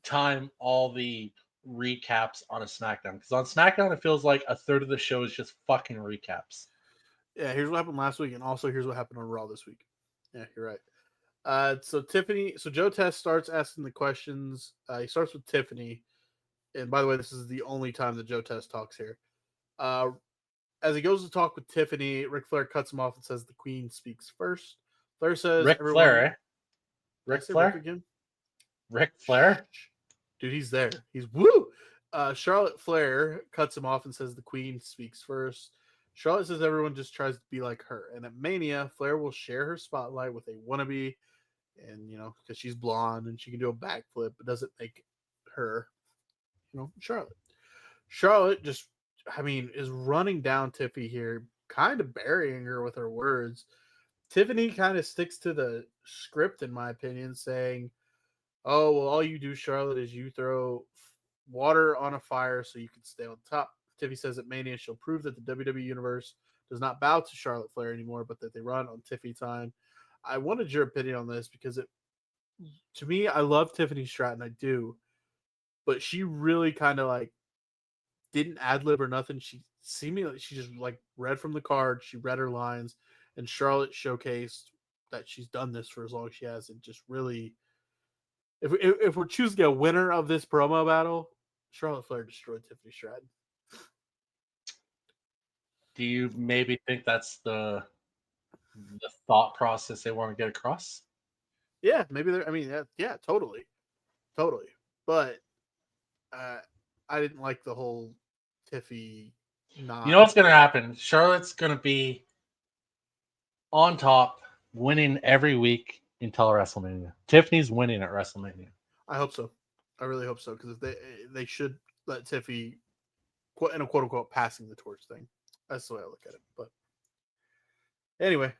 time all the recaps on a SmackDown, because on SmackDown it feels like a third of the show is just fucking recaps. Yeah, here's what happened last week, and also here's what happened on Raw this week. Yeah, you're right. So Joe Tess starts asking the questions. He starts with Tiffany, and by the way, this is the only time that Joe Tess talks here. As he goes to talk with Tiffany, Ric Flair cuts him off and says the Queen speaks first. Flair says, Ric Flair, eh? Ric Flair again. Ric Flair, dude, he's there. He's woo. Charlotte Flair cuts him off and says the Queen speaks first. Charlotte says everyone just tries to be like her. And at Mania, Flair will share her spotlight with a wannabe. And, because she's blonde and she can do a backflip, it doesn't make her, Charlotte. Charlotte is running down Tiffany here, kind of burying her with her words. Tiffany kind of sticks to the script, in my opinion, saying, "Oh, well, all you do, Charlotte, is you throw water on a fire so you can stay on top." Tiffany says at Mania she'll prove that the WWE Universe does not bow to Charlotte Flair anymore, but that they run on Tiffany time. I wanted your opinion on this because to me, I love Tiffany Stratton, I do, but she really kind of didn't ad lib or nothing. She just read from the card. She read her lines, and Charlotte showcased that she's done this for as long as she has, and just really If we're choosing a winner of this promo battle, Charlotte Flair destroyed Tiffany Stratton. Do you maybe think that's the thought process they want to get across? Yeah, maybe they're. I mean, yeah, totally. But I didn't like the whole Tiffy. Not. You know what's going to happen? Charlotte's going to be on top, winning every week until WrestleMania. Tiffany's winning at WrestleMania. I hope so. I really hope so because if they should let Tiffy in a quote unquote passing the torch thing. That's the way I look at it. But anyway,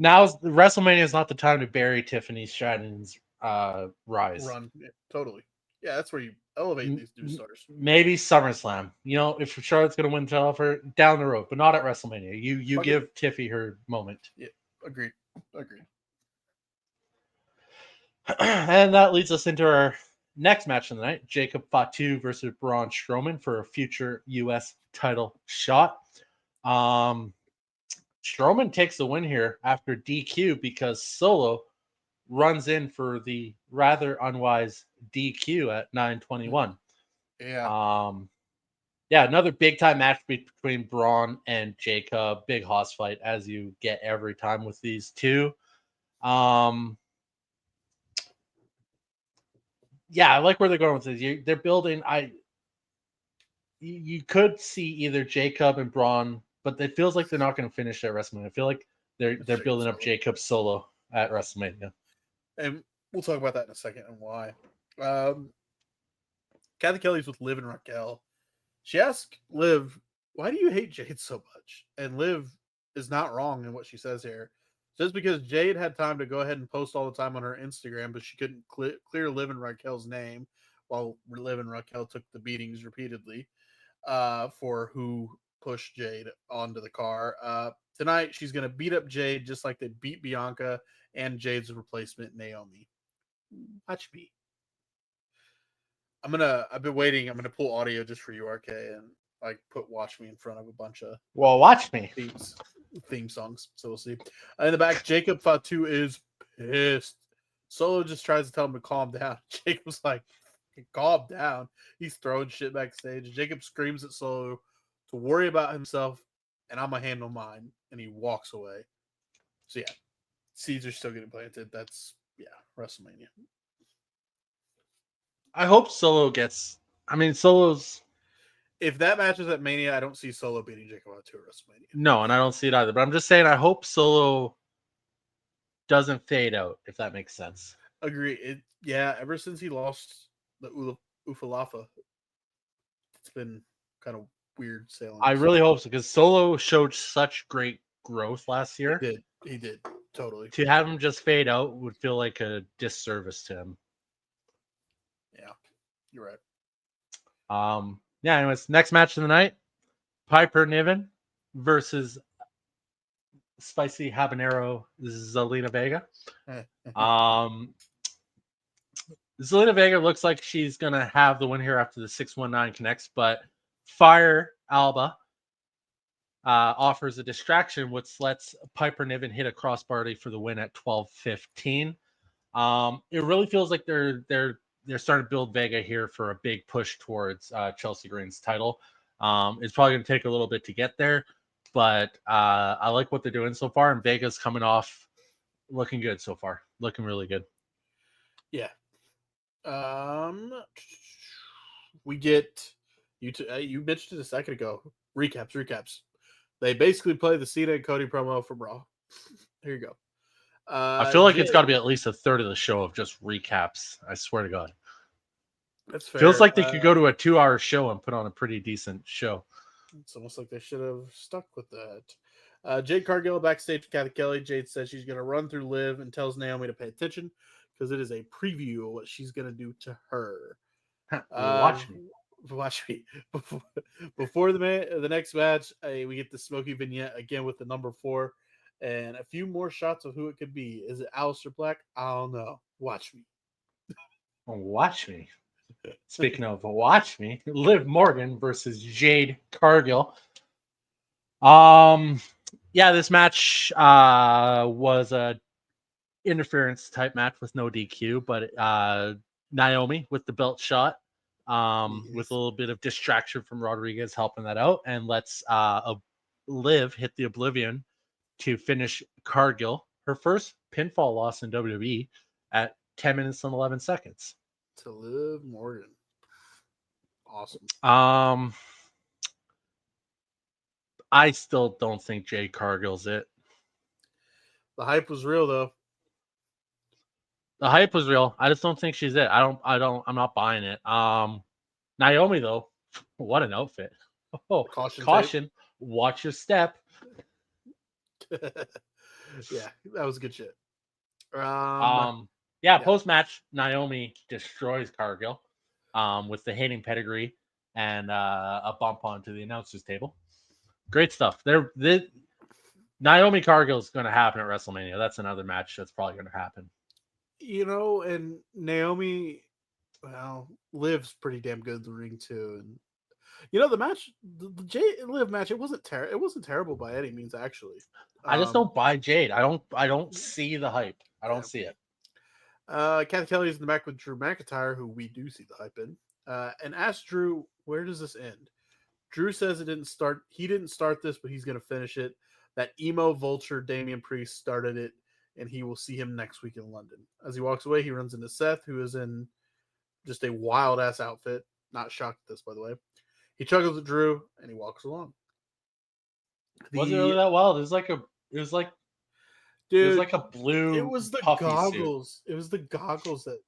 Now WrestleMania is not the time to bury Tiffany Stratton's rise. Run totally. Yeah, that's where you elevate these new stars. Maybe SummerSlam. You know, if Charlotte's going to win the title for down the road, but not at WrestleMania. You give Tiffy her moment. Yeah, agreed. And that leads us into our next match of the night: Jacob Fatu versus Braun Strowman for a future U.S. title shot. Strowman takes the win here after DQ because Solo runs in for the rather unwise DQ at 9:21. Yeah. Yeah, another big time match between Braun and Jacob. Big hoss fight as you get every time with these two. Yeah, I like where they're going with this. They're building. You could see either Jacob and Braun, but it feels like they're not going to finish at WrestleMania. I feel like they're building up Jacob Solo at WrestleMania, and we'll talk about that in a second and why. Kathy Kelly's with Liv and Raquel. She asked Liv, "Why do you hate Jade so much?" And Liv is not wrong in what she says here. Just because Jade had time to go ahead and post all the time on her Instagram, but she couldn't clear Liv and Raquel's name, while Liv and Raquel took the beatings repeatedly for who pushed Jade onto the car. Tonight, she's going to beat up Jade just like they beat Bianca and Jade's replacement, Naomi. Watch me. I've been waiting. I'm gonna pull audio just for you, RK, and like put "Watch Me" in front of a bunch of watch me theme songs. So we'll see. In the back, Jacob Fatu is pissed. Solo just tries to tell him to calm down. Jacob's like, calm down. He's throwing shit backstage. Jacob screams at Solo to worry about himself, and I'm gonna handle mine. And he walks away. So yeah, seeds are still getting planted. That's WrestleMania. I hope Solo gets. I mean, Solo's. If that match is at Mania, I don't see Solo beating Jacob Fatu at WrestleMania. No, and I don't see it either. But I'm just saying, I hope Solo doesn't fade out, if that makes sense. Agree. Ever since he lost the Ufalafa, it's been kind of weird sailing. I really hope so because Solo showed such great growth last year. He did totally. To have him just fade out would feel like a disservice to him. Yeah, you're right. Yeah. Anyways, next match of the night: Piper Niven versus Spicy Habanero Zelina Vega. Zelina Vega looks like she's gonna have the win here after the 619 connects, but Fire Alba offers a distraction, which lets Piper Niven hit a crossbody for the win at 12:15. It really feels like they're starting to build Vega here for a big push towards Chelsea Green's title. It's probably going to take a little bit to get there, but I like what they're doing so far, and Vega's coming off looking good so far, looking really good. Yeah. We get you mentioned it a second ago. Recaps. They basically play the Cena and Cody promo from Raw. Here you go. I feel like it's got to be at least a third of the show of just recaps. I swear to God. That's fair. Feels like they could go to a 2-hour show and put on a pretty decent show. It's almost like they should have stuck with that. Jade Cargill backstage with Kathy Kelly. Jade says she's going to run through Liv and tells Naomi to pay attention because it is a preview of what she's going to do to her. Watch me. Before the next match, we get the Smoky vignette again with the number 4 and a few more shots of who it could be. Is it Aleister Black? I don't know. Watch me. Watch me. Speaking of watch me, Liv Morgan versus Jade Cargill. Yeah, this match was a interference type match with no DQ, but Naomi with the belt shot, with a little bit of distraction from Rodriguez helping that out, and lets Liv hit the Oblivion to finish Cargill, her first pinfall loss in WWE at 10 minutes and 11 seconds. To Liv Morgan. Awesome. I still don't think Jade Cargill's it. The hype was real though. The hype was real. I just don't think she's it. I'm not buying it. Naomi though, what an outfit. Oh, caution. Watch your step. Yeah, that was good shit. Yeah, post-match, Naomi destroys Cargill with the hating pedigree and a bump onto the announcers table. Great stuff. Naomi Cargill is going to happen at WrestleMania. That's another match that's probably going to happen. You know, and Naomi, well, Liv's pretty damn good in the ring too. And you know, the match, the Jade and Liv match, it wasn't terrible by any means. Actually, I just don't buy Jade. I don't see the hype. I don't see it. Kathy Kelly's in the back with Drew McIntyre, who we do see the hype in, and asked Drew, "Where does this end?" Drew says it didn't start. He didn't start this, but he's going to finish it. That emo vulture Damian Priest started it, and he will see him next week in London. As he walks away, he runs into Seth, who is in just a wild ass outfit. Not shocked at this, by the way. He chuckles at Drew, and he walks along. Wasn't really that wild. It was like a blue. It was the goggles. Suit. It was the goggles that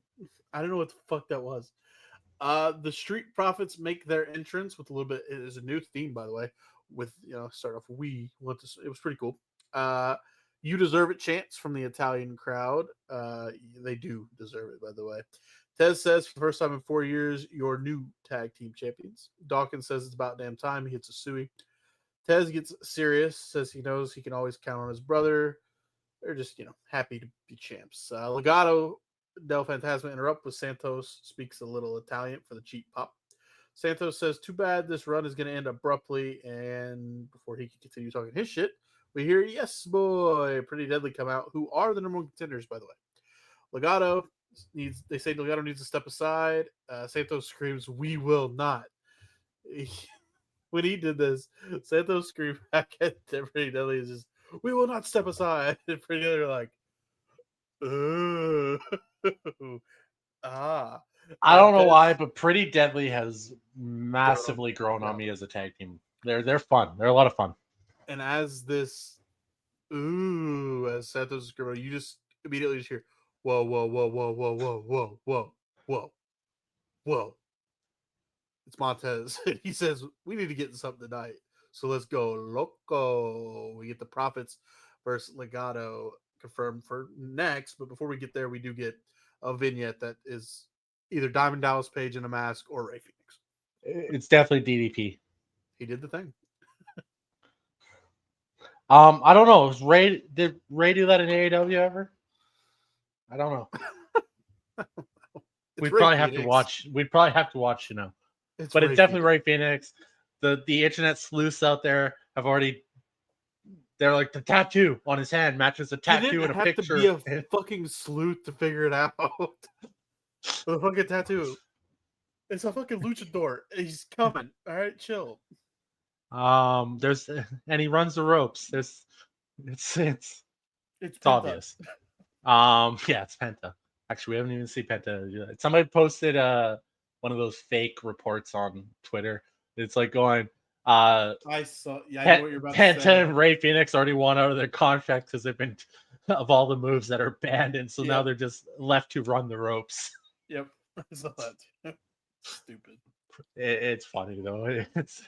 I don't know what the fuck that was. The Street Profits make their entrance with a little bit. It is a new theme, by the way. With start off. We want this. It was pretty cool. You deserve it chants from the Italian crowd. They do deserve it, by the way. Tez says for the first time in 4 years, your new tag team champions. Dawkins says it's about damn time. He hits a Suey. Tez gets serious. Says he knows he can always count on his brother. They're just happy to be champs. Legato Del Fantasma interrupt with Santos speaks a little Italian for the cheap pop. Santos says, too bad this run is going to end abruptly. And before he can continue talking his shit, we hear Yes Boy, Pretty Deadly come out, who are the number one contenders, by the way. Legato they say Legato needs to step aside. Santos screams, we will not. When he did this, Santos screamed back at Pretty Deadly is just, we will not step aside. And Pretty Deadly are like, I don't know why, but Pretty Deadly has massively grown on me as a tag team. They're fun. They're a lot of fun. And as this, as Santos is screaming, you just immediately just hear, whoa, whoa, whoa, whoa, whoa, whoa, whoa, whoa, whoa, whoa. It's Montez. He says, we need to get something tonight. So let's go loco. We get the Profits versus Legato confirmed for next. But before we get there, we do get a vignette that is either Diamond Dallas Page in a mask or Rey Fenix. It's definitely DDP. He did the thing. I don't know. Did Ray do that in AEW ever? I don't know. We'd probably have to watch. But it's definitely Rey Fenix. The internet sleuths out there have already. They're like, the tattoo on his hand matches a tattoo in a picture. You didn't have to be a fucking sleuth to figure it out. The fucking tattoo. It's a fucking luchador. He's coming. All right, chill. And he runs the ropes. It's obvious. Yeah, it's Penta. Actually, we haven't even seen Penta. Somebody posted one of those fake reports on Twitter. It's like going, I saw. Yeah, I know what you're about to say. Penta and Rey Fenix already won out of their contract because they've been of all the moves that are banned, and so now they're just left to run the ropes. Yep, I saw that. Stupid. It's funny though. It's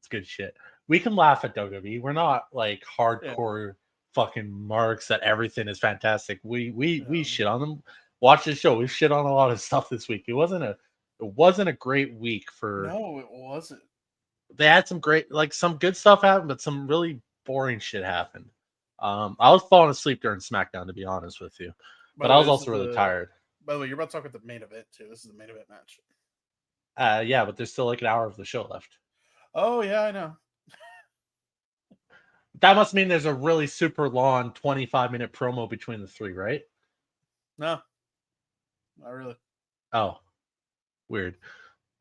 good shit. We can laugh at WWE. We're not like hardcore fucking marks that everything is fantastic. We shit on them. Watch this show. We shit on a lot of stuff this week. It wasn't a great week for. No, it wasn't. They had some good stuff happen, but some really boring shit happened. I was falling asleep during SmackDown, to be honest with you, but I was also really tired. By the way, you're about to talk about the main event too. This is the main event match. Yeah, but there's still like an hour of the show left. Oh yeah, I know. That must mean there's a really super long 25-minute promo between the three, right? No, not really. Oh, weird.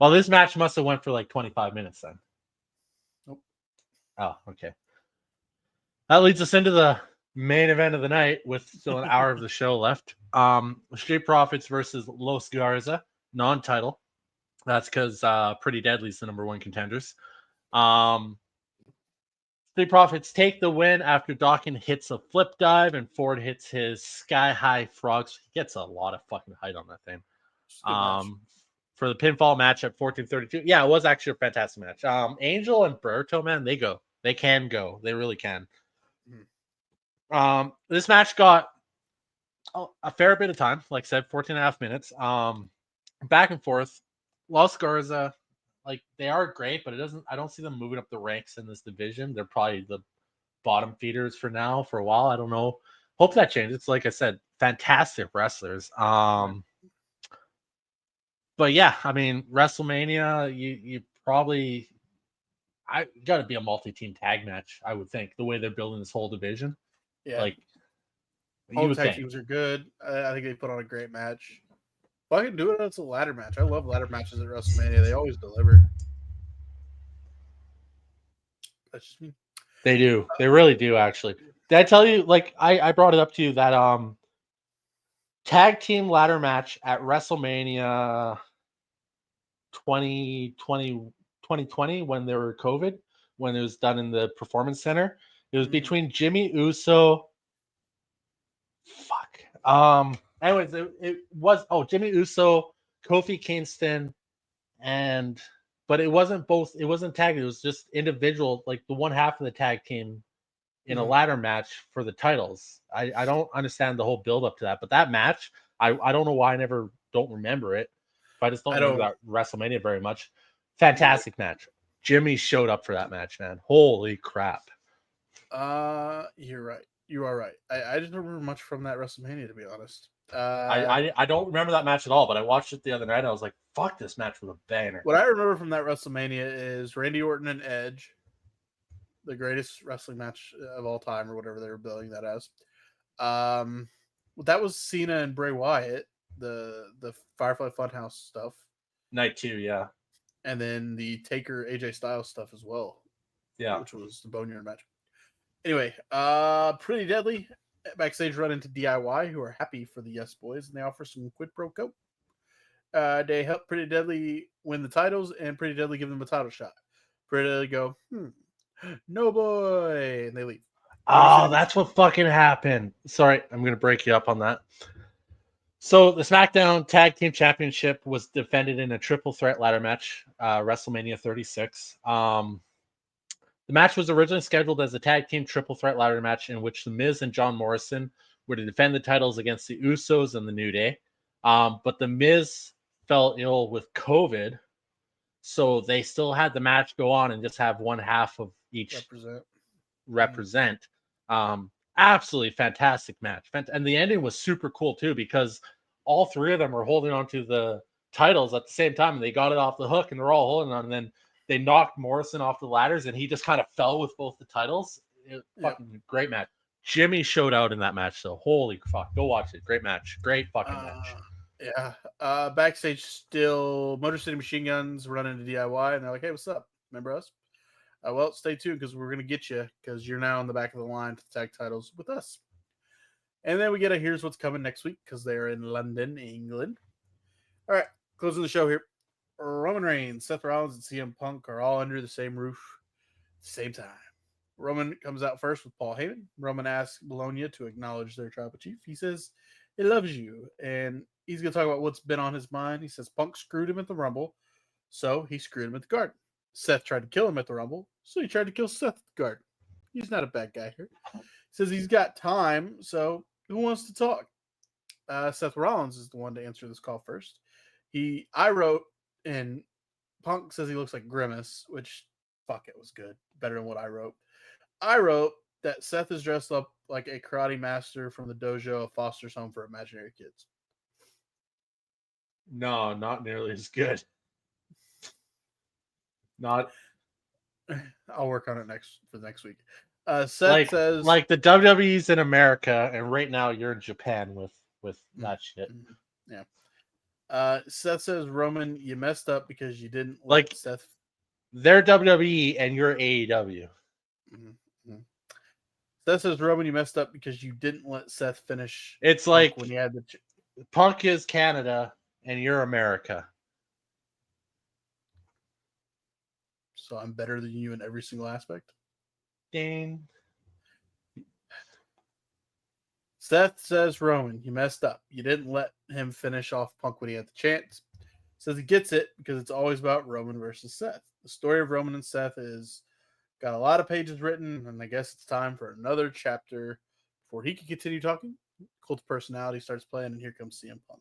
Well, this match must have went for like 25 minutes then. Nope. Oh, okay. That leads us into the main event of the night with still an hour of the show left. Street Profits versus Los Garza, non-title. That's because Pretty Deadly's the number one contenders. Street Profits take the win after Dawkins hits a flip dive and Ford hits his sky-high frogs. He gets a lot of fucking height on that thing. It's a good match. For the pinfall match at 14:32. Yeah, it was actually a fantastic match. Angel and Berto, man, they go. They can go. They really can. This match got a fair bit of time, like I said, 14 and a half minutes. Back and forth. Los Garza, like they are great, but I don't see them moving up the ranks in this division. They're probably the bottom feeders for now, for a while. I don't know. Hope that changes. It's like I said, fantastic wrestlers. But yeah, I mean, WrestleMania, you probably I got to be a multi-team tag match. I would think the way they're building this whole division. Yeah, Like all you the would tag think. teams are good. I think they put on a great match. If I can do it, it's a ladder match. I love ladder matches at WrestleMania. They always deliver. That's just me. They do. They really do. Actually, did I tell you? Like I brought it up to you that tag team ladder match at WrestleMania 2020 when there were COVID, when it was done in the Performance Center. It was between Jimmy Uso. Fuck. Anyways, it was Jimmy Uso, Kofi Kingston, and but it wasn't both. It wasn't tag. It was just individual. Like the one half of the tag team in a ladder match for the titles. I don't understand the whole build up to that, but that match, I don't know why I never don't remember it. If I just don't remember that WrestleMania very much. Fantastic match. Jimmy showed up for that match, man. Holy crap. You're right. You are right. I just don't remember much from that WrestleMania, to be honest. I don't remember that match at all, but I watched it the other night. And I was like, "Fuck, this match was a banger." What I remember from that WrestleMania is Randy Orton and Edge, the greatest wrestling match of all time, or whatever they were billing that as. That was Cena and Bray Wyatt, the Firefly Funhouse stuff, Night 2, yeah, and then the Taker AJ Styles stuff as well. yeah, which was the Boneyard match. Anyway, Pretty Deadly backstage run into DIY, who are happy for the Yes Boys, and they offer some quid pro quo. They help Pretty Deadly win the titles, and Pretty Deadly give them a title shot. Pretty Deadly go, no boy, and they leave. Oh, that's what fucking happened. Sorry, I'm going to break you up on that. So the SmackDown Tag Team Championship was defended in a triple threat ladder match, WrestleMania 36. The match was originally scheduled as a tag team triple threat ladder match in which The Miz and John Morrison were to defend the titles against the Usos and the New Day. But The Miz fell ill with COVID, so they still had the match go on and just have one half of each represent. Absolutely fantastic match. And the ending was super cool too, because all three of them were holding on to the titles at the same time, and they got it off the hook and they're all holding on. And then they knocked Morrison off the ladders and he just kind of fell with both the titles. Fucking great match. Jimmy showed out in that match, so holy fuck. Go watch it. Great match. Great fucking match. Yeah. Backstage still Motor City Machine Guns run into DIY and they're like, hey, what's up? Remember us? Well, stay tuned because we're going to get you because you're now in the back of the line to the tag titles with us. And then we get a here's what's coming next week because they're in London, England. All right, closing the show here. Roman Reigns, Seth Rollins, and CM Punk are all under the same roof at the same time. Roman comes out first with Paul Heyman. Roman asks Bologna to acknowledge their tribal chief. He says he loves you, and he's going to talk about what's been on his mind. He says Punk screwed him at the Rumble, so he screwed him at the Garden. Seth tried to kill him at the Rumble, so he tried to kill Seth at the Garden. He's not a bad guy here. He says he's got time, so who wants to talk? Seth Rollins is the one to answer this call first. I wrote, and Punk says he looks like Grimace, which, fuck, it was good. Better than what I wrote. I wrote that Seth is dressed up like a karate master from the dojo of Foster's Home for Imaginary Kids. No, not nearly as good. Not. I'll work on it for next week. Seth says like the WWE's in America, and right now you're in Japan with with that shit. Yeah. Seth says, Roman, you messed up because you didn't let Like, Seth. they're WWE and you're AEW. Mm-hmm. Seth says, Roman, you messed up because you didn't let Seth finish. It's Punk like when he had the. Punk is Canada and you're America. So I'm better than you in every single aspect. Ding. Seth says, Roman, you messed up. You didn't let him finish off Punk when he had the chance. Says he gets it because it's always about Roman versus Seth. The story of Roman and Seth is got a lot of pages written, and I guess it's time for another chapter before he can continue talking. Cult of Personality starts playing, and here comes CM Punk.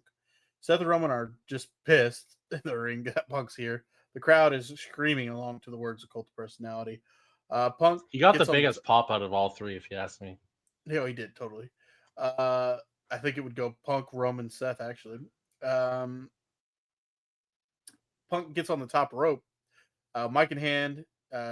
Seth and Roman are just pissed in the ring that Punk's here. The crowd is screaming along to the words of Cult of Personality. Punk He got the gets on biggest pop out of all three, if you ask me. Yeah, he did totally. I think it would go Punk, Roman, Seth. Actually, Punk gets on the top rope, mic in hand,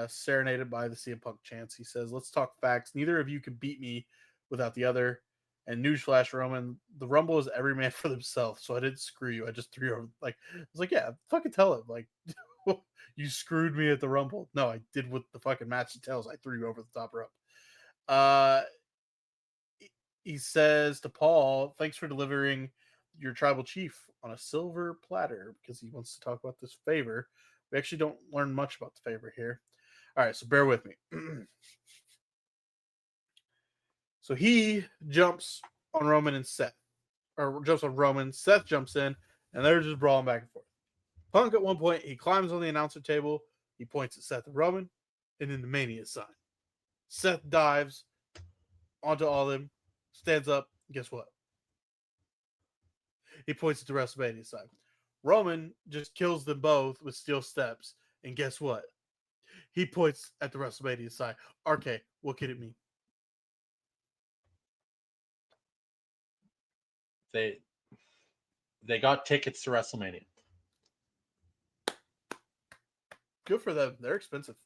serenaded by the CM Punk chants. He says, "Let's talk facts. Neither of you can beat me without the other." And newsflash, Roman, the Rumble is every man for themselves. So I didn't screw you. I just threw you over. Like, I was like, yeah, fucking tell him. Like, you screwed me at the Rumble. No, I did what the fucking match tells. I threw you over the top rope. He says to Paul, "Thanks for delivering your tribal chief on a silver platter," because he wants to talk about this favor. We actually don't learn much about the favor here. All right, so bear with me. So he jumps on Roman and Seth, or jumps on Roman. Seth jumps in, and they're just brawling back and forth. Punk at one point, he climbs on the announcer table. He points at Seth and Roman, and then the Mania sign. Seth dives onto all of them, stands up. Guess what? He points at the WrestleMania sign. Roman just kills them both with steel steps. And guess what? He points at the WrestleMania sign. RK, what could it mean? They got tickets to WrestleMania. Good for them. They're expensive.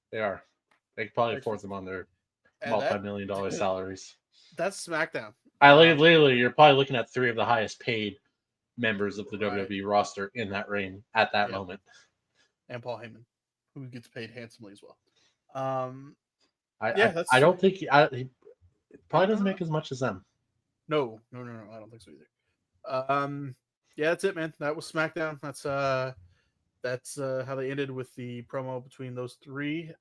They are. They could probably afford them on their multi-million-dollar salaries. That's SmackDown. Literally, you're probably looking at three of the highest paid members of the Right. WWE roster in that ring at that moment. And Paul Heyman, who gets paid handsomely as well. I don't think he probably doesn't make as much as them. No. I don't think so either. Yeah, that's it, man. That was SmackDown. That's how they ended with the promo between those three.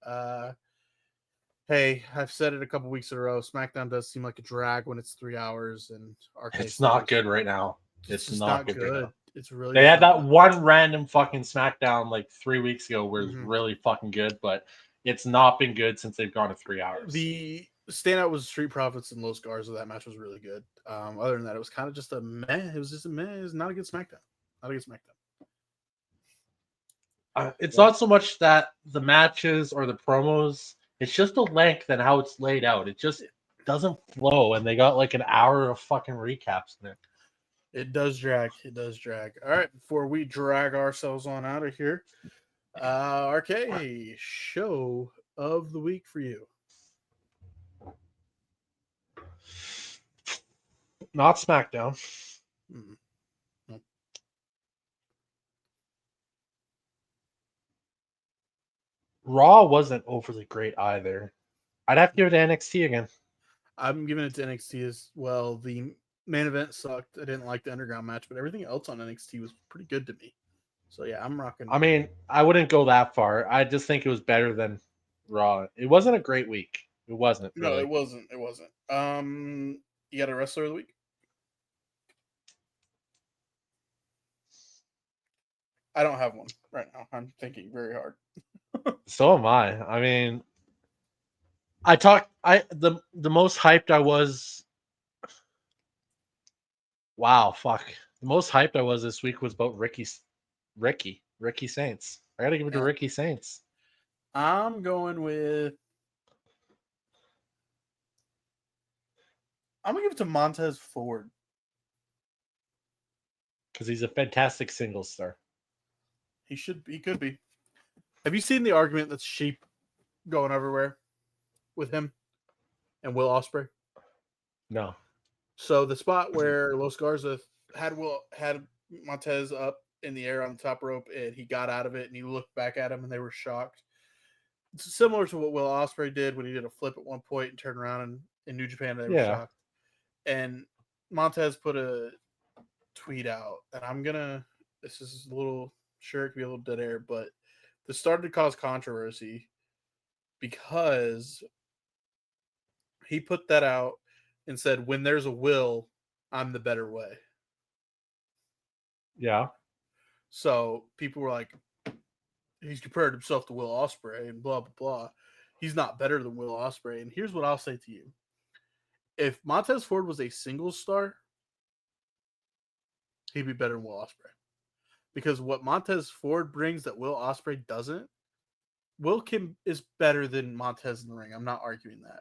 Hey, I've said it a couple weeks in a row. SmackDown does seem like a drag when it's 3 hours, and It's not good right now. It's just not good. Right now. It's really. They had that one random fucking SmackDown like 3 weeks ago where it's really fucking good, but it's not been good since they've gone to 3 hours. The standout was Street Profits and Los Garza. That match was really good. Other than that, it was kind of just a meh. It was just a meh. It was not a good SmackDown. Not a good SmackDown. It's not so much that the matches or the promos. It's just the length and how it's laid out. It just doesn't flow, and they got like an hour of fucking recaps in it. It does drag. All right, before we drag ourselves on out of here, RK, show of the week for you. Not SmackDown. No. Raw wasn't overly great either. I'd have to give it to NXT again. I'm giving it to NXT as well. The main event sucked. I didn't like the underground match, but everything else on NXT was pretty good to me. So yeah, I'm rocking. I mean, I wouldn't go that far. I just think it was better than Raw. It wasn't a great week. It wasn't. Really. No, it wasn't. It wasn't. You got a wrestler of the week? I don't have one right now. I'm thinking very hard. So am I. I mean, the most hyped I was. Wow, fuck. The most hyped I was this week was about Ricky Saints. I gotta give it to Ricky Saints. I'm going with. I'm gonna give it to Montez Ford because he's a fantastic single star. He could be. Have you seen the argument that's sheep going everywhere with him and Will Ospreay? No. So the spot where Los Garza had Montez up in the air on the top rope, and he got out of it, and he looked back at him, and they were shocked. It's similar to what Will Ospreay did when he did a flip at one point and turned around, and in New Japan they were shocked. And Montez put a tweet out, and this is a little, sure it could be a little dead air, but this started to cause controversy because he put that out and said, when there's a will, I'm the better way. Yeah. So people were like, he's compared himself to Will Ospreay and blah, blah, blah. He's not better than Will Ospreay. And here's what I'll say to you. If Montez Ford was a singles star, he'd be better than Will Ospreay. Because what Montez Ford brings that Will Ospreay doesn't, Will Kim is better than Montez in the ring. I'm not arguing that.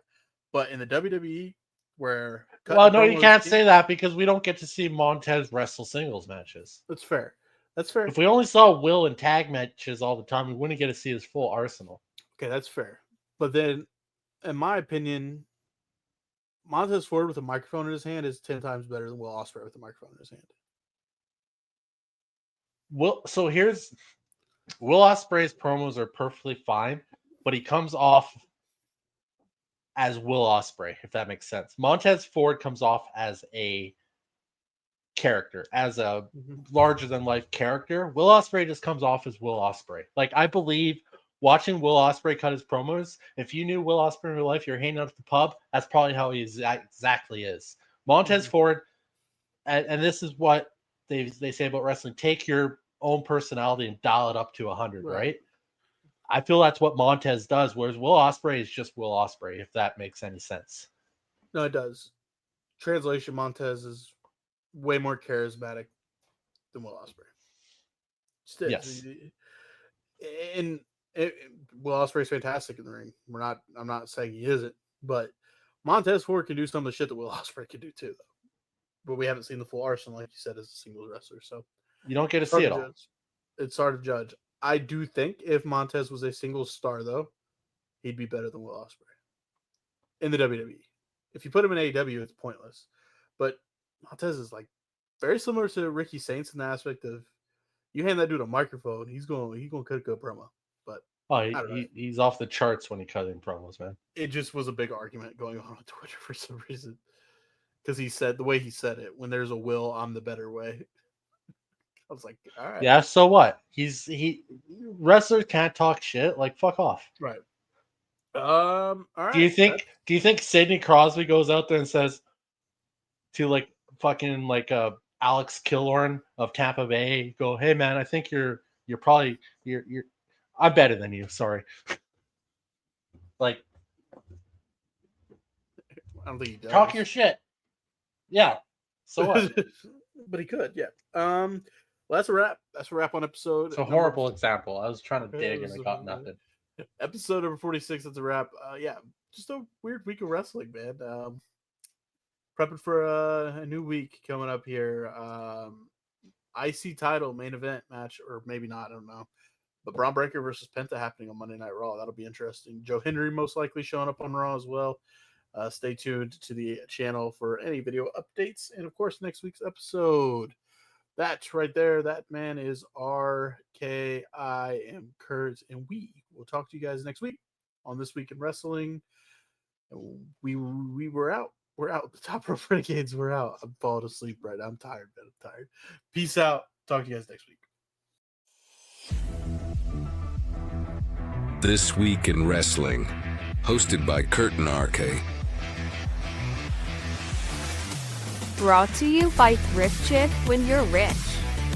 But in the WWE, where... Well, no, you can't say that because we don't get to see Montez wrestle singles matches. That's fair. That's fair. If we only saw Will in tag matches all the time, we wouldn't get to see his full arsenal. Okay, that's fair. But then, in my opinion, Montez Ford with a microphone in his hand is 10 times better than Will Ospreay with a microphone in his hand. So here's... Will Ospreay's promos are perfectly fine, but he comes off as Will Ospreay, if that makes sense. Montez Ford comes off as a character, as a larger than life character. Will Ospreay just comes off as Will Ospreay. Like, I believe watching Will Ospreay cut his promos, if you knew Will Ospreay in real life, you're hanging out at the pub, that's probably how he exactly is. Montez Ford, and this is what they say about wrestling, take your own personality and dial it up to 100, right? I feel that's what Montez does, whereas Will Ospreay is just Will Ospreay, if that makes any sense. No, it does. Translation, Montez is way more charismatic than Will Ospreay. Yes. And Will Ospreay's fantastic in the ring. I'm not saying he isn't, but Montez Ford can do some of the shit that Will Ospreay can do too, though. But we haven't seen the full arsenal, like you said, as a singles wrestler. So you don't get to see it all. It's hard to judge. I do think if Montez was a single star, though, he'd be better than Will Ospreay in the WWE. If you put him in AEW, it's pointless. But Montez is like very similar to Ricky Saints in the aspect of you hand that dude a microphone, he's going to cut a good promo. But he's off the charts when he cut in promos, man. It just was a big argument going on Twitter for some reason because he said the way he said it, when there's a will, I'm the better way. I was like, all right. Yeah, so what? Wrestlers can't talk shit. Like, fuck off. Right. All right. Do you think Sidney Crosby goes out there and says to like fucking like Alex Killorn of Tampa Bay, go, hey man, I think you're probably I'm better than you, sorry. Like, I don't think he does. Talk your shit. Yeah. So what? But he could, yeah. Well, that's a wrap. That's a wrap on episode. It's a horrible example. I was trying to dig and I got nothing. Episode number 46. That's a wrap. Yeah, just a weird week of wrestling, man. Prepping for a new week coming up here. IC title main event match, or maybe not. I don't know. But Braun Breaker versus Penta happening on Monday Night Raw. That'll be interesting. Joe Hendry most likely showing up on Raw as well. Stay tuned to the channel for any video updates. And, of course, next week's episode. That right there, that man is RK. I am Kurt. And we will talk to you guys next week on This Week in Wrestling. We were out. We're out. The Top Rope Renegades, we're out. I'm falling asleep right now. I'm tired, man. I'm tired. Peace out. Talk to you guys next week. This Week in Wrestling, hosted by Kurt and RK. Brought to you by Thrift Chick when you're rich,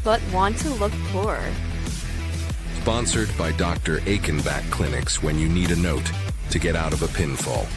but want to look poor. Sponsored by Dr. Aikenback Clinics when you need a note to get out of a pinfall.